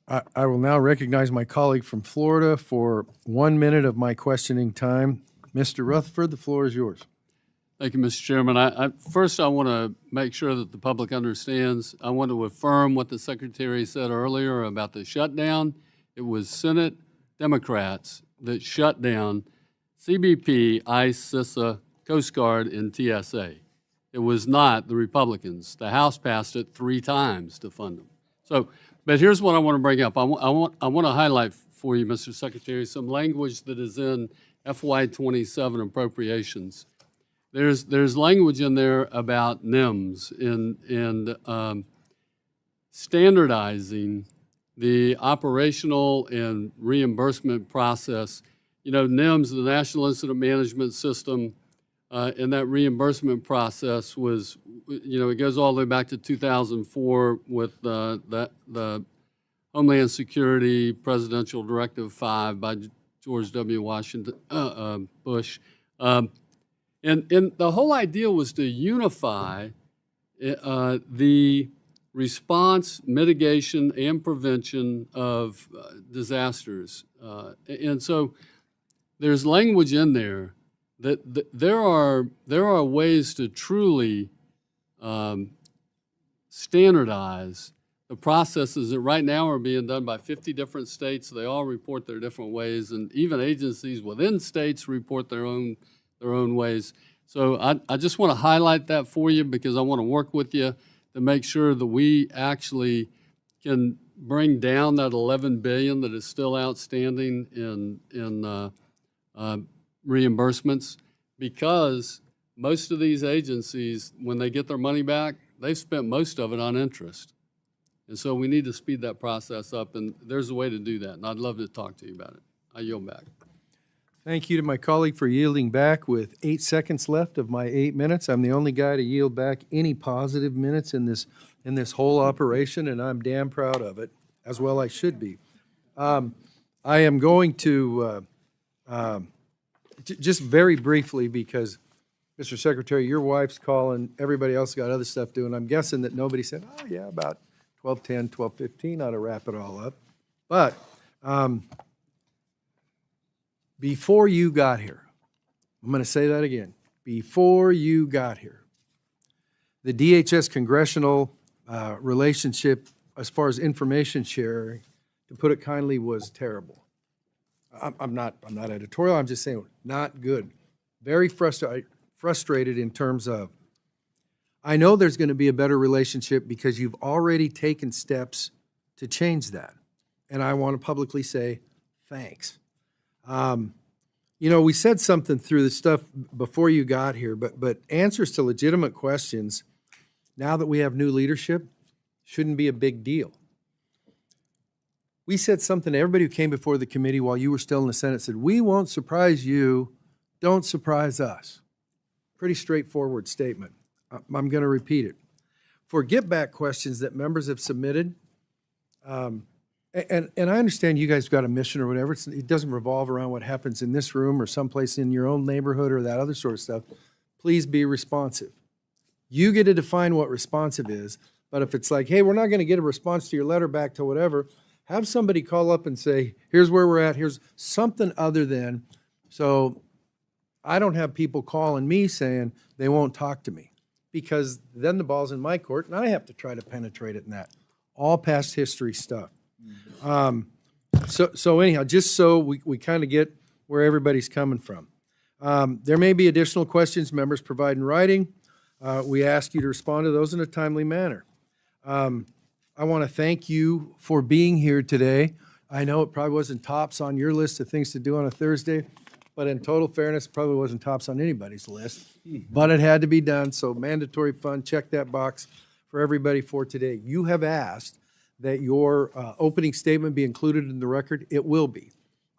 I will now recognize my colleague from Florida for 1 minute of my questioning time. Mr. Rutherford, the floor is yours. Thank you, Mr. Chairman. First, I want to make sure that the public understands. I want to affirm what the Secretary said earlier about the shutdown. It was Senate Democrats that shut down CBP, ICE, CISA, Coast Guard, and TSA. It was not the Republicans. The House passed it 3 times to fund them. So, but here's what I want to bring up. I want to highlight for you, Mr. Secretary, some language that is in FY27 appropriations. There's language in there about NIMS and standardizing the operational and reimbursement process. NIMS, the National Incident Management System, and that reimbursement process was, it goes all the way back to 2004 with the Homeland Security Presidential Directive 5 by George W. Washington Bush. And the whole idea was to unify the response, mitigation, and prevention of disasters. And so there's language in there that there are ways to truly standardize the processes that right now are being done by 50 different states. They all report their different ways, and even agencies within states report their own ways. So I just want to highlight that for you, because I want to work with you to make sure that we actually can bring down that $11 billion that is still outstanding in reimbursements, because most of these agencies, when they get their money back, they've spent most of it on interest. And so we need to speed that process up, and there's a way to do that, and I'd love to talk to you about it. I yield back. Thank you to my colleague for yielding back with 8 seconds left of my 8 minutes. I'm the only guy to yield back any positive minutes in this whole operation, and I'm damn proud of it, as well I should be. I am going to just very briefly, because, Mr. Secretary, your wife's calling, everybody else got other stuff doing. I'm guessing that nobody said, oh, yeah, about 12:10, 12:15 ought to wrap it all up. But before you got here, I'm going to say that again. Before you got here, the DHS Congressional relationship, as far as information sharing, to put it kindly, was terrible. I'm not editorial, I'm just saying, not good. Very frustrated in terms of, I know there's going to be a better relationship because you've already taken steps to change that. And I want to publicly say, thanks. You know, we said something through the stuff before you got here, but answers to legitimate questions, now that we have new leadership, shouldn't be a big deal. We said something to everybody who came before the committee while you were still in the Senate, said, we won't surprise you, don't surprise us. Pretty straightforward statement. I'm going to repeat it. For get-back questions that members have submitted, and I understand you guys got a mission or whatever, it doesn't revolve around what happens in this room or someplace in your own neighborhood or that other sort of stuff. Please be responsive. You get to define what responsive is, but if it's like, hey, we're not going to get a response to your letter back to whatever, have somebody call up and say, here's where we're at, here's something other than, so I don't have people calling me saying they won't talk to me, because then the ball's in my court and I have to try to penetrate it in that. All past history stuff. So anyhow, just so we kind of get where everybody's coming from. There may be additional questions members provide in writing. We ask you to respond to those in a timely manner. I want to thank you for being here today. I know it probably wasn't tops on your list of things to do on a Thursday, but in total fairness, it probably wasn't tops on anybody's list. But it had to be done, so mandatory fund, check that box for everybody for today. You have asked that your opening statement be included in the record. It will be.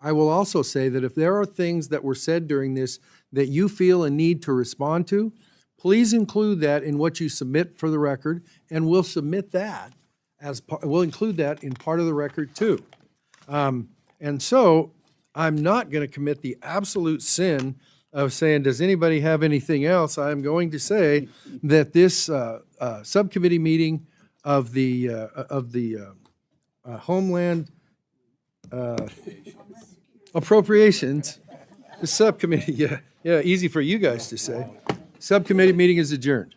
I will also say that if there are things that were said during this that you feel a need to respond to, please include that in what you submit for the record, and we'll submit that we'll include that in part of the record too. And so I'm not going to commit the absolute sin of saying, does anybody have anything else? I'm going to say that this subcommittee meeting of the Homeland Appropriations, the subcommittee, yeah, easy for you guys to say. Subcommittee meeting is adjourned.